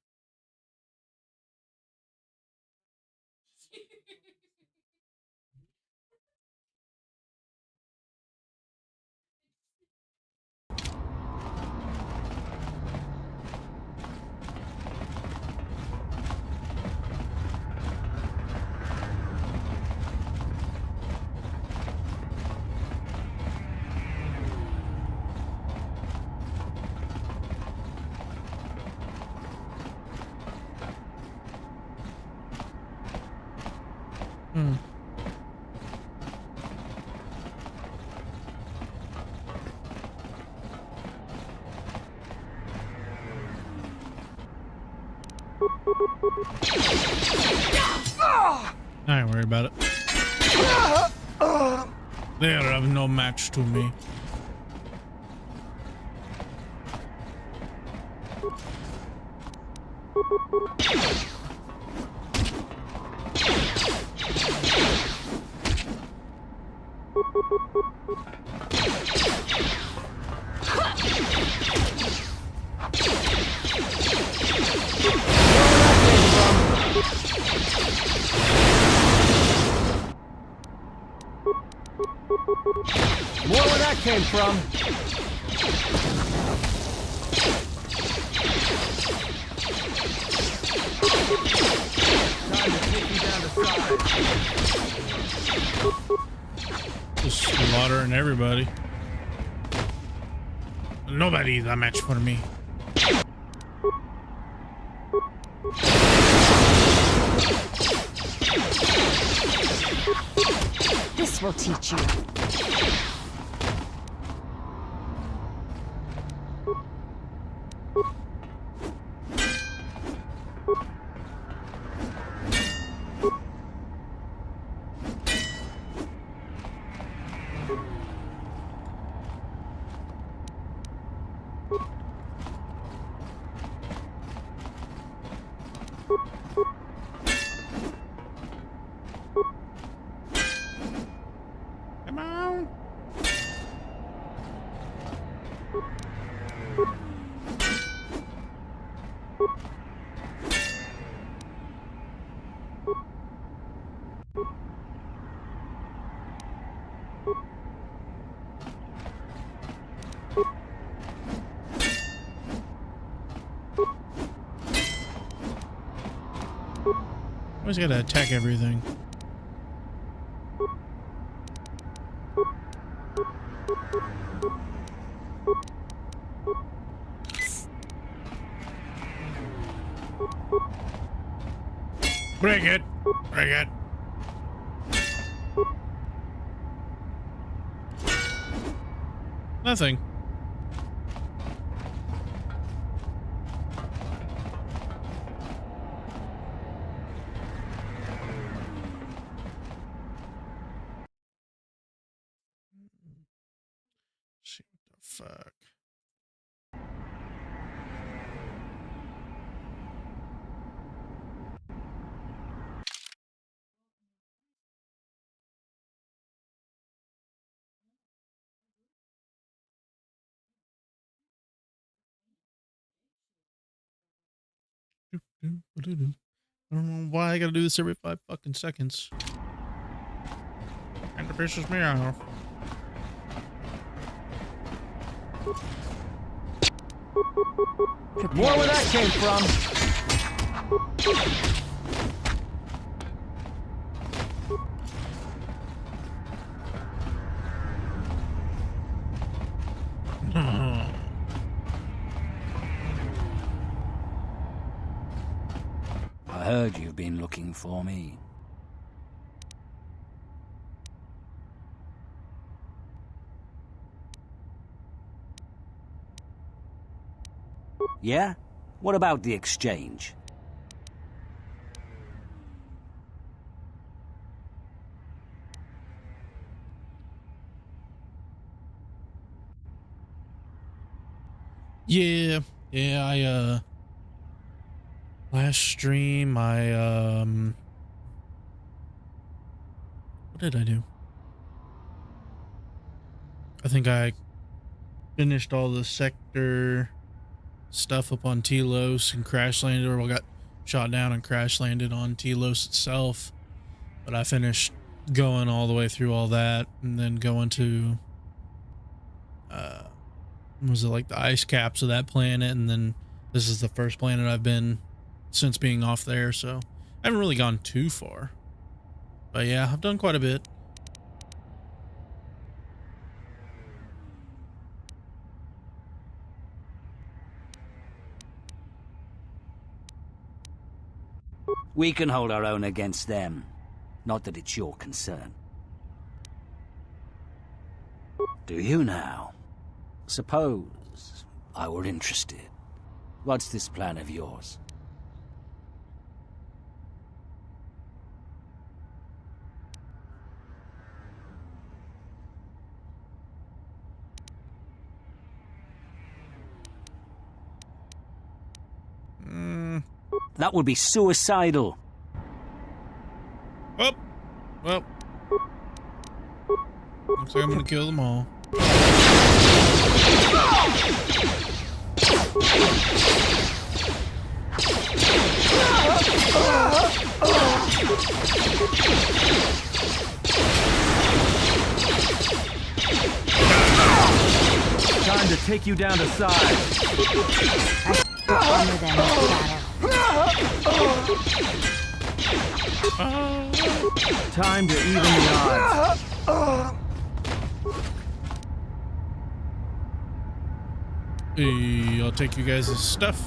I ain't worried about it. They are of no match to me. More where that came from. Time to take you down to size. Just slaughtering everybody. Nobody's a match for me. This will teach you. Come on. Always gotta attack everything. Break it. Break it. Nothing. See what the fuck. I don't know why I gotta do this every 5 fucking seconds. pisses me off. More where that came from. I heard you've been looking for me. Yeah? What about the exchange? Yeah, I last stream what did I do? I think I finished all the sector stuff up on Telos and crash landed, or got shot down and crash landed on Telos itself. But I finished going all the way through all that, and then going to was it like the ice caps of that planet, and then this is the first planet I've been since being off there, so I haven't really gone too far. But yeah, I've done quite a bit. We can hold our own against them. Not that it's your concern. Do you now? Suppose I were interested. What's this plan of yours? That would be suicidal. Oh, well, looks like I'm gonna kill them all. Time to take you down to size. Time to even the odds. Hey, I'll take you guys' stuff.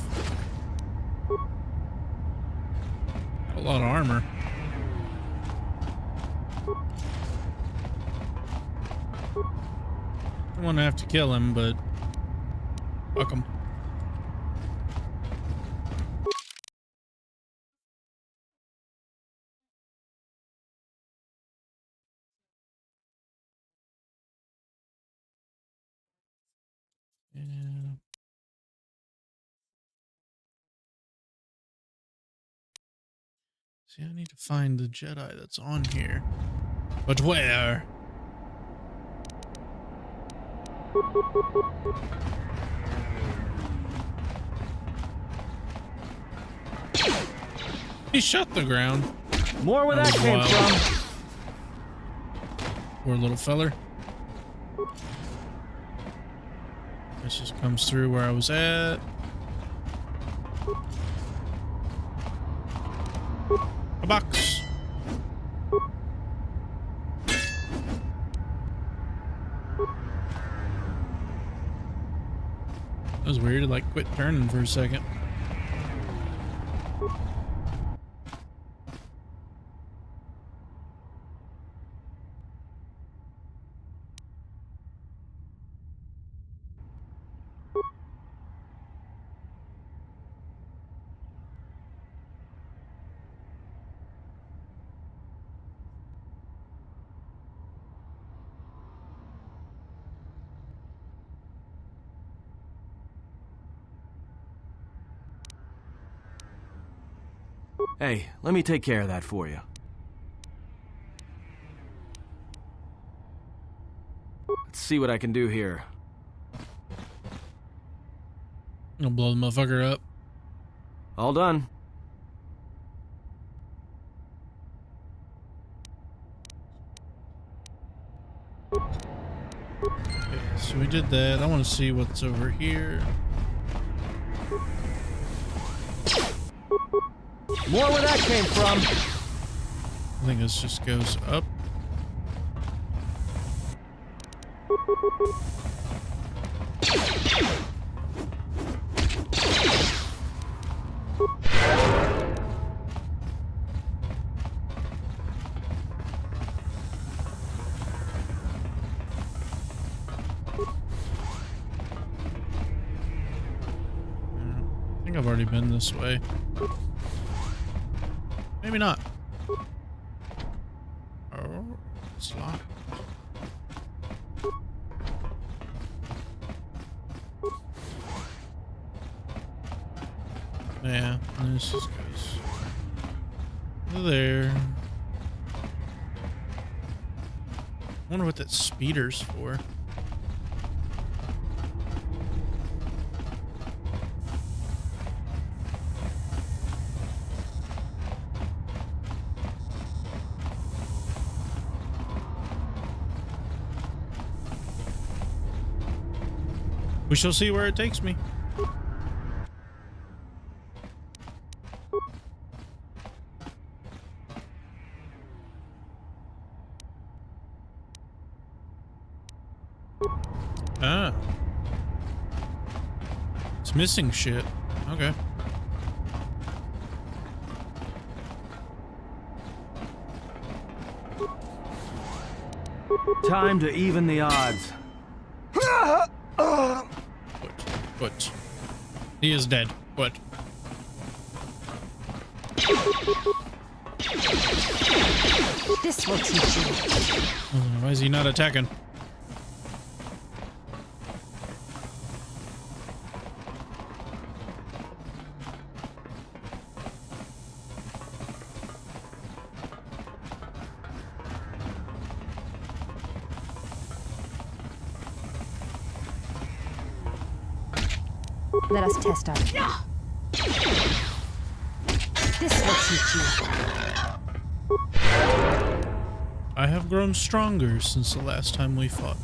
A lot of armor. I want to have to kill him, but fuck him. Yeah. See, I need to find the Jedi that's on here. But where? He shut the ground. More where that came from. Poor little feller. This just comes through where I was at. A box. That was weird. It like quit turning for a second. Hey, let me take care of that for you. Let's see what I can do here. I'll blow the motherfucker up. All done. Okay, so we did that. I want to see what's over here. More where that came from. I think this just goes up. I think I've already been this way. Maybe not. Oh, it's locked. Yeah, and this just goes there. I wonder what that speeder's for. We shall see where it takes me. Ah. It's missing shit. Okay. Time to even the odds. What? He is dead. What? This will teach you. Why is he not attacking? Let us test our... This will teach you. I have grown stronger since the last time we fought.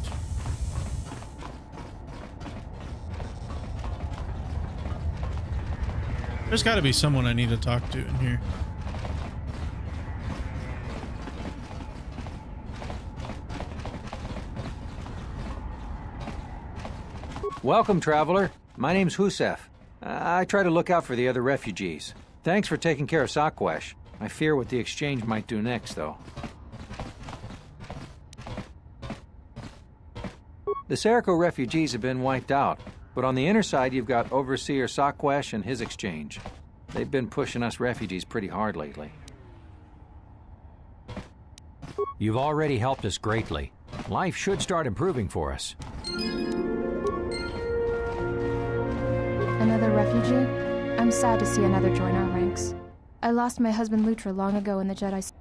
There's got to be someone I need to talk to in here. Welcome, traveler. My name's Husef. I try to look out for the other refugees. Thanks for taking care of Sakwesh. I fear what the exchange might do next, though. The Serco refugees have been wiped out, but on the inner side you've got Overseer Sakwesh and his exchange. They've been pushing us refugees pretty hard lately. You've already helped us greatly. Life should start improving for us. Another refugee? I'm sad to see another join our ranks. I lost my husband Lutra long ago in the Jedi.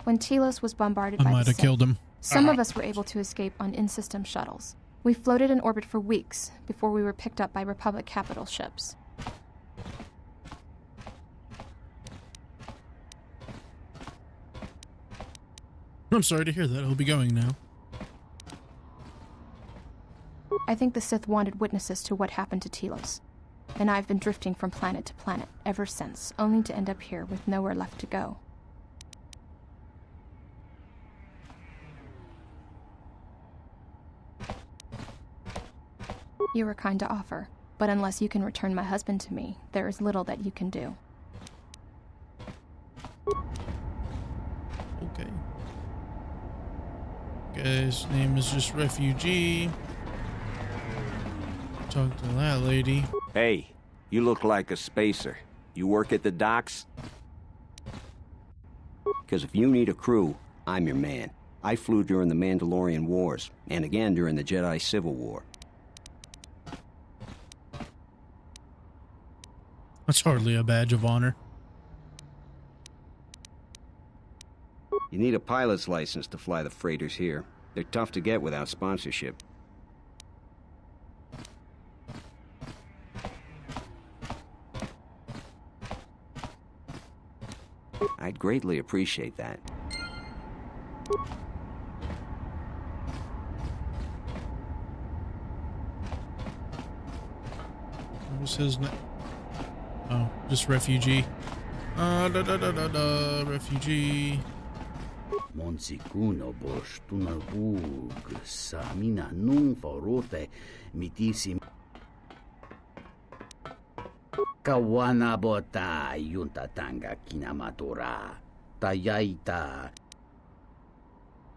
When Telos was bombarded by the might have Sith, killed him. some of us were able to escape on in-system shuttles. We floated in orbit for weeks before we were picked up by Republic capital ships. I'm sorry to hear that. I'll be going now. I think the Sith wanted witnesses to what happened to Telos, and I've been drifting from planet to planet ever since, only to end up here with nowhere left to go. You were kind to offer, but unless you can return my husband to me, there is little that you can do. Okay. Guy's name is just Refugee. Talk to that lady. Hey, you look like a spacer. You work at the docks? Because if you need a crew, I'm your man. I flew during the Mandalorian Wars, and again during the Jedi Civil War. That's hardly a badge of honor. You need a pilot's license to fly the freighters here. They're tough to get without sponsorship. I'd greatly appreciate that. What was his name? Oh, just refugee. Refugee. Monsikuno bosh tunabug samina nung forote mitisi kawana bota yunta tanga kinamatora tayaita.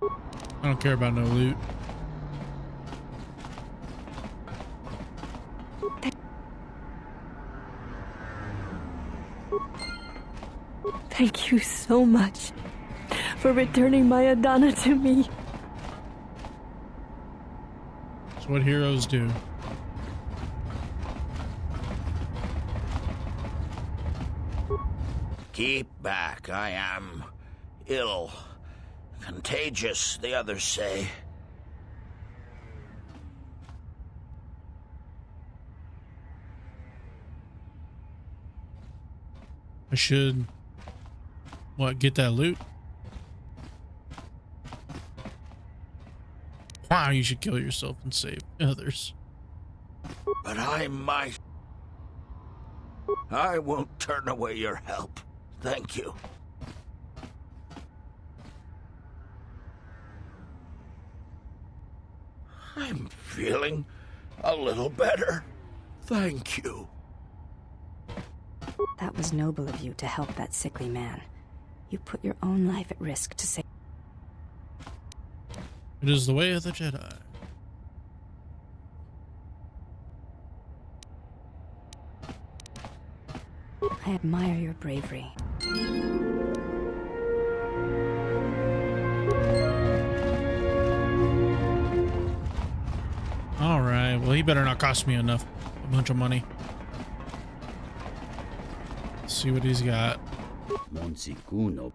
I don't care about no loot. Thank you so much for returning my Adana to me. That's what heroes do. Keep back, I am ill. Contagious, the others say. I should... What, get that loot? Wow, you should kill yourself and save others. But I might. I won't turn away your help. Thank you. I'm feeling a little better. Thank you. That was noble of you to help that sickly man. You put your own life at risk to save. It is the way of the Jedi. I admire your bravery. All right. Well, he better not cost me a bunch of money. Let's see what he's got. Monsikuno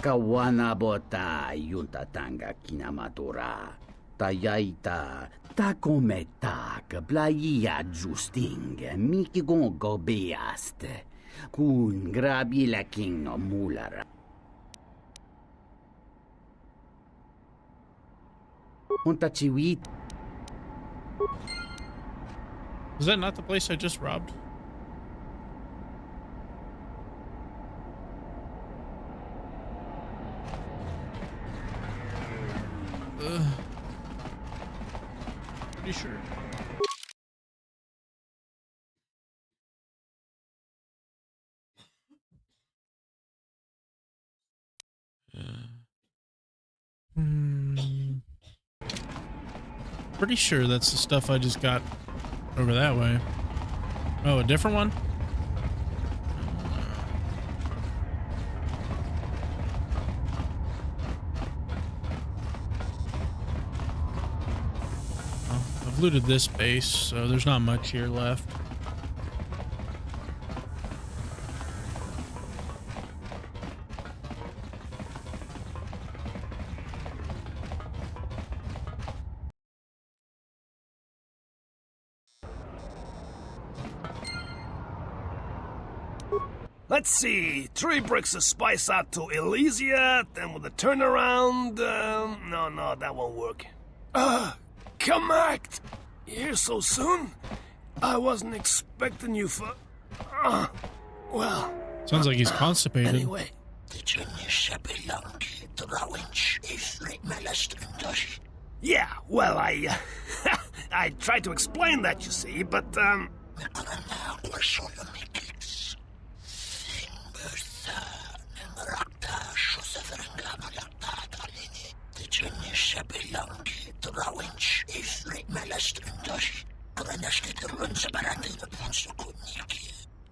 kawana bota yunta tanga kinamatora tayaita takometa kablaya justing miki gongo beaste kun grabi la king no mulara. Untachiwit. Is that not the place I just robbed? Pretty sure. Pretty sure that's the stuff I just got over that way. Oh, a different one? I've looted this base, so there's not much here left. Let's see, 3 bricks of spice out to Elysia, then with a turnaround, no, that won't work. Come act! Here so soon? I wasn't expecting you for... well... Sounds like he's constipated. Anyway. Yeah, well, I tried to explain that, you see, but,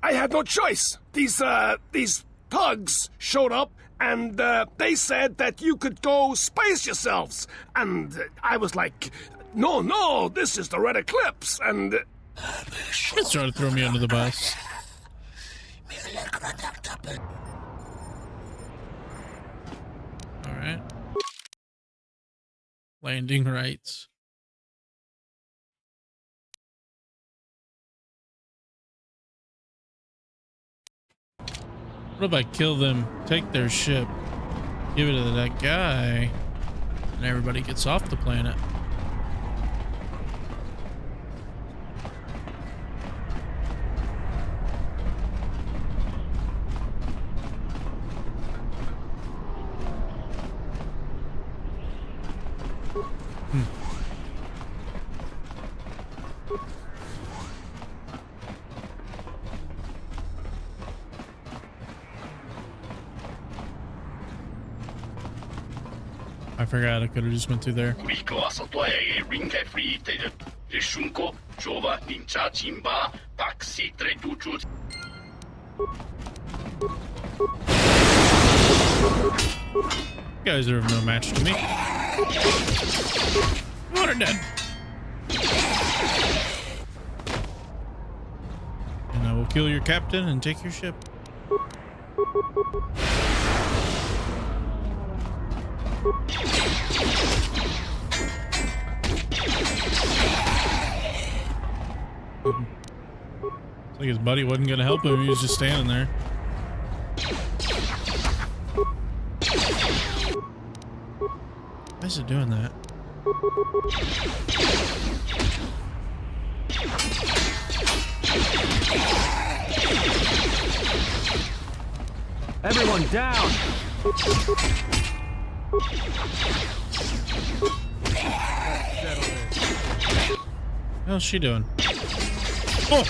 I had no choice. These thugs showed up, and they said that you could go space yourselves. And I was like, no, this is the Red Eclipse, and... He's trying to throw me under the bus. Alright. Landing rights. What if I kill them, take their ship, Give it to that guy, and everybody gets off the planet. I forgot I could have just went through there. You guys are no match to me. Water dead. And I will kill your captain and take your ship. It's like his buddy wasn't gonna help him, he was just standing there. Why is it doing that? Everyone down! How's she doing? Oh!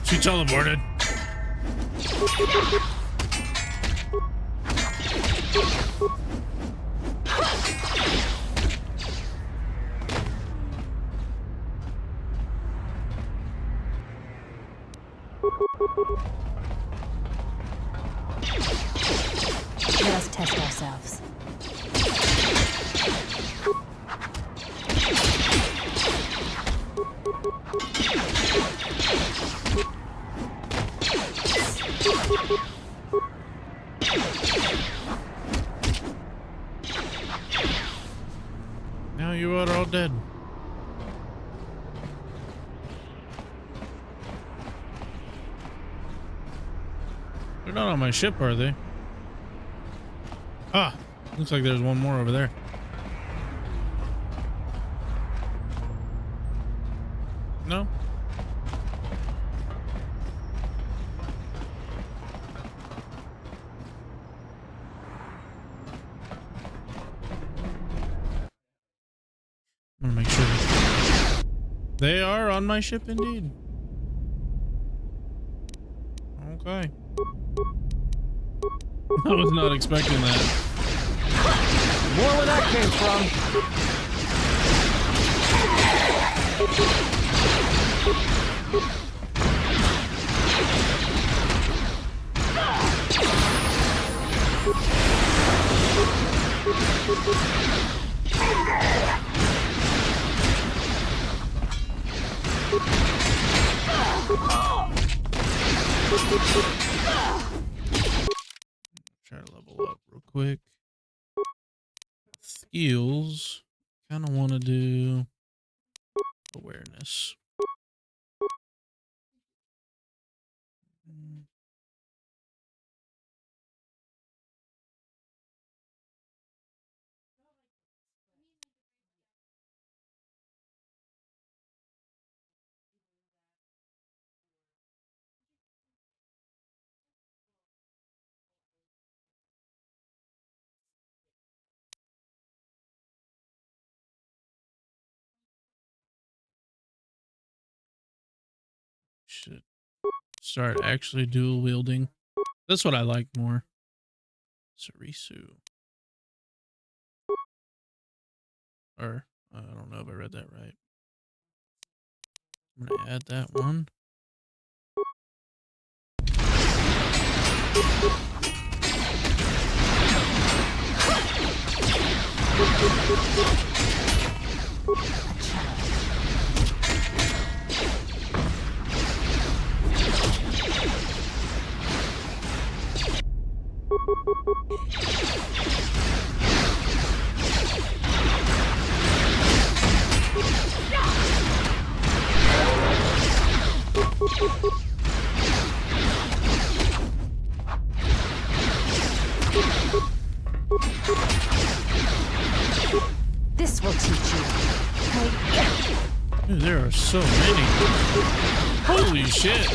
She teleported. Let us test ourselves. Now you are all dead. They're not on my ship, are they? Ah, looks like there's one more over there. No? I want to make sure they are on my ship indeed. Okay. I was not expecting that. More where that came Try to level up real quick. Skills. Kind of want to do awareness. Should start actually dual wielding. That's what I like more. Sarisu. Or, I don't know if I read that right. I'm gonna add that one. There are so many. Holy shit.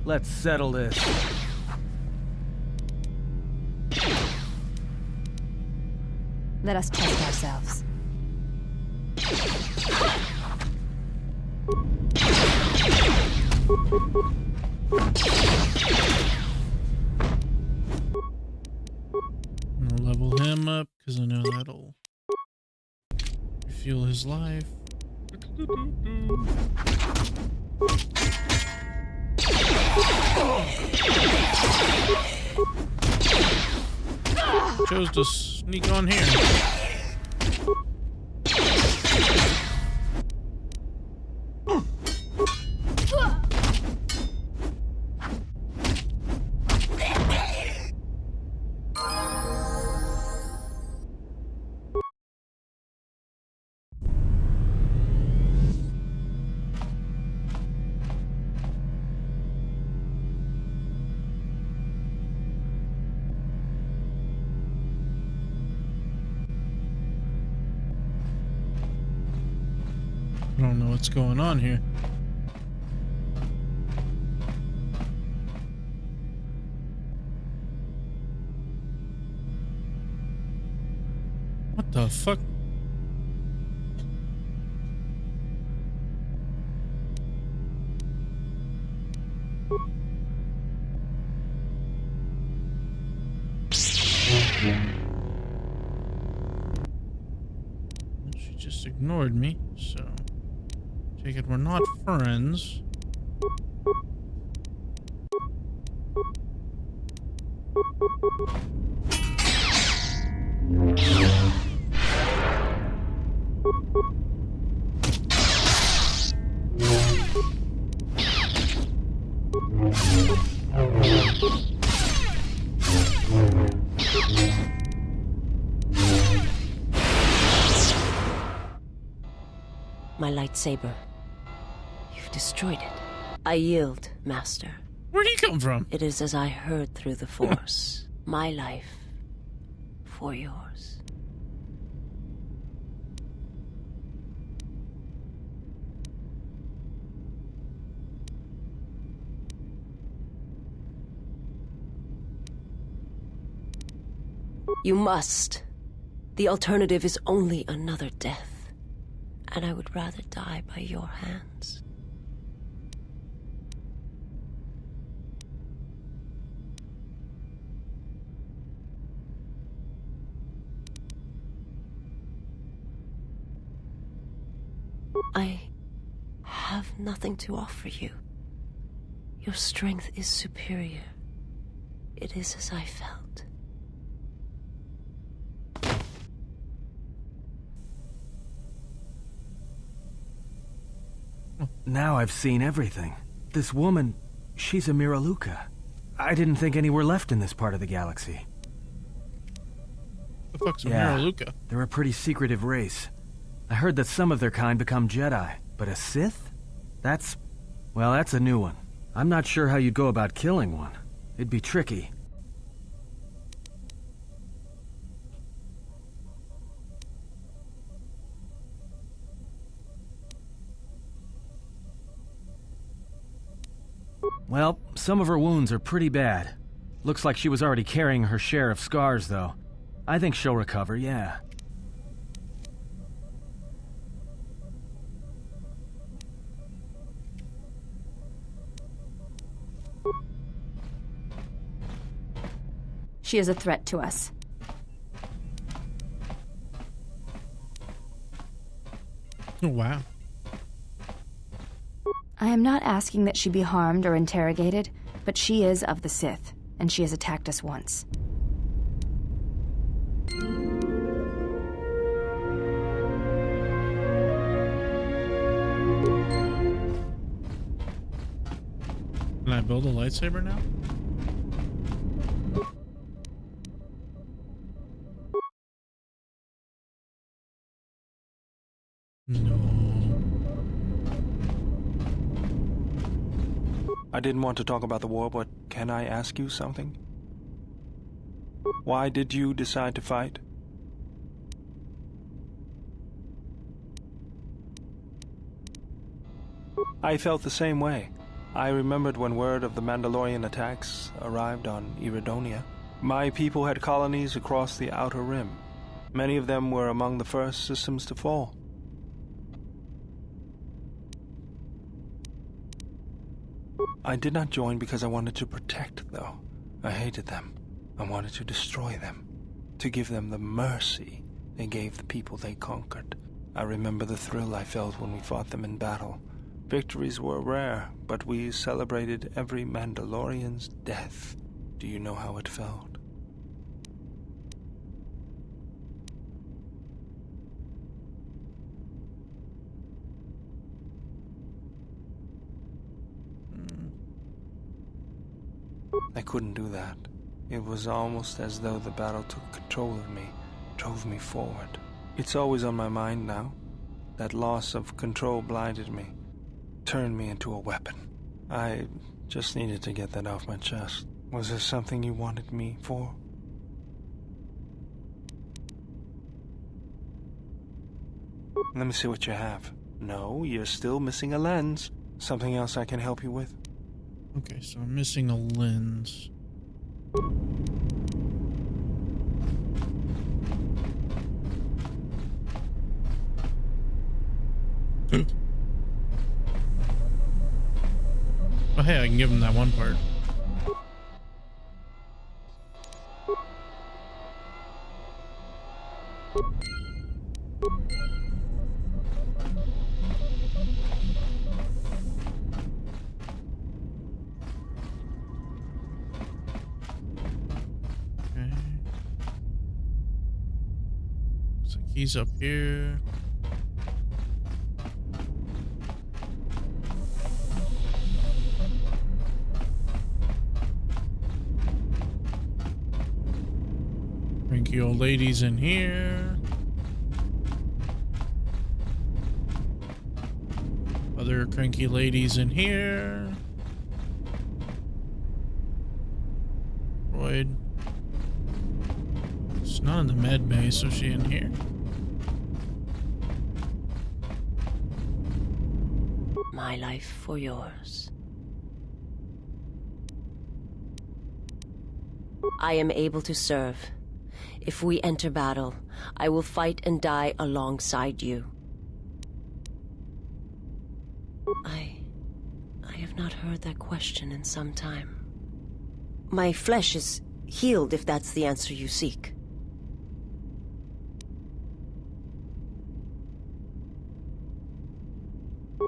Let's settle this. Let us test ourselves. I'm gonna level him up because I know that'll refuel his life. Chose to sneak on here. I don't know what's going on here. What the fuck? She just ignored me, so take it we're not friends. My lightsaber. You've destroyed it. I yield, Master. Where'd he come from? It is as I heard through the Force. My life for yours. You must. The alternative is only another death. And I would rather die by your hands. I have nothing to offer you. Your strength is superior. It is as I felt. Now I've seen everything. This woman, she's a Miraluka. I didn't think any were left in this part of the galaxy. The fuck's a Miraluka? They're a pretty secretive race. I heard that some of their kind become Jedi, but a Sith? That's a new one. I'm not sure how you'd go about killing one. It'd be tricky. Well, some of her wounds are pretty bad. Looks like she was already carrying her share of scars, though. I think she'll recover, yeah. She is a threat to us. Oh, wow. I am not asking that she be harmed or interrogated, but she is of the Sith, and she has attacked us once. Can I build a lightsaber now? No. I didn't want to talk about the war, but can I ask you something? Why did you decide to fight? I felt the same way. I remembered when word of the Mandalorian attacks arrived on Iridonia. My people had colonies across the Outer Rim. Many of them were among the first systems to fall. I did not join because I wanted to protect, though. I hated them. I wanted to destroy them. To give them the mercy they gave the people they conquered. I remember the thrill I felt when we fought them in battle. Victories were rare, but we celebrated every Mandalorian's death. Do you know how it felt? I couldn't do that. It was almost as though the battle took control of me, drove me forward. It's always on my mind now. That loss of control blinded me, turned me into a weapon. I just needed to get that off my chest. Was there something you wanted me for? Let me see what you have. No, you're still missing a lens. Something else I can help you with? Okay, so I'm missing a lens. Oh, hey, I can give him that one part. Okay. So he's up here. Cranky old ladies in here. Other cranky ladies in here. Droid. It's not in the med bay, so she in here. My life for yours. I am able to serve. If we enter battle, I will fight and die alongside you. I have not heard that question in some time. My flesh is healed, if that's the answer you seek.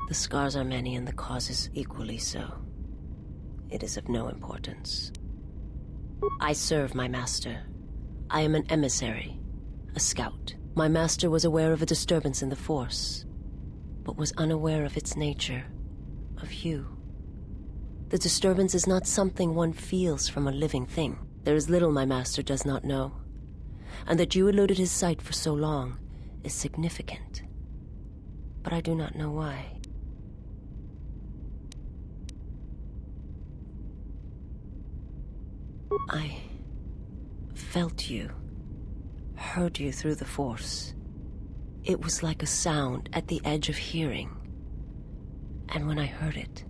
The scars are many and the causes equally so. It is of no importance. I serve my master. I am an emissary, a scout. My master was aware of a disturbance in the Force, but was unaware of its nature, of you. The disturbance is not something one feels from a living thing. There is little my master does not know, and that you eluded his sight for so long is significant. But I do not know why. I felt you, heard you through the Force. It was like a sound at the edge of hearing. And when I heard it,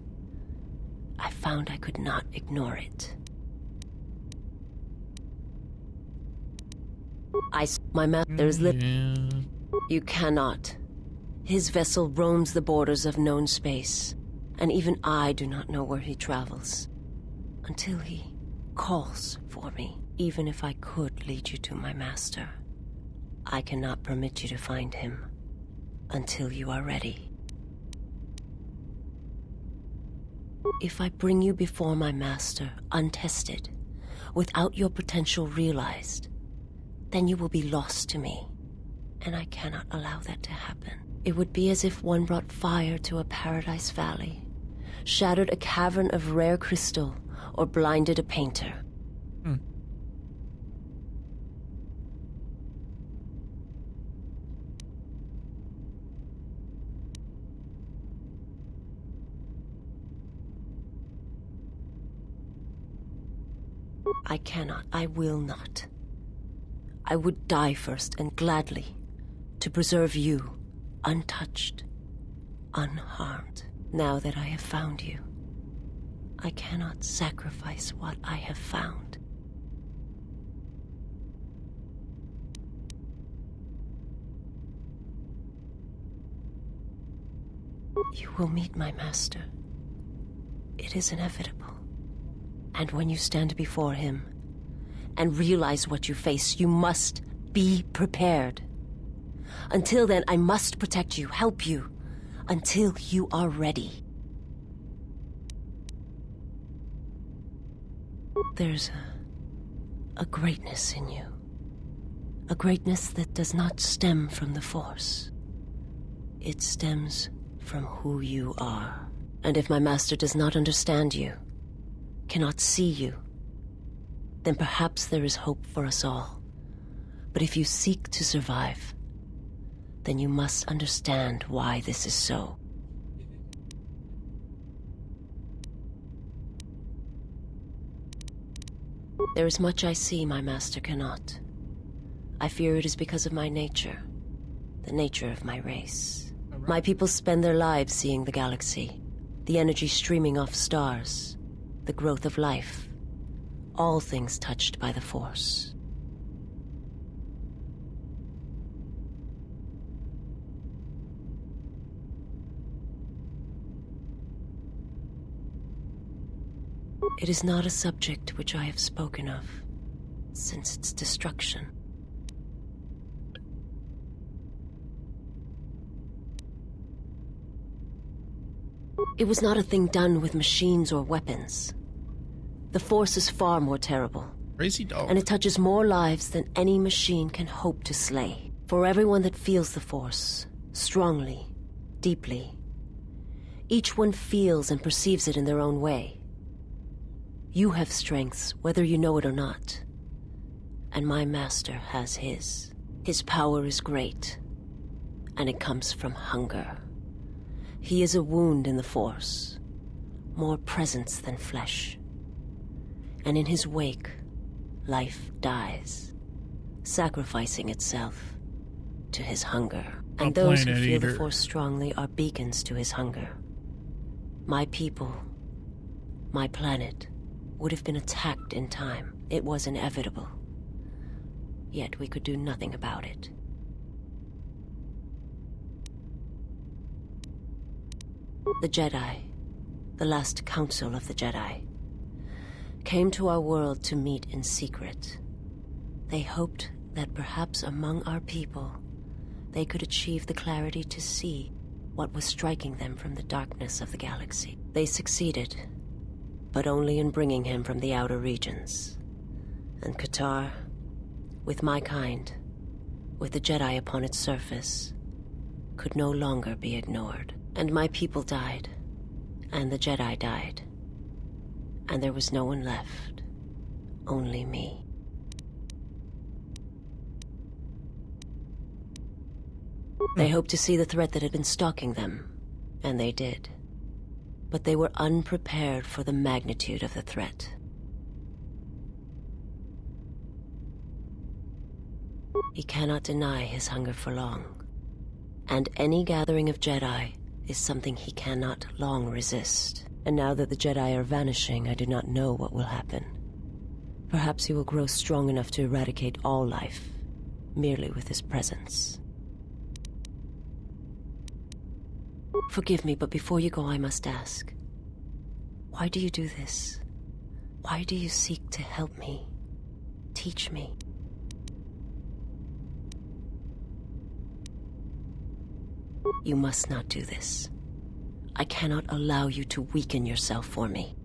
I found I could not ignore it. There is You cannot. His vessel roams the borders of known space, and even I do not know where he travels, until he calls for me. Even if I could lead you to my master, I cannot permit you to find him until you are ready. If I bring you before my master untested, without your potential realized, then you will be lost to me, and I cannot allow that to happen. It would be as if one brought fire to a paradise valley, shattered a cavern of rare crystal, or blinded a painter. I cannot, I will not. I would die first, and gladly, to preserve you, untouched, unharmed. Now that I have found you, I cannot sacrifice what I have found. You will meet my master. It is inevitable. And when you stand before him and realize what you face, you must be prepared. Until then, I must protect you, help you, until you are ready. There's a greatness in you. A greatness that does not stem from the Force. It stems from who you are. And if my master does not understand you, cannot see you, then perhaps there is hope for us all. But if you seek to survive, then you must understand why this is so. There is much I see my master cannot. I fear it is because of my nature, the nature of my race. My people spend their lives seeing the galaxy, the energy streaming off stars, the growth of life, all things touched by the Force. It is not a subject which I have spoken of since its destruction. It was not a thing done with machines or weapons. The Force is far more terrible. Crazy dog. And it touches more lives than any machine can hope to slay. For everyone that feels the Force, strongly, deeply, each one feels and perceives it in their own way. You have strengths, whether you know it or not. And my master has his. His power is great, and it comes from hunger. He is a wound in the Force, more presence than flesh. And in his wake, life dies, sacrificing itself to his hunger. And those who feel the Force strongly are beacons to his hunger. My people, my planet, would have been attacked in time. It was inevitable. Yet we could do nothing about it. The Jedi, the last council of the Jedi, came to our world to meet in secret. They hoped that perhaps among our people, they could achieve the clarity to see what was striking them from the darkness of the galaxy. They succeeded, but only in bringing him from the outer regions. And Qatar, with my kind, with the Jedi upon its surface, could no longer be ignored. And my people died, and the Jedi died, and there was no one left, only me. They hoped to see the threat that had been stalking them, and they did. But they were unprepared for the magnitude of the threat. He cannot deny his hunger for long, and any gathering of Jedi is something he cannot long resist. And now that the Jedi are vanishing, I do not know what will happen. Perhaps he will grow strong enough to eradicate all life, merely with his presence. Forgive me, but before you go, I must ask. Why do you do this? Why do you seek to help me? teach me. You must not do this. I cannot allow you to weaken yourself for me.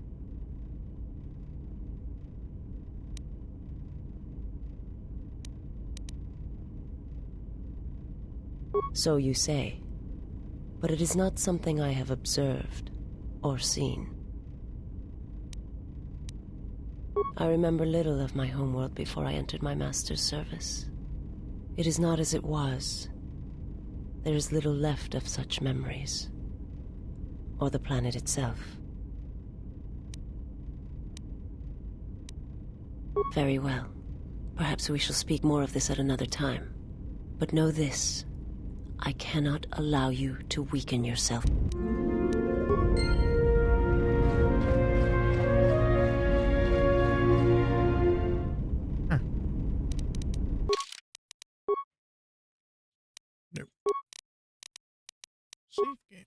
So you say, but it is not something I have observed or seen. I remember little of my homeworld before I entered my master's service. It is not as it was. There is little left of such memories, or the planet itself. Very well. Perhaps we shall speak more of this at another time. But know this, I cannot allow you to weaken yourself. Nope. Save game.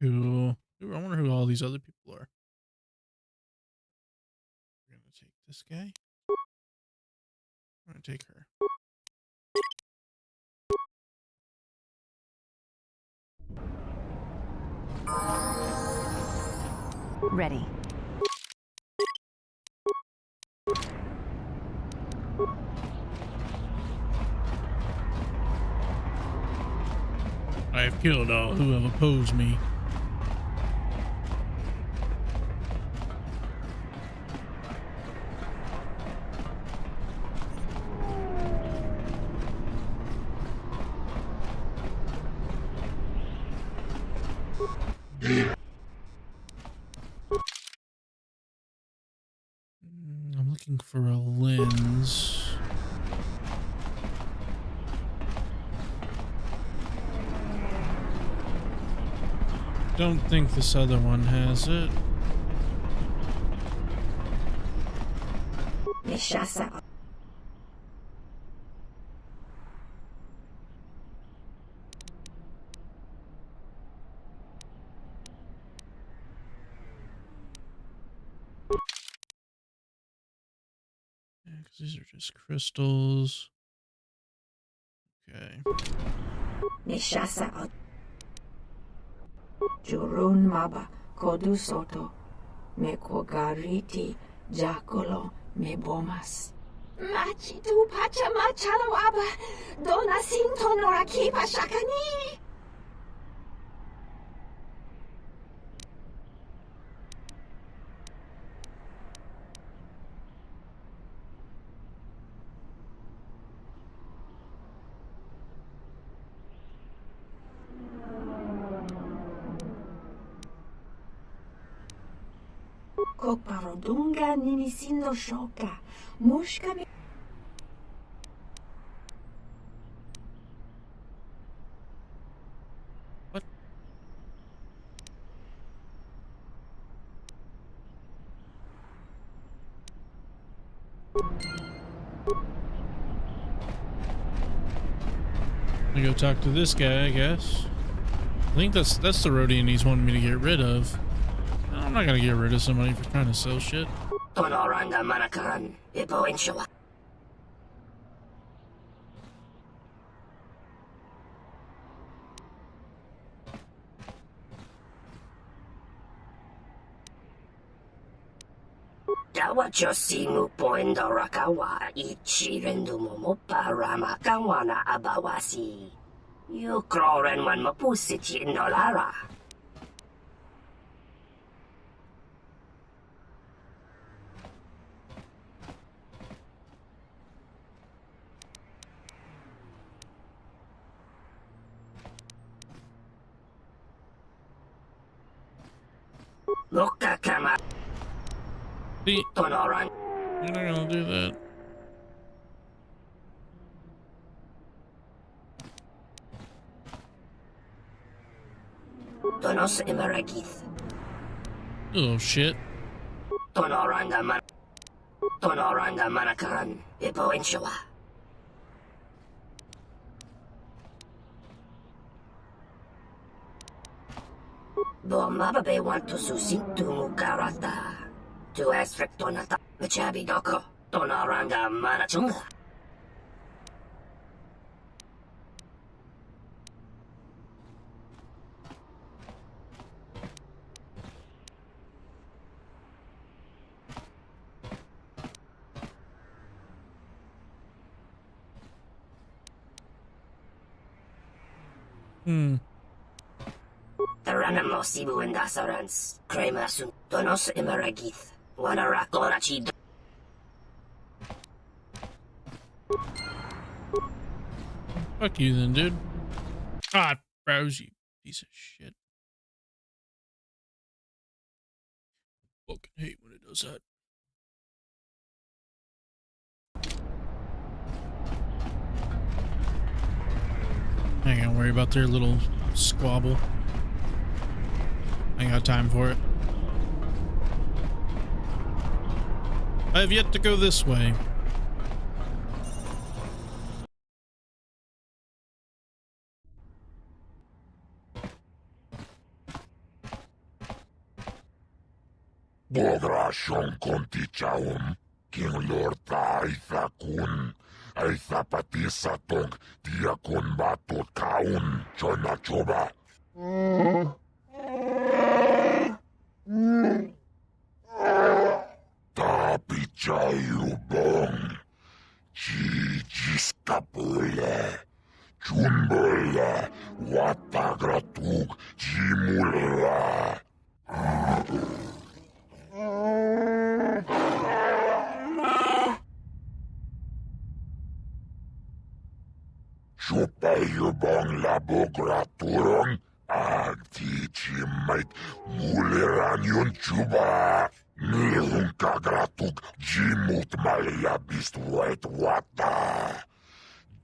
Cool. I wonder who all these other people are. We're gonna take this guy. I'm gonna take her. Ready. I have killed all who have opposed me. I'm looking for a lens. Don't think this other one has it. Yeah, because these are just crystals. Okay. Jurun maba kodu soto me kogariti jakolo me bomas. Machi tu pacha machalo aba dona sinto noraki pashakani. Koparodunga ninisindo shoka. Mushka me. What? I go talk to this guy, I guess. I think that's the Rodian he's wanting me to get rid of. I'm not gonna get rid of somebody for trying to sell shit. Tonoranga manakaran ipo inshawa. Dawacho singu poendo rakawa ichi rendu momopa rama kangwana abawasi. You kroren man mapusiti indolara. Loka kama. See, you're not gonna do that. Tonos imaragith. Oh shit. Tonoranga manakaran ipo inshawa. Bo mababe want to susintu mukarata. Tu esfrektonata. Chabi doko. Tonaranga manachunga. Taranamo sibu and dasarans. Kremasun. Donos imaragith. Wanarakorachi. Fuck you then, dude. Ah, froze, you piece of shit. Fucking hate when it does that. I ain't gonna worry about their little squabble. I ain't got time for it. I have yet to go this way. Bodrashon kontichaum, King Lord Aitha kun, Aitha patisa tong, Diakon batot kaun, Chona choba. Tapichayu bong, Chijiskapule, Chunbole, Watagratug, Jimula. Chupayubong labograturong agtichimait muleranyon chuba. Nilung kagratug jimut maliyabist wet wata.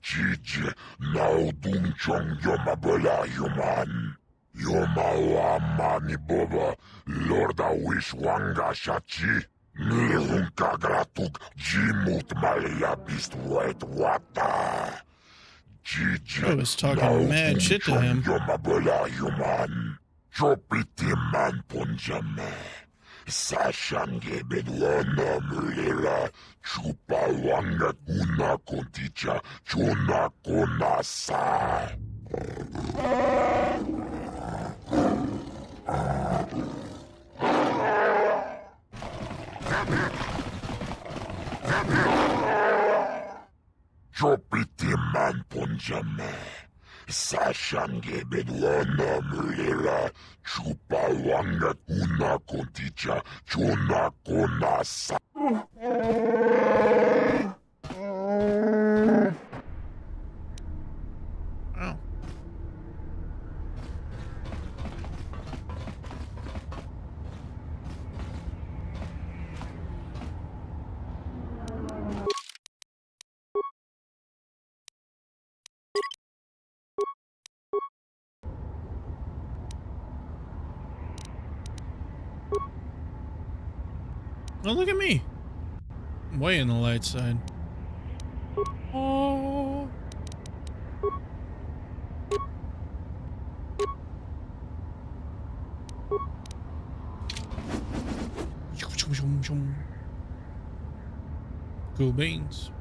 Jiji naudung chong yomabala yuman. Yomawa ni boba lorda wish wanga shachi. Nilung kagratug jimut maliyabist wet wata. I was talking mad shit to him. Chopiti man punjame. Sashange bedwana mulera. Chupa wanga kuna konticha. Chona konasa. Chopiti man punjame. Sashange bedwana mulera. Chupa wanga kuna konticha. Chona konasa. Oh, look at me. I'm way in the light side. Oh. Cool beans.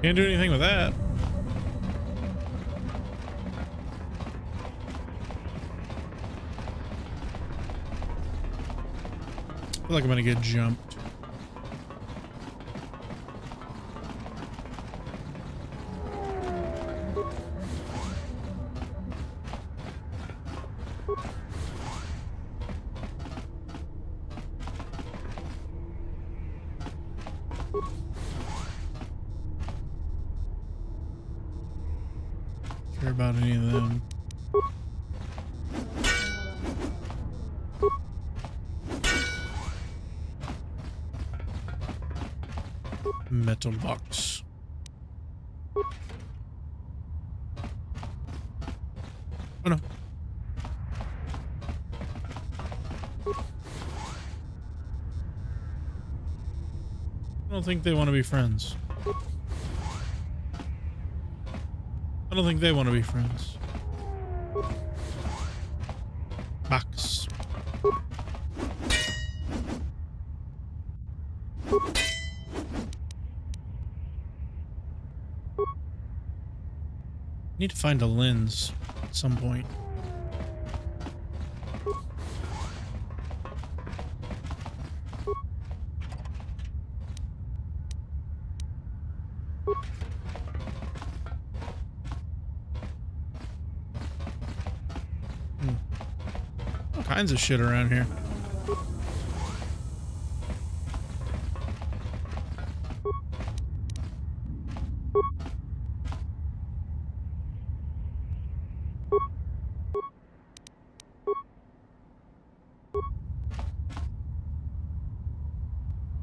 Can't do anything with that. I feel like I'm gonna get jumped. Care about any of them. Metal box. Oh no. I don't think they want to be friends. I don't think they want to be friends. Box. Need to find a lens at some point. All kinds of shit around here.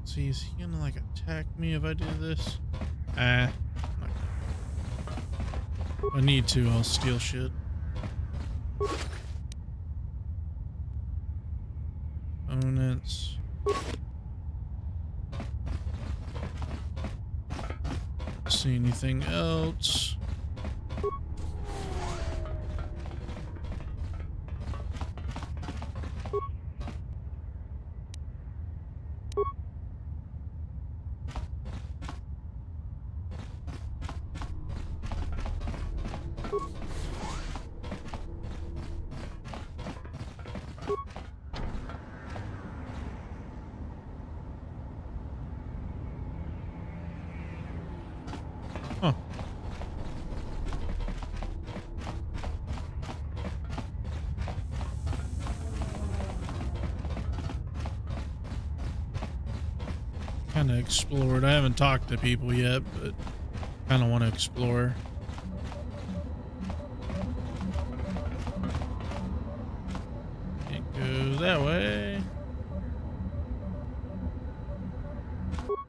See, is he gonna like attack me if I do this? If I need to, I'll steal shit. Opponents. See anything else? Huh. Kind of explored. I haven't talked to people yet, but kind of want to explore. It goes that way.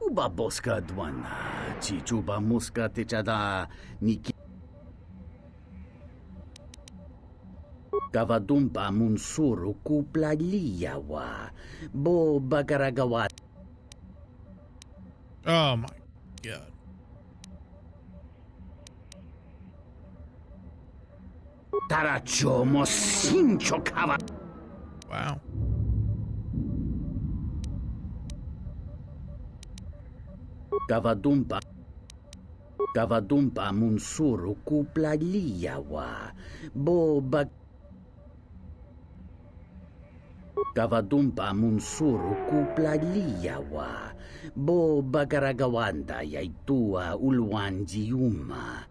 Uba boska dwana, chichuba muska techada niki. Kavadumpa munsuru kupla liyawa, bo bagaragawa. Oh my god. Taracho mosincho kava. Wow. Kavadumpa munsuru kupla liyawa, bo bag. Kavadumpa munsuru kupla liyawa, bo bagaragawanda yaitua ulwanjiuma.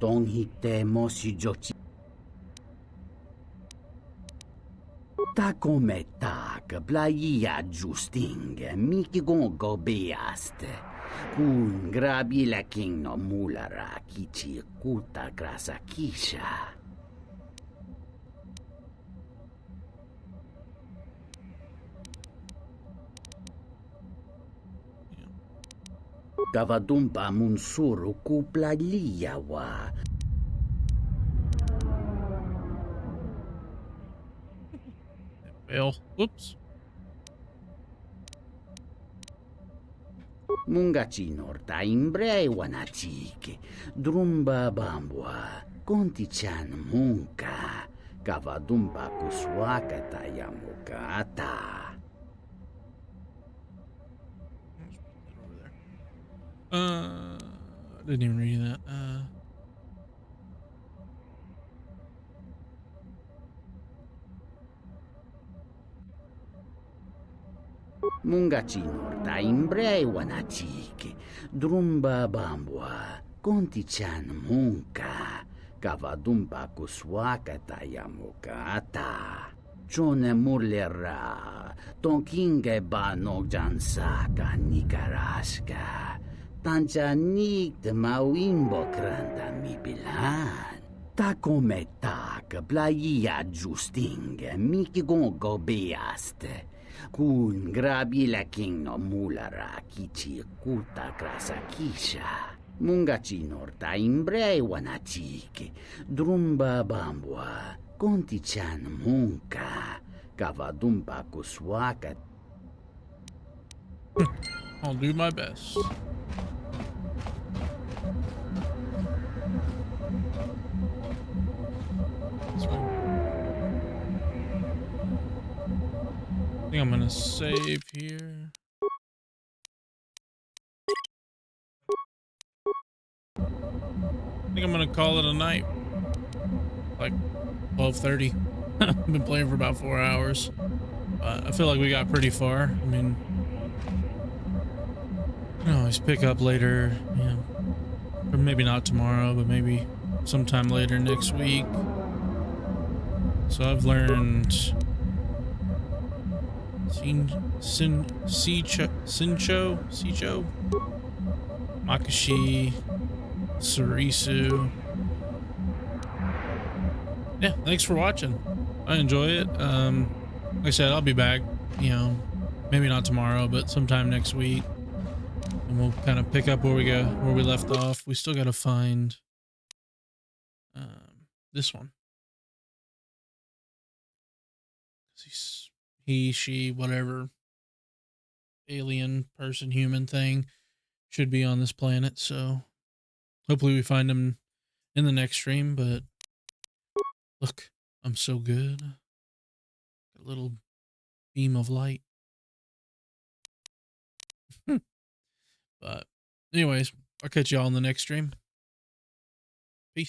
Tonghite mosijochi. Ta come tak playa justing miki gongo beaste. Kun grabi la king no mulara kichi kuta grasa kisha. Kavadumpa munsuru kupla liyawa. Fail. Whoops. Mungachi norta imbre wanachike. Drumba bambwa. Konti-chan munka. Kavadumpa kuswaka tayamukata. I didn't even read that. Mungachi norta imbre wanachike. Drumba bambwa. Konti-chan munka. Kavadumpa kuswaka tayamukata. Chone murlera. Tonkinge banog jansaka nikaraska. Tancha nik mawimbo kranta mi bilan. Ta come tak playa justing miki gongo beaste. Kun grabi la king no mulara kichi kuta grasa kisha. Mungachi norta imbre wanachike. Drumba bambwa. Konti-chan munka. Kavadumpa kuswaka. I'll do my best. I think I'm gonna save here. I think I'm gonna call it a night. Like 12:30. I've been playing for about 4 hours. But I feel like we got pretty far. I mean, you can always pick up later, yeah. Or maybe not tomorrow, but maybe sometime later next week. So I've learned Sincho, Makashi, Sarisu. Yeah, thanks for watching. I enjoy it. Like I said, I'll be back, you know, maybe not tomorrow, but sometime next week. And we'll kind of pick up where we left off. We still got to find this one. He, she, whatever alien person, human thing should be on this planet. So hopefully we find him in the next stream. But look, I'm so good. A little beam of light. But anyways, I'll catch y'all in the next stream.